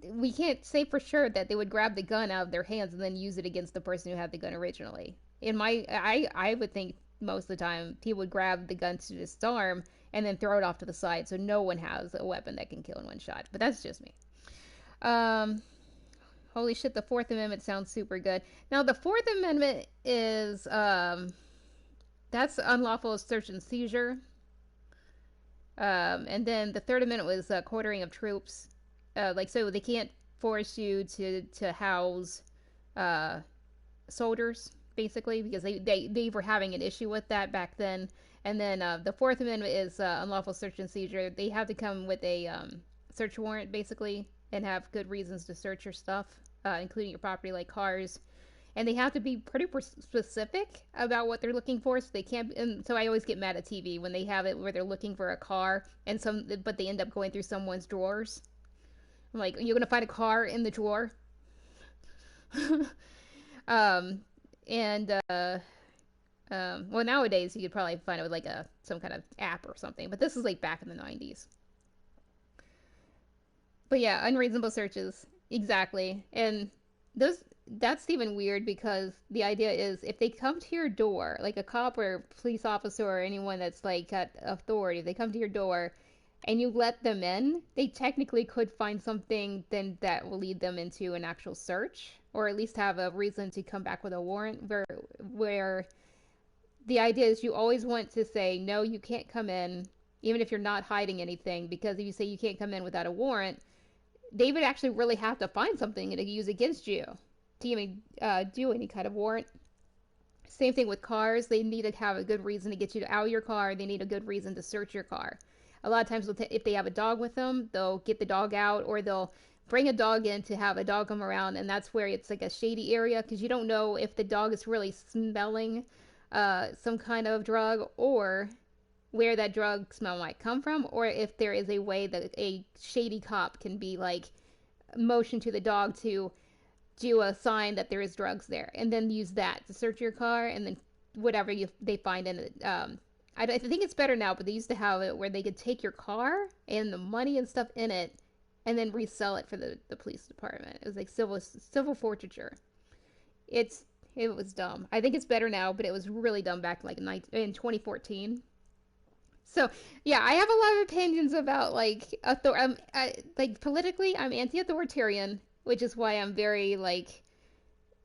we can't say for sure that they would grab the gun out of their hands and then use it against the person who had the gun originally. I would think most of the time he would grab the gun to disarm and then throw it off to the side so no one has a weapon that can kill in one shot. But that's just me. Holy shit, the Fourth Amendment sounds super good. Now, the Fourth Amendment is, that's unlawful search and seizure. And then the Third Amendment was quartering of troops. So they can't force you to house soldiers, basically, because they were having an issue with that back then. And then the Fourth Amendment is unlawful search and seizure. They have to come with a search warrant, basically, and have good reasons to search your stuff, including your property, like cars. And they have to be pretty specific about what they're looking for, so they can't. And so I always get mad at TV when they have it where they're looking for a car but they end up going through someone's drawers. I'm like, you're gonna find a car in the drawer. Well, nowadays you could probably find it with like some kind of app or something, but this is like back in the 90s. But yeah, unreasonable searches, exactly. And that's even weird because the idea is if they come to your door, like a cop or police officer or anyone that's like got authority, if they come to your door and you let them in, they technically could find something then that will lead them into an actual search, or at least have a reason to come back with a warrant, where the idea is you always want to say, no, you can't come in, even if you're not hiding anything, because if you say you can't come in without a warrant, they would actually really have to find something to use against you to even do any kind of warrant. Same thing with cars. They need to have a good reason to get you out of your car. They need a good reason to search your car. A lot of times, if they have a dog with them, they'll get the dog out, or they'll bring a dog in to have a dog come around, and that's where it's like a shady area, because you don't know if the dog is really smelling some kind of drug, or where that drug smell might come from, or if there is a way that a shady cop can be like motion to the dog to do a sign that there is drugs there, and then use that to search your car, and then whatever they find in it. I think it's better now, but they used to have it where they could take your car and the money and stuff in it and then resell it for the police department. It was like civil forfeiture. It was dumb. I think it's better now, but it was really dumb back like in 2014. So yeah, I have a lot of opinions about like politically, I'm anti-authoritarian, which is why I'm very like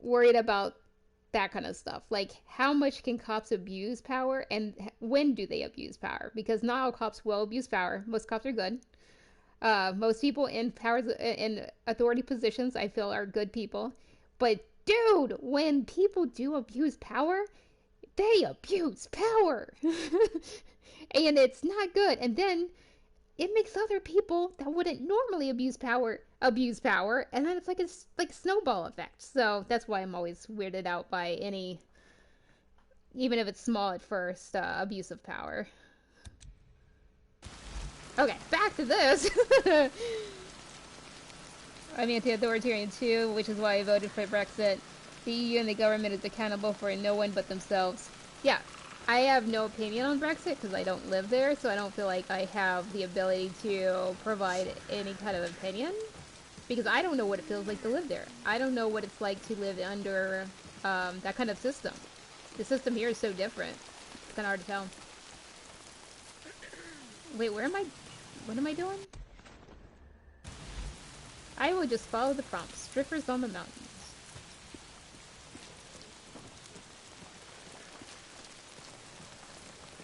worried about that kind of stuff. Like, how much can cops abuse power, and when do they abuse power? Because not all cops will abuse power. Most cops are good. Most people in authority positions, I feel, are good people. But dude, when people do abuse power, they abuse power. And it's not good. And then it makes other people that wouldn't normally abuse power, and then it's like a snowball effect. So that's why I'm always weirded out by any, even if it's small at first, abuse of power. Okay, back to this. I'm anti-authoritarian too, which is why I voted for Brexit. The EU and the government is accountable for no one but themselves. Yeah, I have no opinion on Brexit because I don't live there, so I don't feel like I have the ability to provide any kind of opinion, because I don't know what it feels like to live there. I don't know what it's like to live under that kind of system. The system here is so different. It's kind of hard to tell. Wait, what am I doing? I will just follow the prompts. Strippers on the mountains.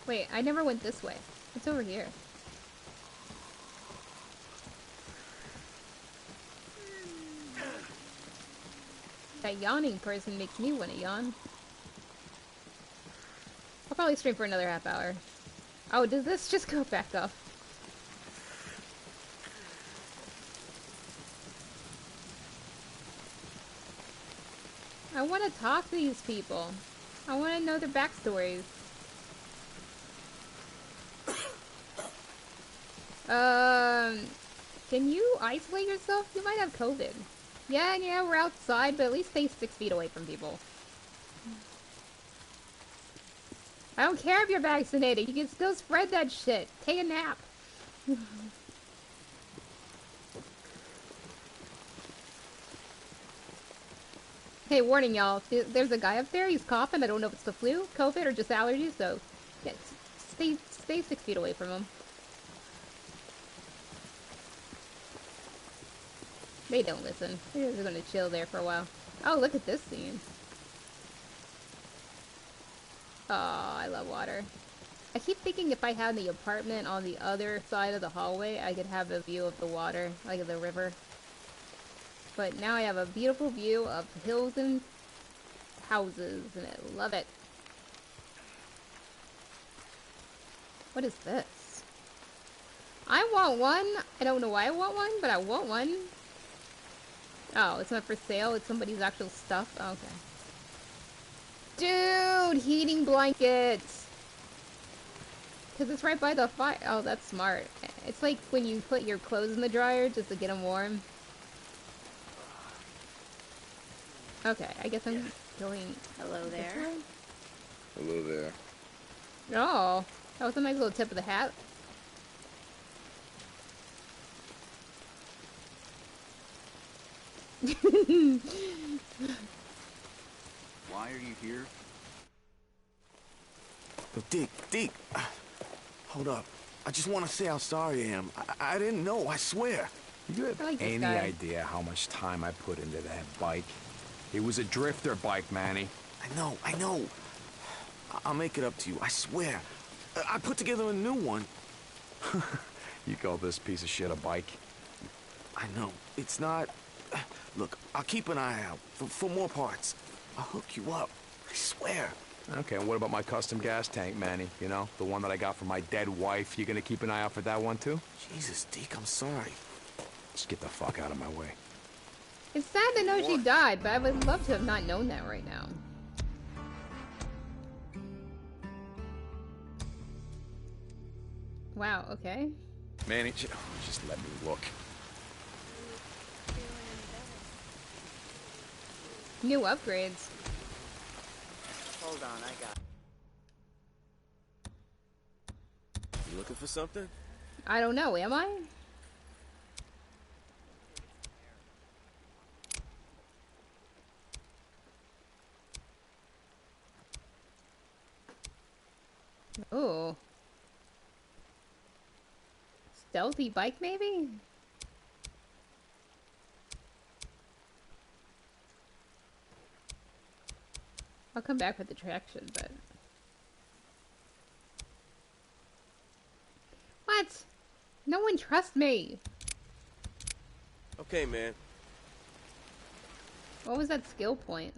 Wait, I never went this way. It's over here. That yawning person makes me want to yawn. I'll probably stream for another half hour. Oh, does this just go back up? I want to talk to these people. I want to know their backstories. Can you isolate yourself? You might have COVID. Yeah, we're outside, but at least stay 6 feet away from people. I don't care if you're vaccinated. You can still spread that shit. Take a nap. Hey, warning y'all. There's a guy up there. He's coughing. I don't know if it's the flu, COVID, or just allergies. So, yeah, stay 6 feet away from him. They don't listen. They're just gonna chill there for a while. Oh, look at this scene. Oh, I love water. I keep thinking if I had the apartment on the other side of the hallway, I could have a view of the water, like of the river. But now I have a beautiful view of hills and houses, and I love it. What is this? I want one. I don't know why I want one, but I want one. Oh, it's not for sale. It's somebody's actual stuff. Oh, okay. Dude, heating blankets. Because it's right by the fire. Oh, that's smart. It's like when you put your clothes in the dryer just to get them warm. Okay, I guess I'm going... Hello there. Hello there. Oh, that was a nice little tip of the hat. Why are you here? Yo, Deke, hold up. I just want to say how sorry I am. I didn't know, I swear. You have like any guy. idea how much time I put into that bike? It was a drifter bike, Manny. I know. I'll make it up to you, I swear. I put together a new one. You call this piece of shit a bike? I know. It's not... Look, I'll keep an eye out for more parts. I'll hook you up. I swear. Okay, and what about my custom gas tank, Manny? You know, the one that I got from my dead wife. You gonna keep an eye out for that one, too? Jesus, Deke, I'm sorry. Just get the fuck out of my way. It's sad to know she died, but I would love to have not known that right now. Wow, okay. Manny, just let me look. New upgrades. Hold on, I got... You looking for something? I don't know, am I? Oh. Stealthy bike, maybe? I'll come back with the traction, but... What? No one trusts me! Okay, man. What was that skill point?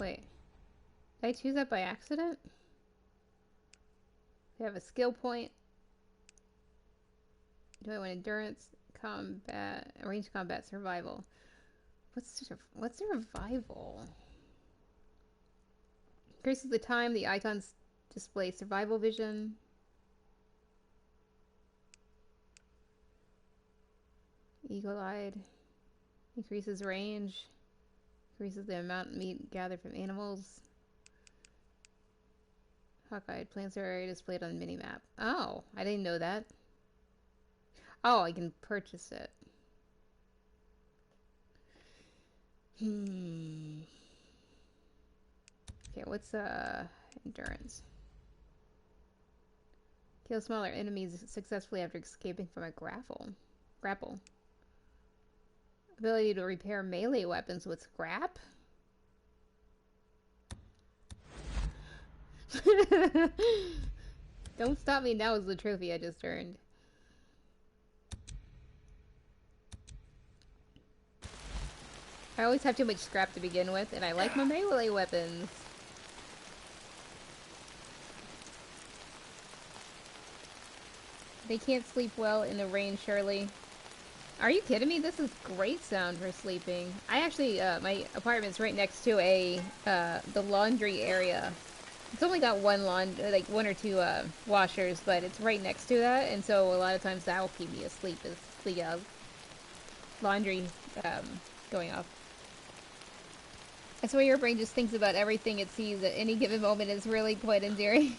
Wait. Did I choose that by accident? I have a skill point. Do I want endurance, combat, range combat, survival? What's survival? Increases the time the icons display survival vision. Eagle-eyed. Increases range. Increases the amount of meat gathered from animals. Hawk-eyed. Plants are already displayed on the minimap. Oh, I didn't know that. Oh, I can purchase it. Okay, what's endurance? Kill smaller enemies successfully after escaping from a grapple. Ability to repair melee weapons with scrap? Don't stop me now is the trophy I just earned. I always have too much scrap to begin with, and I like my melee weapons. They can't sleep well in the rain, surely. Are you kidding me? This is great sound for sleeping. I actually, my apartment's right next to the laundry area. It's only got one one or two washers, but it's right next to that, and so a lot of times that will keep me asleep, is the laundry going off. That's why your brain just thinks about everything it sees at any given moment. Is really quite endearing.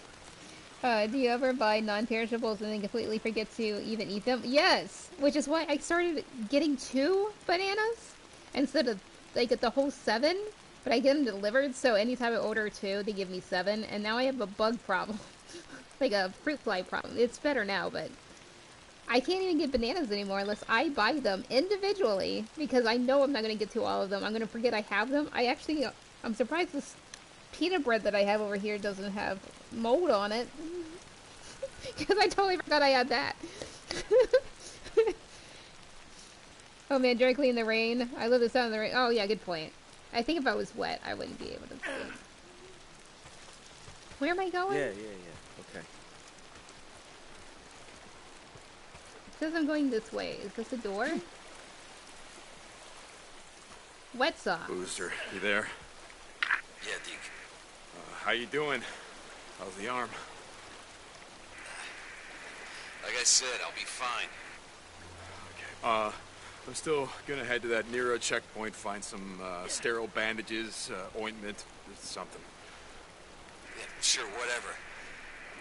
Do you ever buy non-perishables and then completely forget to even eat them? Yes! Which is why I started getting 2 bananas instead of, like, the whole 7. But I get them delivered, so anytime I order 2, they give me 7. And now I have a bug problem. Like a fruit fly problem. It's better now, but I can't even get bananas anymore unless I buy them individually. Because I know I'm not going to get to all of them. I'm going to forget I have them. I'm surprised this pita bread that I have over here doesn't have mold on it. Because I totally forgot I had that. Oh man, directly in the rain. I love the sound of the rain. Oh yeah, good point. I think if I was wet, I wouldn't be able to sleep. Where am I going? Yeah. Okay. It says I'm going this way. Is this a door? Wet socks. Booster, you there? Yeah, Deke. How you doing? How's the arm? Like I said, I'll be fine. Okay. I'm still gonna head to that Nero checkpoint, find some sterile bandages, ointment, something. Yeah, sure, whatever.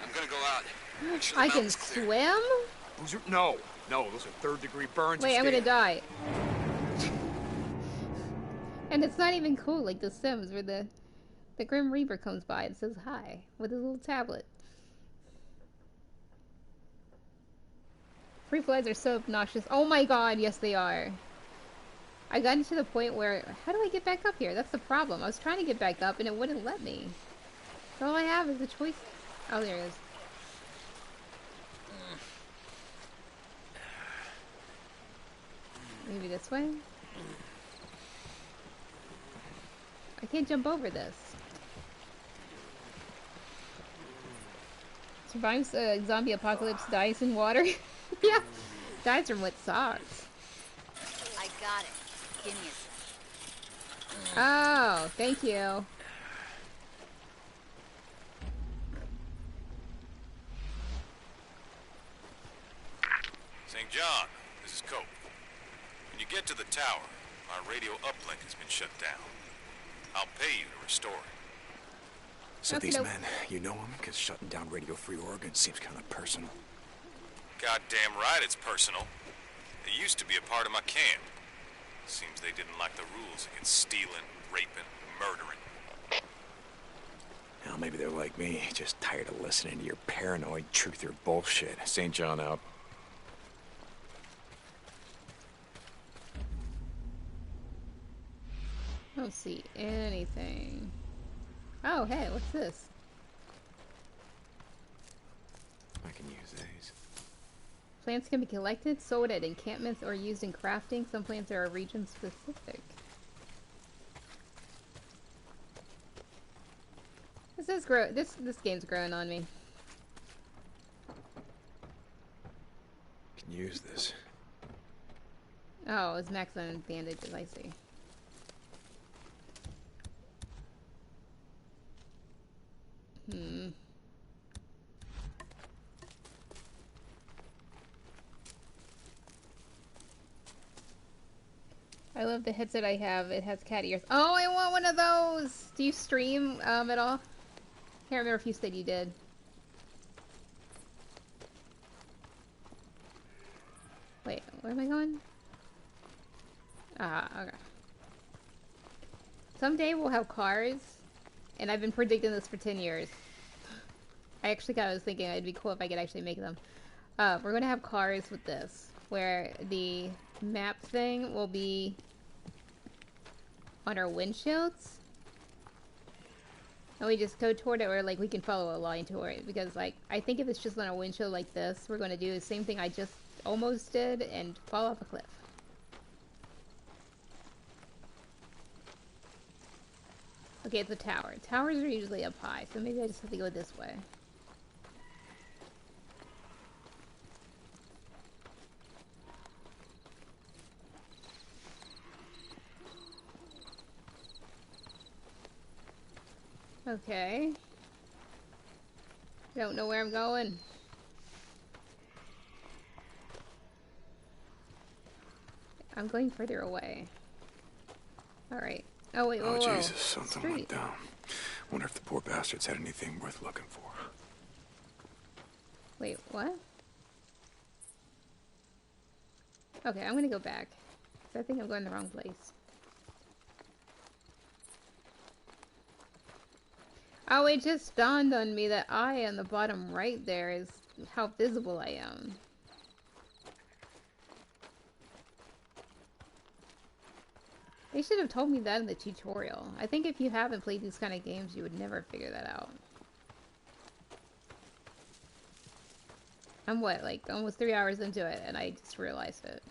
I'm gonna go out. Make sure the I can mountain's clear. swim? Boozer, no, those are third-degree burns. Wait, I'm gonna die. And it's not even cool like The Sims, where the Grim Reaper comes by and says hi with his little tablet. Free flies are so obnoxious. Oh my god, yes they are. I got into the point where, how do I get back up here? That's the problem. I was trying to get back up and it wouldn't let me. So all I have is a choice. Oh, there it is. Maybe this way? I can't jump over this. Survives a zombie apocalypse, dies in water. Yeah, dies from wet socks. I got it. Give me a sec. Oh, thank you. St. John, this is Cope. When you get to the tower, our radio uplink has been shut down. I'll pay you to restore it. So Okay, these nope. men, you know them? Because shutting down Radio Free Oregon seems kind of personal. Goddamn right it's personal. They used to be a part of my camp. Seems they didn't like the rules against stealing, raping, murdering. Now, maybe they're like me, just tired of listening to your paranoid truther bullshit. St. John out. I don't see anything. Oh, hey, what's this? I can use these. Plants can be collected, sold at encampments, or used in crafting. Some plants are region specific. This game's growing on me. Can use this. Oh, it's max on bandages, I see. I love the headset I have. It has cat ears. Oh, I want one of those! Do you stream, at all? Can't remember if you said you did. Wait, where am I going? Ah, okay. Someday we'll have cars, and I've been predicting this for 10 years. I actually was thinking it'd be cool if I could actually make them. We're gonna have cars with this, where the map thing will be on our windshields. And we just go toward it, or like we can follow a line toward it. Because like, I think if it's just on a windshield like this, we're gonna do the same thing I just almost did and fall off a cliff. Okay, it's a tower. Towers are usually up high, so maybe I just have to go this way. Okay. Don't know where I'm going. I'm going further away. Alright. Oh, wait, whoa, whoa. Jesus, something went down. Wonder if the poor bastards had anything worth looking for. Wait, what? Okay, I'm gonna go back. I think I'm going the wrong place. Oh, it just dawned on me that eye on the bottom right there is how visible I am. They should have told me that in the tutorial. I think if you haven't played these kind of games, you would never figure that out. I'm what, like almost 3 hours into it, and I just realized it.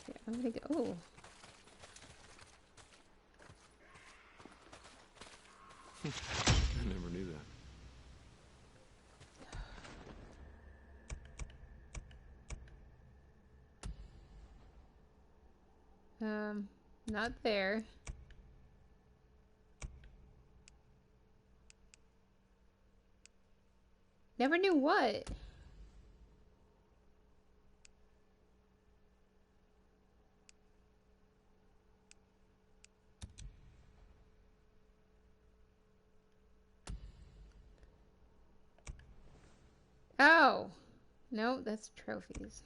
Yeah, I'm gonna go. Oh. I never knew that. Not there. Never knew what. Oh! No, that's trophies.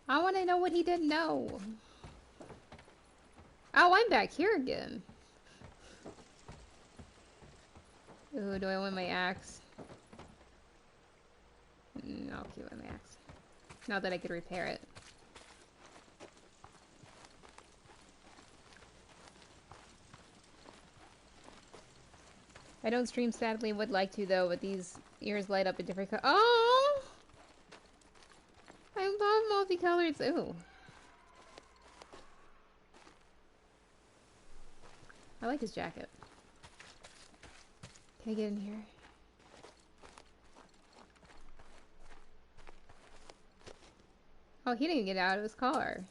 I want to know what he didn't know. Oh, I'm back here again. Ooh, do I want my axe? I'll keep my axe. Not that I could repair it. I don't stream, sadly, would like to though, but these ears light up a different color. Oh! I love multicolors. Ooh. I like his jacket. Can I get in here? Oh, he didn't get out of his car.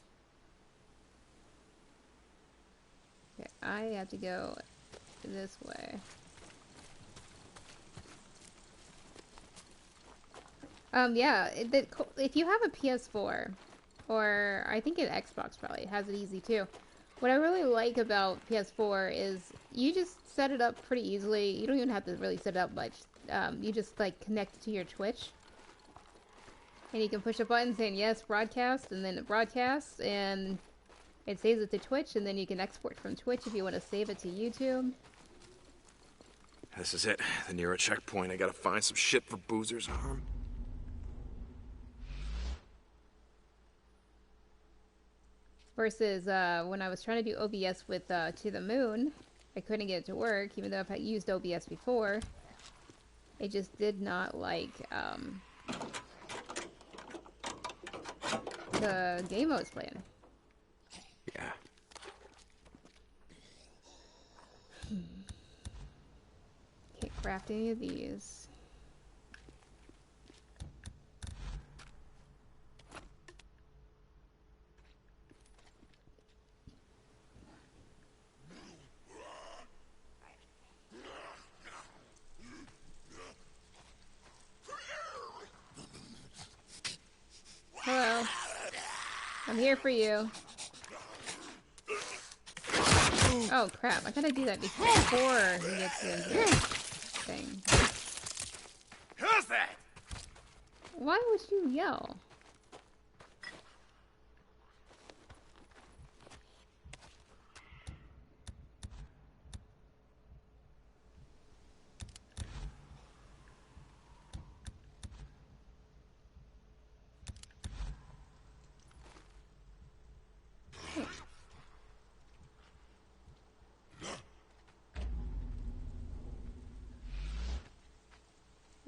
Okay, I have to go this way. Yeah, if you have a PS4, or I think an Xbox probably has it easy too. What I really like about PS4 is you just set it up pretty easily. You don't even have to really set it up much. You just like connect it to your Twitch. And you can push a button saying yes, broadcast, and then it broadcasts, and it saves it to Twitch, and then you can export from Twitch if you want to save it to YouTube. This is it. The near a checkpoint. I gotta find some shit for Boozer's arm. Versus when I was trying to do OBS with To the Moon, I couldn't get it to work, even though I've used OBS before. It just did not like the game I was playing. Yeah. Can't craft any of these. Hello. I'm here for you. Oh crap, I gotta do that before he gets into the thing. Who's that? Why would you yell?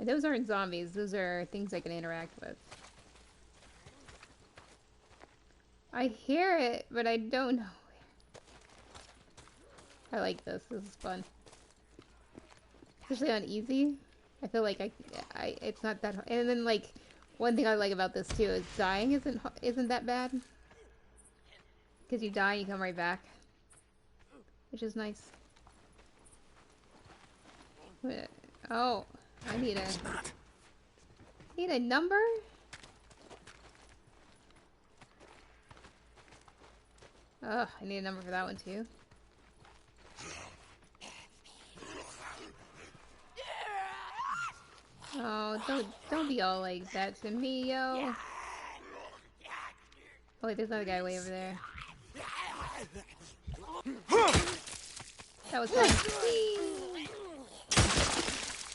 Those aren't zombies, those are things I can interact with. I hear it, but I don't know where. I like this. This is fun. Especially on easy. I feel like it's not that hard. And then like One thing I like about this too is dying isn't that bad. Because you die, you come right back, which is nice. Oh, I need a number. Oh, I need a number for that one too. Oh, don't be all like that to me, yo. Oh wait, there's another guy way over there. That was fun.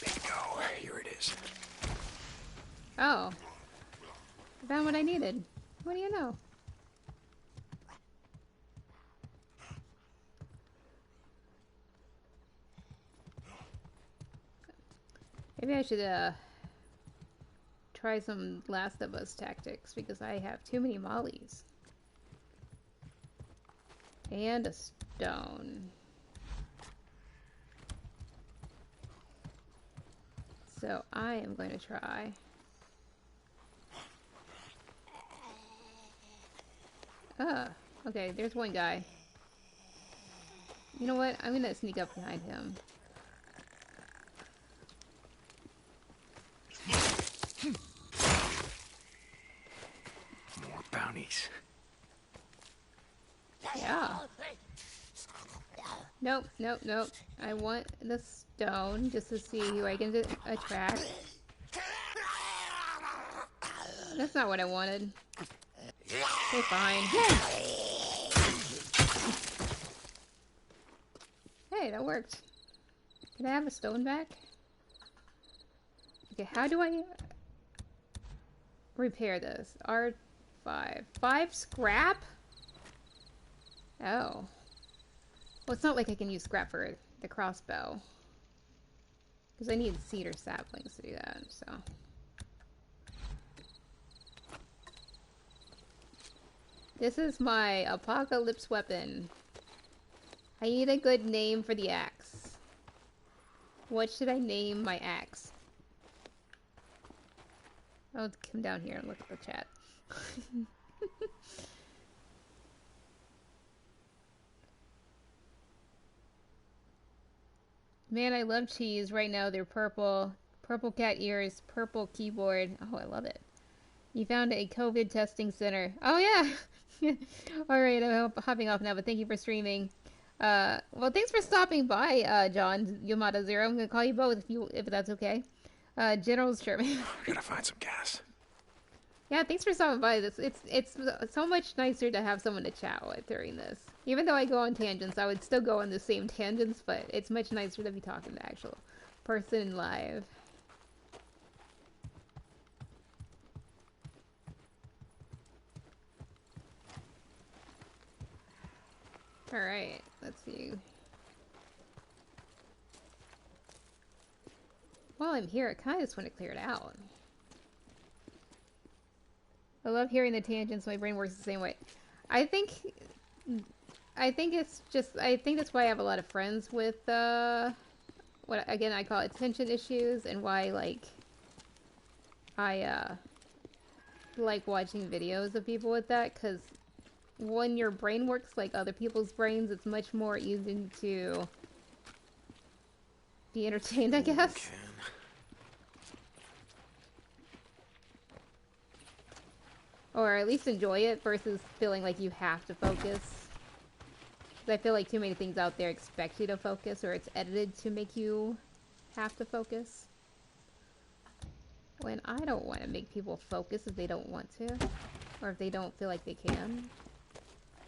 Bingo, here it is. Oh. I found what I needed. What do you know? Maybe I should try some Last of Us tactics because I have too many mollies. And a stone. So I am going to try. Okay, there's one guy. You know what? I'm gonna sneak up behind him. More bounties. Yeah. Nope, nope, nope. I want the stone just to see who I can attract. That's not what I wanted. Okay, fine. Hey, that worked. Can I have a stone back? Okay, how do I repair this? R5. 5 scrap? Oh. Well, it's not like I can use scrap for the crossbow. Because I need cedar saplings to do that, so. This is my apocalypse weapon. I need a good name for the axe. What should I name my axe? I'll come down here and look at the chat. Man, I love cheese. Right now they're purple. Purple cat ears, purple keyboard. Oh, I love it. You found a COVID testing center. Oh, yeah. Alright, I'm hopping off now, but thank you for streaming. Well, thanks for stopping by, John Yamada Zero. I'm gonna call you both if that's okay. General's Sherman. We gotta find some gas. Yeah, thanks for stopping by. It's so much nicer to have someone to chat with during this. Even though I go on tangents, I would still go on the same tangents, but it's much nicer to be talking to actual person live. Alright, let's see. While I'm here, I kind of just want to clear it out. I love hearing the tangents. My brain works the same way. I think it's just, I think that's why I have a lot of friends with, what, again, I call attention issues, and why, like, I, like watching videos of people with that, because when your brain works like other people's brains, it's much more easy to be entertained, I guess. Or at least enjoy it versus feeling like you have to focus. Because I feel like too many things out there expect you to focus, or it's edited to make you have to focus. When I don't want to make people focus if they don't want to, or if they don't feel like they can.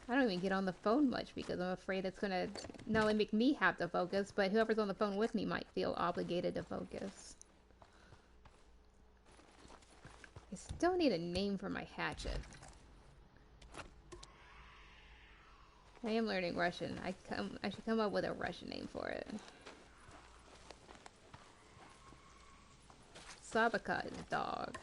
I don't even get on the phone much because I'm afraid it's gonna not only make me have to focus, but whoever's on the phone with me might feel obligated to focus. I still need a name for my hatchet. I am learning Russian. I should come up with a Russian name for it. Sabaka is dog.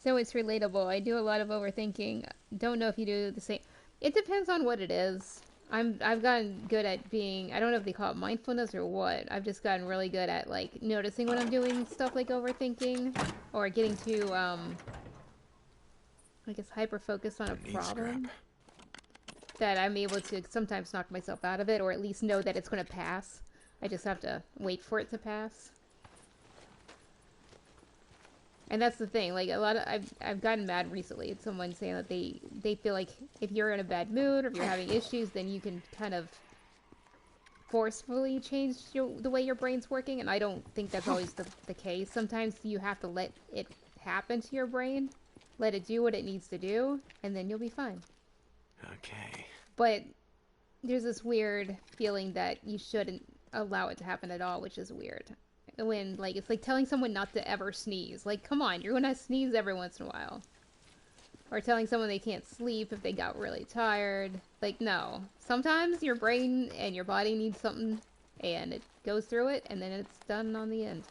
So it's relatable. I do a lot of overthinking. don't know if you do the same. It depends on what it is. I've gotten good at being, I don't know if they call it mindfulness or what. I've just gotten really good at like noticing when I'm doing stuff like overthinking or getting too I guess hyper focused on a problem. That I'm able to sometimes knock myself out of it, or at least know that it's going to pass. I just have to wait for it to pass. And that's the thing, like, a lot of, I've gotten mad recently at someone saying that they feel like if you're in a bad mood, or if you're having issues, then you can kind of forcefully change the way your brain's working, and I don't think that's always the case. Sometimes you have to let it happen to your brain, let it do what it needs to do, and then you'll be fine. Okay. But there's this weird feeling that you shouldn't allow it to happen at all, which is weird. When, like, it's like telling someone not to ever sneeze. Like, come on, you're gonna sneeze every once in a while. Or telling someone they can't sleep if they got really tired. Like, no. Sometimes your brain and your body need something, and it goes through it, and then it's done on the end.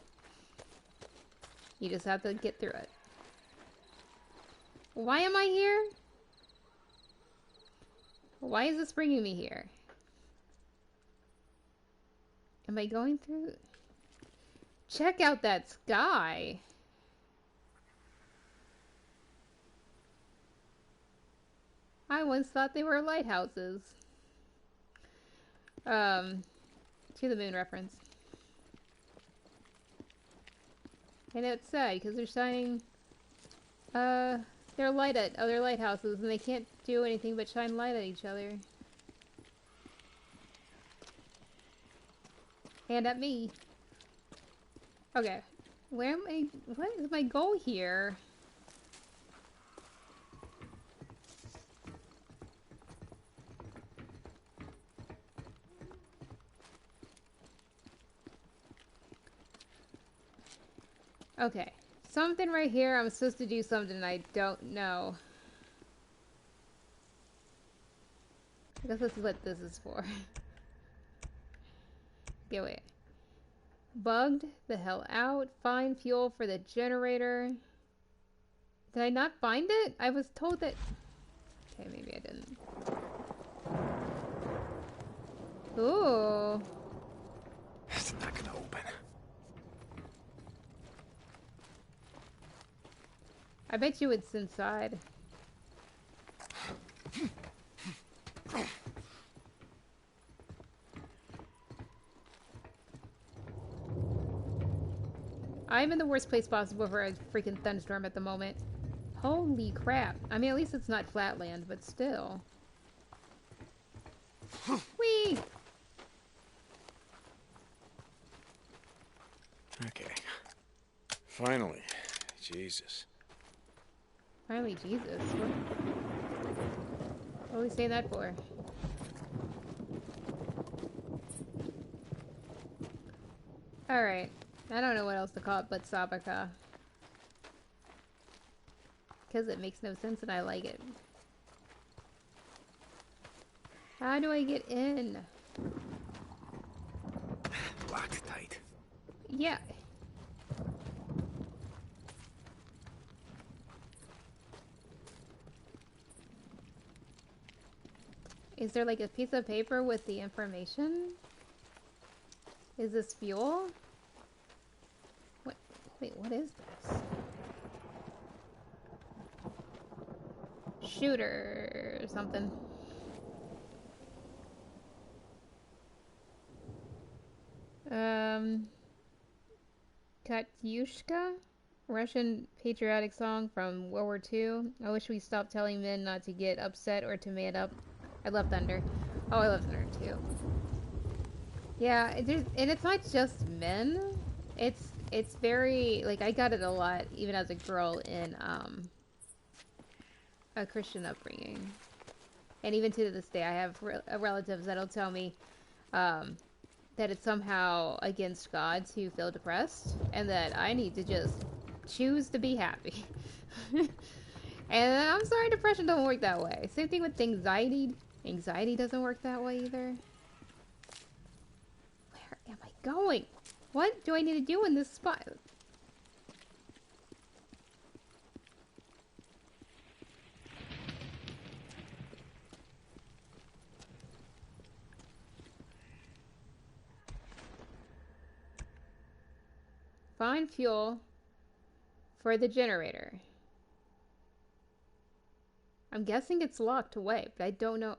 You just have to get through it. Why am I here? Why is this bringing me here? Am I going through? Check out that sky. I once thought they were lighthouses. To the moon reference. And it's sad because they're shining their light at other lighthouses, and they can't do anything but shine light at each other. And at me. Okay. Where am I? What is my goal here? Okay. Something right here. I'm supposed to do something I don't know. I guess this is what this is for. Okay, wait. Bugged the hell out. Find fuel for the generator. Did I not find it? I was told that... Okay, maybe I didn't. Ooh. It's not gonna open. I bet you it's inside. I'm in the worst place possible for a freaking thunderstorm at the moment. Holy crap. I mean, at least it's not flatland, but still. Whee! Okay. Finally. Jesus. Finally, Jesus. What are we saying that for? Alright. I don't know what else to call it but Sabaka. Because it makes no sense and I like it. How do I get in? Locked tight. Yeah. Is there like a piece of paper with the information? Is this fuel? What? Wait, what is this? Shooter or something. Katyushka? Russian patriotic song from World War II. I wish we stopped telling men not to get upset or to man up. I love Thunder. Oh, I love Thunder too. Yeah, and it's not just men. It's very, like, I got it a lot, even as a girl in a Christian upbringing. And even to this day, I have relatives that'll tell me that it's somehow against God to feel depressed, and that I need to just choose to be happy. And I'm sorry, depression don't work that way. Same thing with anxiety. Anxiety doesn't work that way either. Where am I going? What do I need to do in this spot? Find fuel for the generator. I'm guessing it's locked away, but I don't know.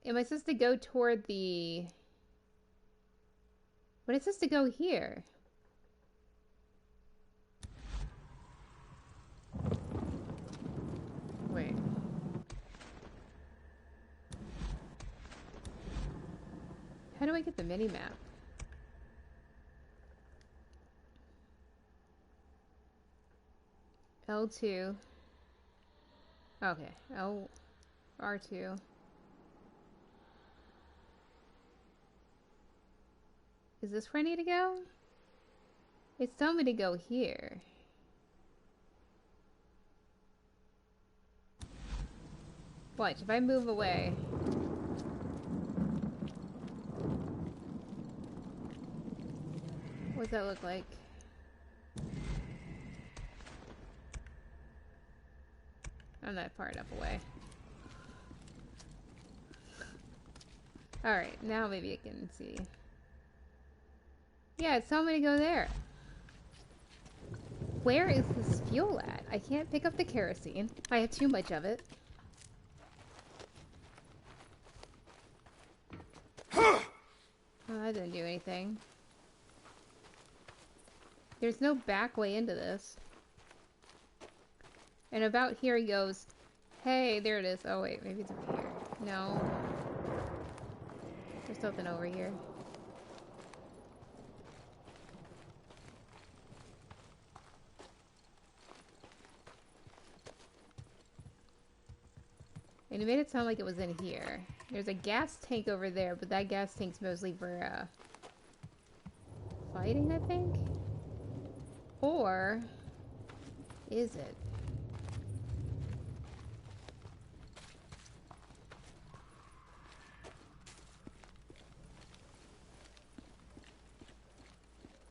Am I supposed to go toward the... But it's supposed to go here. Wait. How do I get the mini-map? L2. Okay. R2. Is this where I need to go? It's telling me to go here. Watch, if I move away. What does that look like? I'm not far enough away. Alright, now maybe I can see. Yeah, it's telling me to go there. Where is this fuel at? I can't pick up the kerosene. I have too much of it. Oh, that didn't do anything. There's no back way into this. And about here he goes, hey, there it is. Oh wait, maybe it's over here. No. There's something over here. And it made it sound like it was in here. There's a gas tank over there, but that gas tank's mostly for, fighting, I think? Or... is it?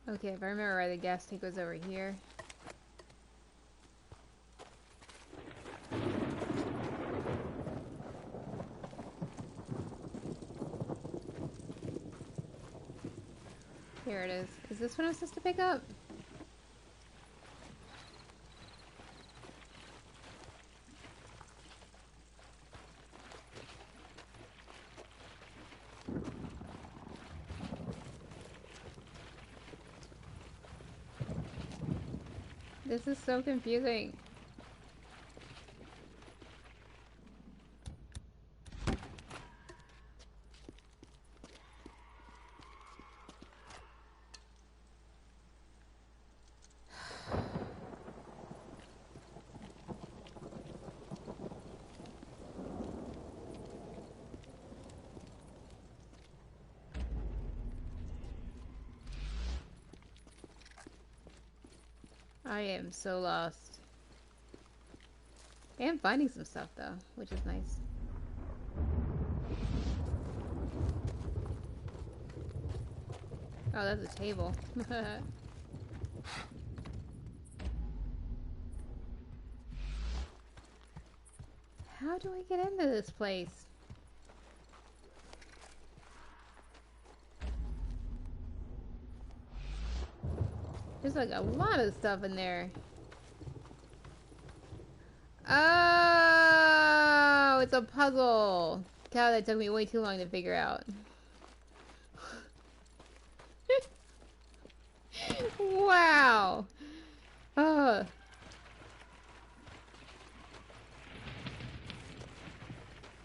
Okay, if I remember right, the gas tank was over here. Here it is. Is this what I'm supposed to pick up? This is so confusing. I am so lost. I am finding some stuff though, which is nice. Oh, that's a table. How do I get into this place? There's like a lot of stuff in there. Oh, it's a puzzle. God, that took me way too long to figure out. Wow. Oh.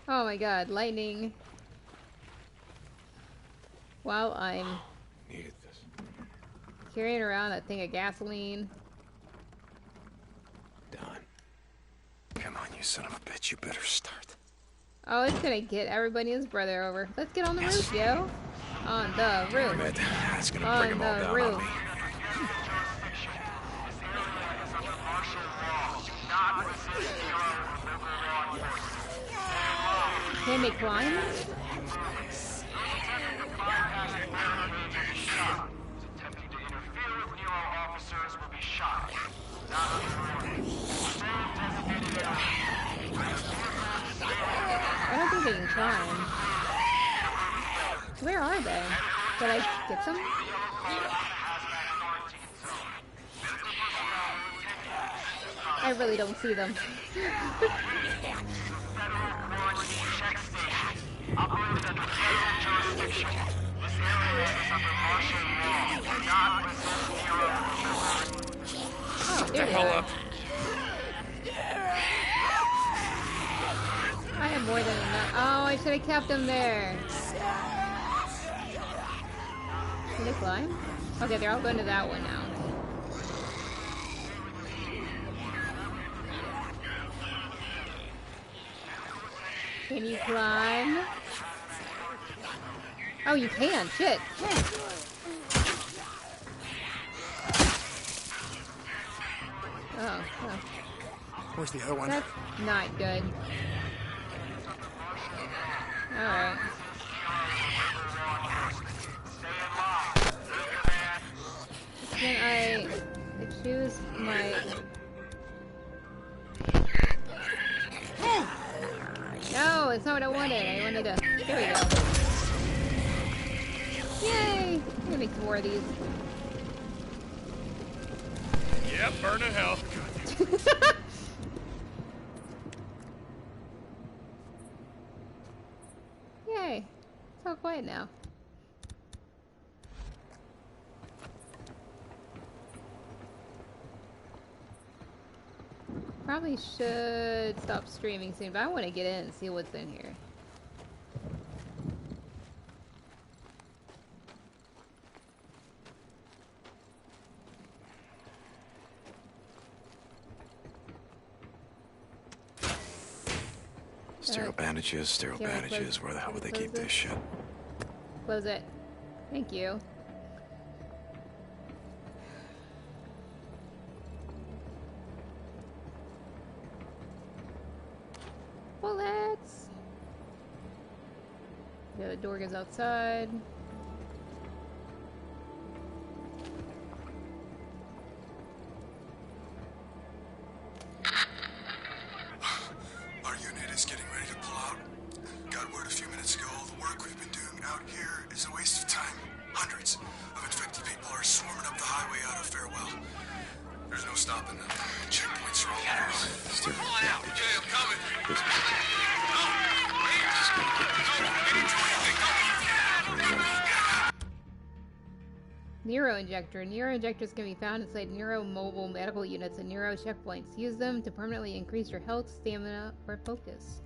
Oh my god, lightning. While I'm Needed this. carrying around a thing of gasoline. Don. Come on, you son of a bitch. You better start. Oh, it's gonna get everybody and his brother over. Let's get on the roof, yo. On the roof. Damn it. That's gonna bring them all down on me. Can they climb? I don't think they can climb. Where are they? Did I get them? I really don't see them. Oh, there they are. I have more than enough. Oh, I should have kept them there. Can they climb? Okay, they're all going to that one now. Can you climb? Oh, you can. Shit. Oh. Where's the other one? That's not good. Alright. Can I choose my... No, it's not what I wanted. I wanted to... There we go. Yay! I'm gonna make some more of these. Yep, burn in hell. Yay. It's all quiet now. Probably should stop streaming soon, but I want to get in and see what's in here. Sterile bandages. Where the hell would they keep this shit? Close it. Thank you. Bullets! Yeah, the door goes outside. Our unit is getting ready to pull out. Got word a few minutes ago all the work we've been doing out here is a waste of time. Hundreds of infected people are swarming up the highway out of Farewell. There's no stopping them. Checkpoints are all over. Sterile out. Yeah, I'm coming. Neuro injector. Neuro injectors can be found inside Neuro mobile medical units and Neuro checkpoints. Use them to permanently increase your health, stamina, or focus.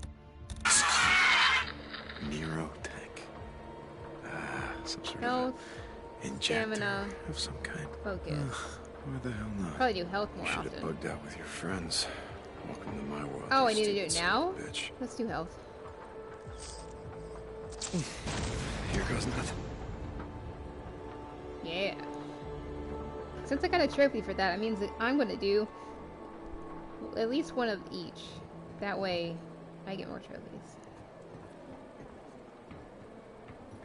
Neuro tech. Some sort Health, of injector stamina, of some kind. focus. Why the hell not? Probably do health more Should often. have bugged out with your friends. Welcome to my world. Oh, you I need to do it stupid now? son of a bitch. Let's do health. Here goes nothing. Yeah. Since I got a trophy for that, it means that I'm going to do at least one of each. That way, I get more trophies.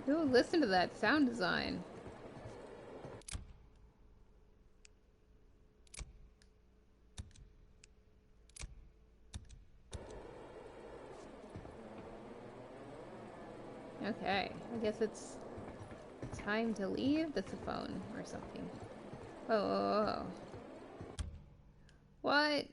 Ooh, listen to that sound design. Okay, I guess it's time to leave. That's a phone or something. Oh. What?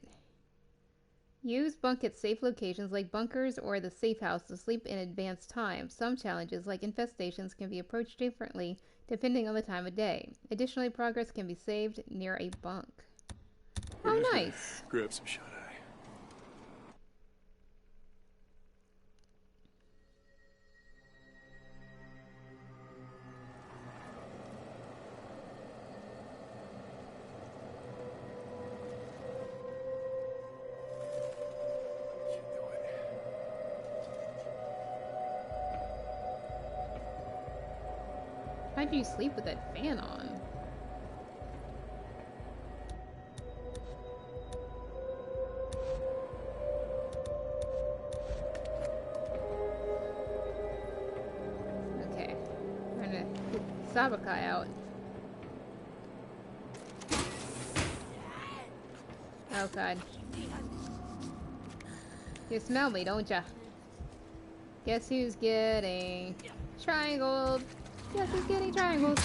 Use bunk at safe locations like bunkers or the safe house to sleep in advanced time. Some challenges, like infestations, can be approached differently depending on the time of day. Additionally, progress can be saved near a bunk. Oh, nice. Grab some shut eye. How'd you sleep with that fan on? Okay. I'm gonna get Sabakai out. Oh god. You smell me, don't ya? Guess who's getting triangled? Guess who's getting triangled?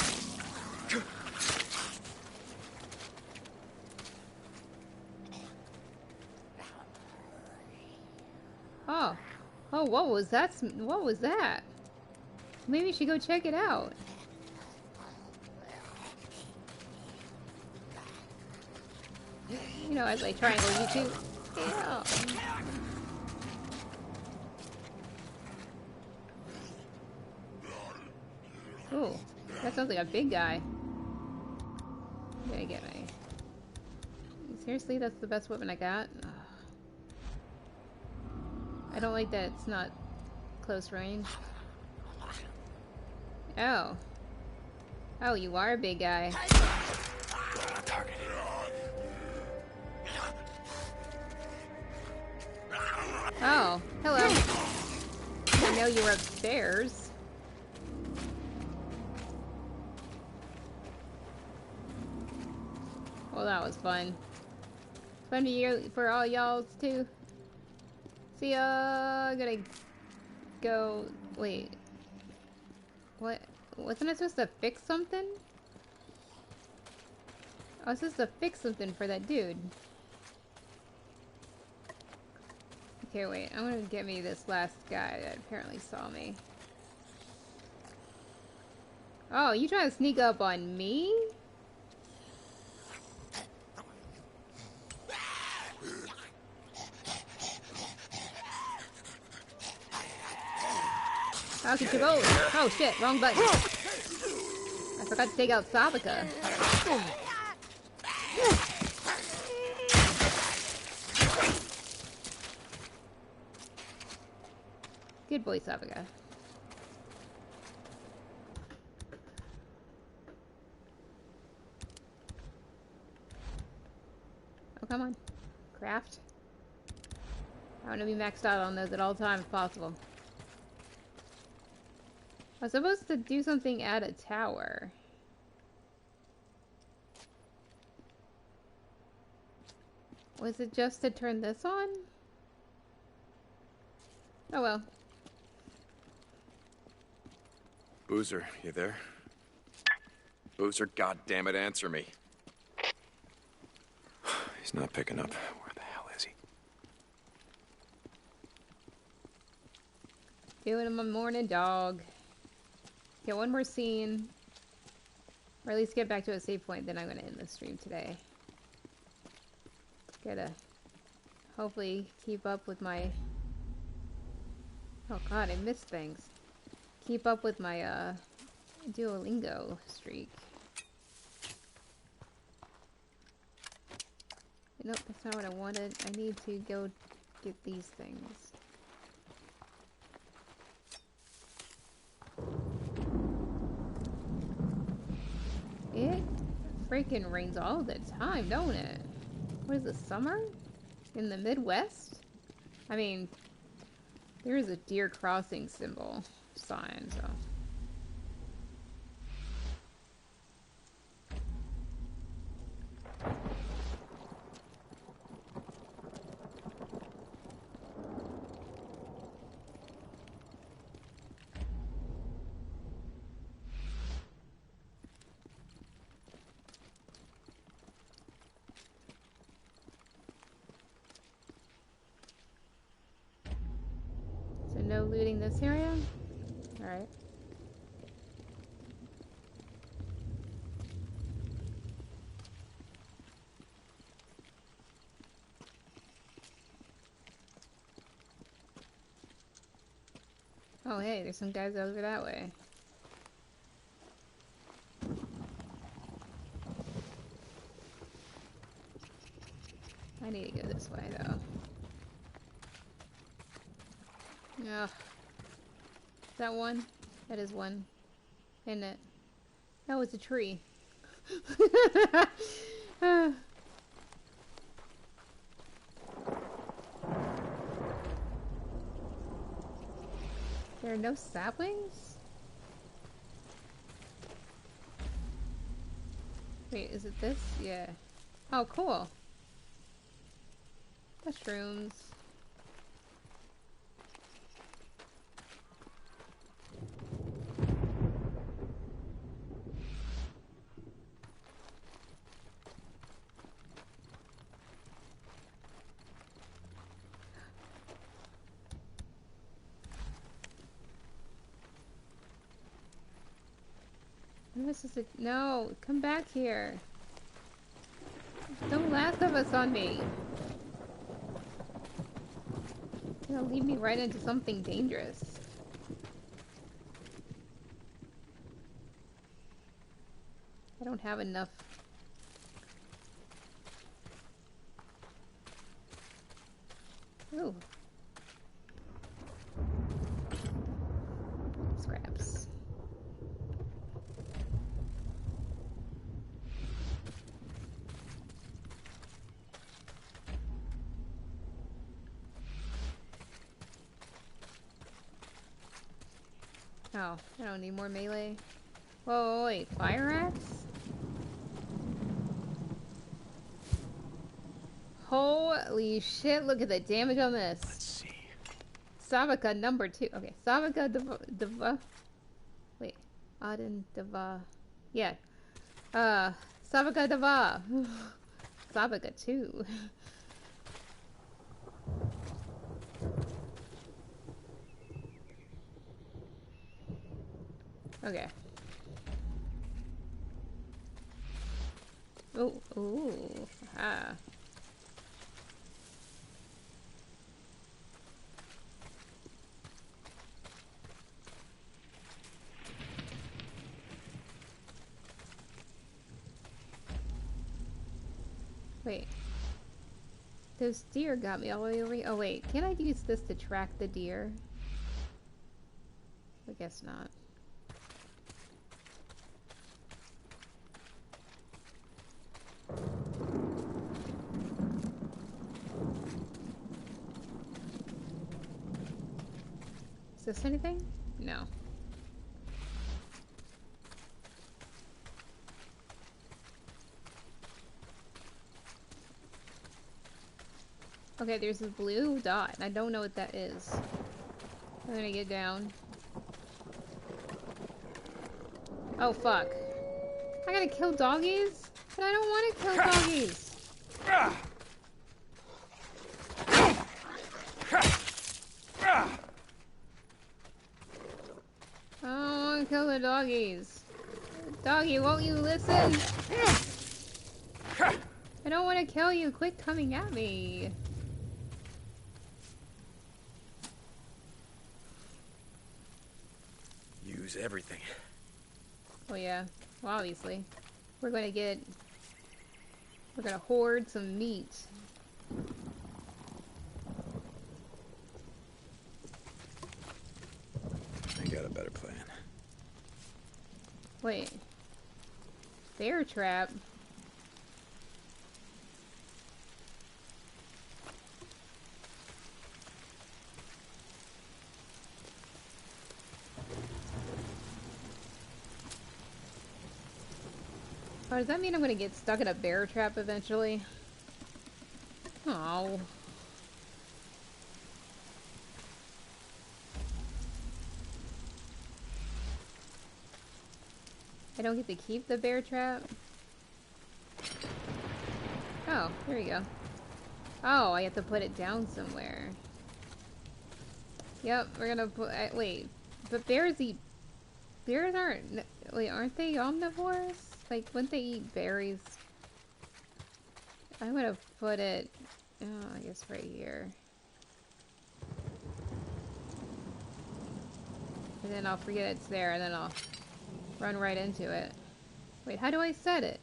Oh, what was that? What was that? Maybe we should go check it out. You know, as I triangle YouTube. Yeah. Ooh, that sounds like a big guy. I'm gonna get my... Seriously, that's the best weapon I got? Ugh. I don't like that it's not close range. Oh. Oh, you are a big guy. Target. Oh, hello. I know you were upstairs. Well, that was fun. Fun to hear for all y'all too. See ya. I'm gonna go. Wait. What? Wasn't I supposed to fix something? I was supposed to fix something for that dude. Okay, wait. I'm gonna get me this last guy that apparently saw me. Oh, you trying to sneak up on me? How could you roll? Oh shit, wrong button. I forgot to take out Savika. Good boy, Savika. Oh, come on. Craft. I want to be maxed out on those at all times possible. I was supposed to do something at a tower. Was it just to turn this on? Oh well. Boozer, you there? Boozer, goddammit, answer me. He's not picking up. Where the hell is he? Doing my morning dog. Get one more scene. Or at least get back to a save point, then I'm gonna end the stream today. Gotta hopefully keep up with my... Oh god, I missed things. Keep up with my Duolingo streak. Nope, that's not what I wanted. I need to go get these things. It freaking rains all the time, don't it? What is this, summer? In the Midwest? I mean, there is a deer crossing symbol sign, so... So no looting this area? Alright. Oh hey, there's some guys over that way. I need to go this way though. Ugh. Is that one? That is one. Isn't it? No, it's a tree. There are no saplings? Wait, is it this? Yeah. Oh, cool. Mushrooms. What am I supposed to... No, come back here. Don't Last of Us on me. You're gonna lead me right into something dangerous. I don't have enough. Ooh. Scraps. Oh, I don't need more melee. Whoa, wait, fire axe? Holy shit, look at the damage on this. Let's see. Savaka number 2. Okay, Savaka Deva. Wait, Aden Deva. Yeah. Savaka Deva. Savaka 2. Okay. Oh, ooh, ah. Wait. Those deer got me all the way over here. Oh wait, can I use this to track the deer? I guess not. Is this anything? No. Okay, there's a blue dot, and I don't know what that is. I'm gonna get down. Oh, fuck. I gotta kill doggies? But I don't want to kill doggies! I don't want to kill the doggies. Doggy, won't you listen? I don't want to kill you. Quit coming at me. Use everything. Oh yeah. Well, obviously. We're gonna hoard some meat. I got a better plan. Wait. Bear trap? Oh, does that mean I'm gonna get stuck in a bear trap eventually? Oh. I don't get to keep the bear trap? Oh, there you go. Oh, I have to put it down somewhere. Yep, we're gonna put... wait, but bears eat... Bears aren't... Wait, aren't they omnivores? Like, wouldn't they eat berries? I'm gonna put it... Oh, I guess right here. And then I'll forget it's there, and then I'll run right into it. Wait, how do I set it?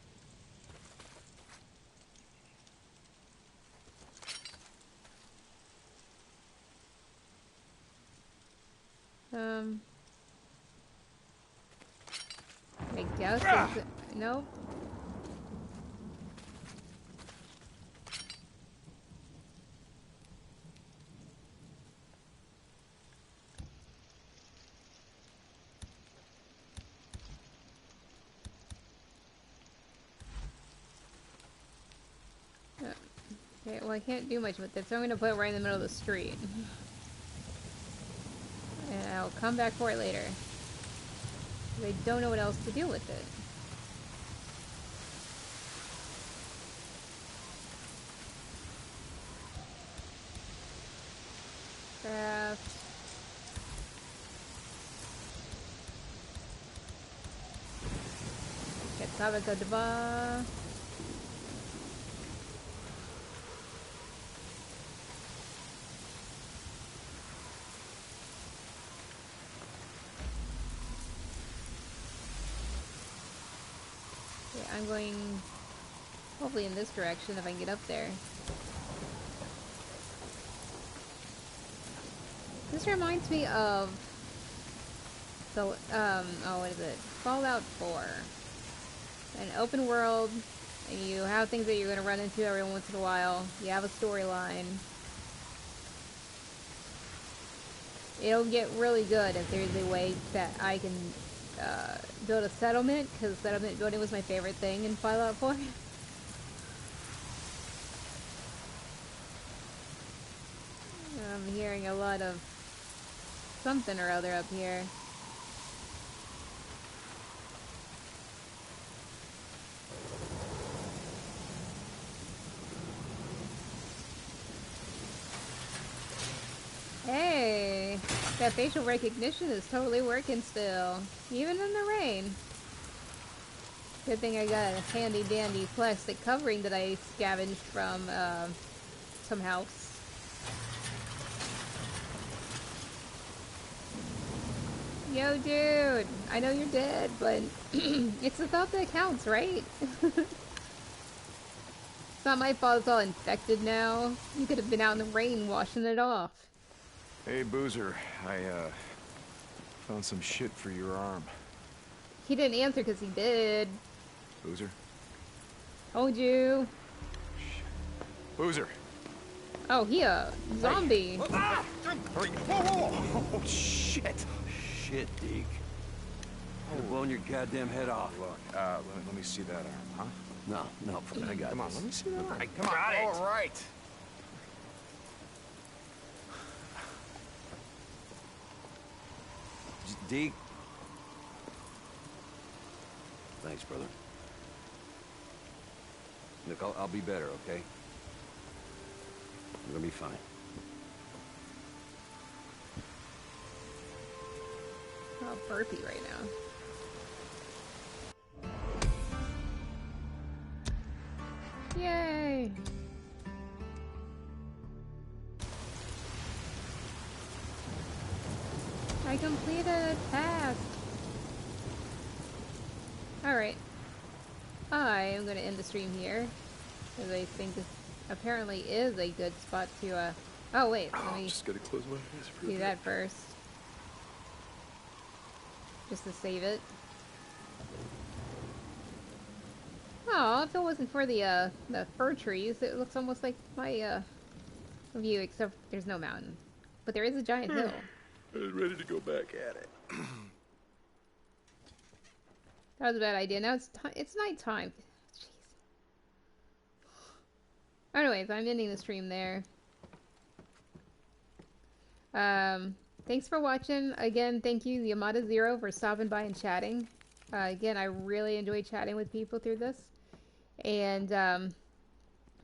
I guess it's... Nope. Okay, well I can't do much with this, so I'm gonna put it right in the middle of the street. And I'll come back for it later. I don't know what else to do with it. Craft. Sabakadaba. Yeah, I'm going hopefully in this direction if I can get up there. This reminds me of the, oh, what is it? Fallout 4. An open world, and you have things that you're going to run into every once in a while. You have a storyline. It'll get really good if there's a way that I can build a settlement, because settlement building was my favorite thing in Fallout 4. I'm hearing a lot of something or other up here. Hey, that facial recognition is totally working still, even in the rain. Good thing I got a handy dandy plastic covering that I scavenged from some house. Yo, dude, I know you're dead, but it's the thought that counts, right? It's not my fault it's all infected now. You could have been out in the rain washing it off. Hey, Boozer, I found some shit for your arm. He didn't answer because he did. Boozer? Told you. Boozer! Oh, he a zombie. Hey. Ah! Hurry. Whoa, whoa, whoa! Oh, shit! Shit, Deke. You're blowing your goddamn head off. Look, let me see that arm, huh? No, I got Come on, this. let me see that arm. Hey, come on. All right. Deke. Thanks, brother. Look, I'll be better, okay? I'm gonna be fine. Oh, burpy right now. Yay! I completed a task! Alright. I am going to end the stream here, because I think this apparently is a good spot to, oh wait, let me just gotta close my eyes for a do bit. that first. Just to save it. Oh, if it wasn't for the fir trees, it looks almost like my, view, except there's no mountain. But there is a giant hill. I was ready to go back at it. That was a bad idea. Now it's nighttime. Jeez. Anyways, I'm ending the stream there. Thanks for watching. Again, thank you, Yamada Zero, for stopping by and chatting. Again, I really enjoy chatting with people through this. And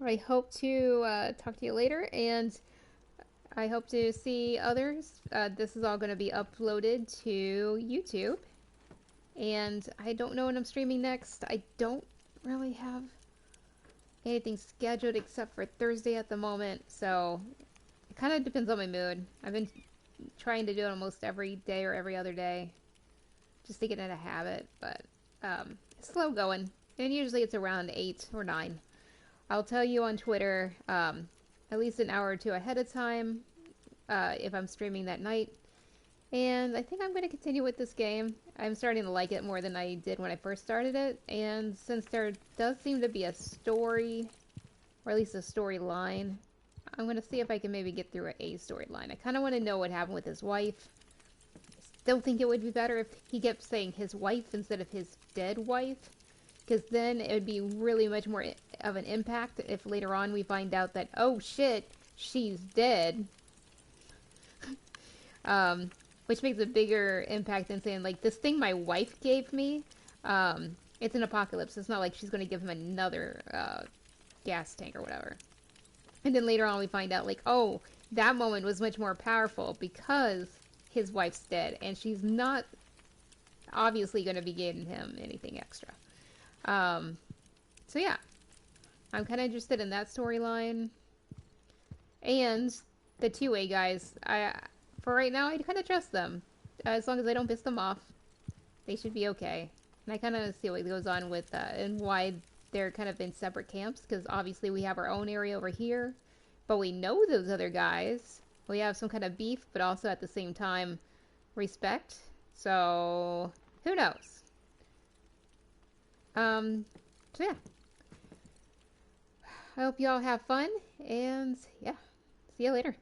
I hope to talk to you later. And I hope to see others. This is all going to be uploaded to YouTube. And I don't know when I'm streaming next. I don't really have anything scheduled except for Thursday at the moment. So it kind of depends on my mood. I've been trying to do it almost every day or every other day, just to get in a habit. But it's slow going. And usually it's around 8 or 9. I'll tell you on Twitter at least an hour or two ahead of time if I'm streaming that night. And I think I'm going to continue with this game. I'm starting to like it more than I did when I first started it. And since there does seem to be a story, or at least a storyline, I'm going to see if I can maybe get through a storyline. I kind of want to know what happened with his wife. I still think it would be better if he kept saying his wife instead of his dead wife. Because then it would be really much more of an impact if later on we find out that, oh shit, she's dead. Which makes a bigger impact than saying, like, this thing my wife gave me, it's an apocalypse. It's not like she's going to give him another gas tank or whatever. And then later on we find out, like, oh, that moment was much more powerful because his wife's dead. And she's not obviously going to be giving him anything extra. So yeah, I'm kind of interested in that storyline. And the two-way guys, for right now, I kind of trust them. As long as I don't piss them off, they should be okay. And I kind of see what goes on with and why they're kind of in separate camps, because obviously we have our own area over here, but we know those other guys. We have some kind of beef, but also at the same time, respect. So, who knows? So yeah. I hope you all have fun, and yeah, see you later.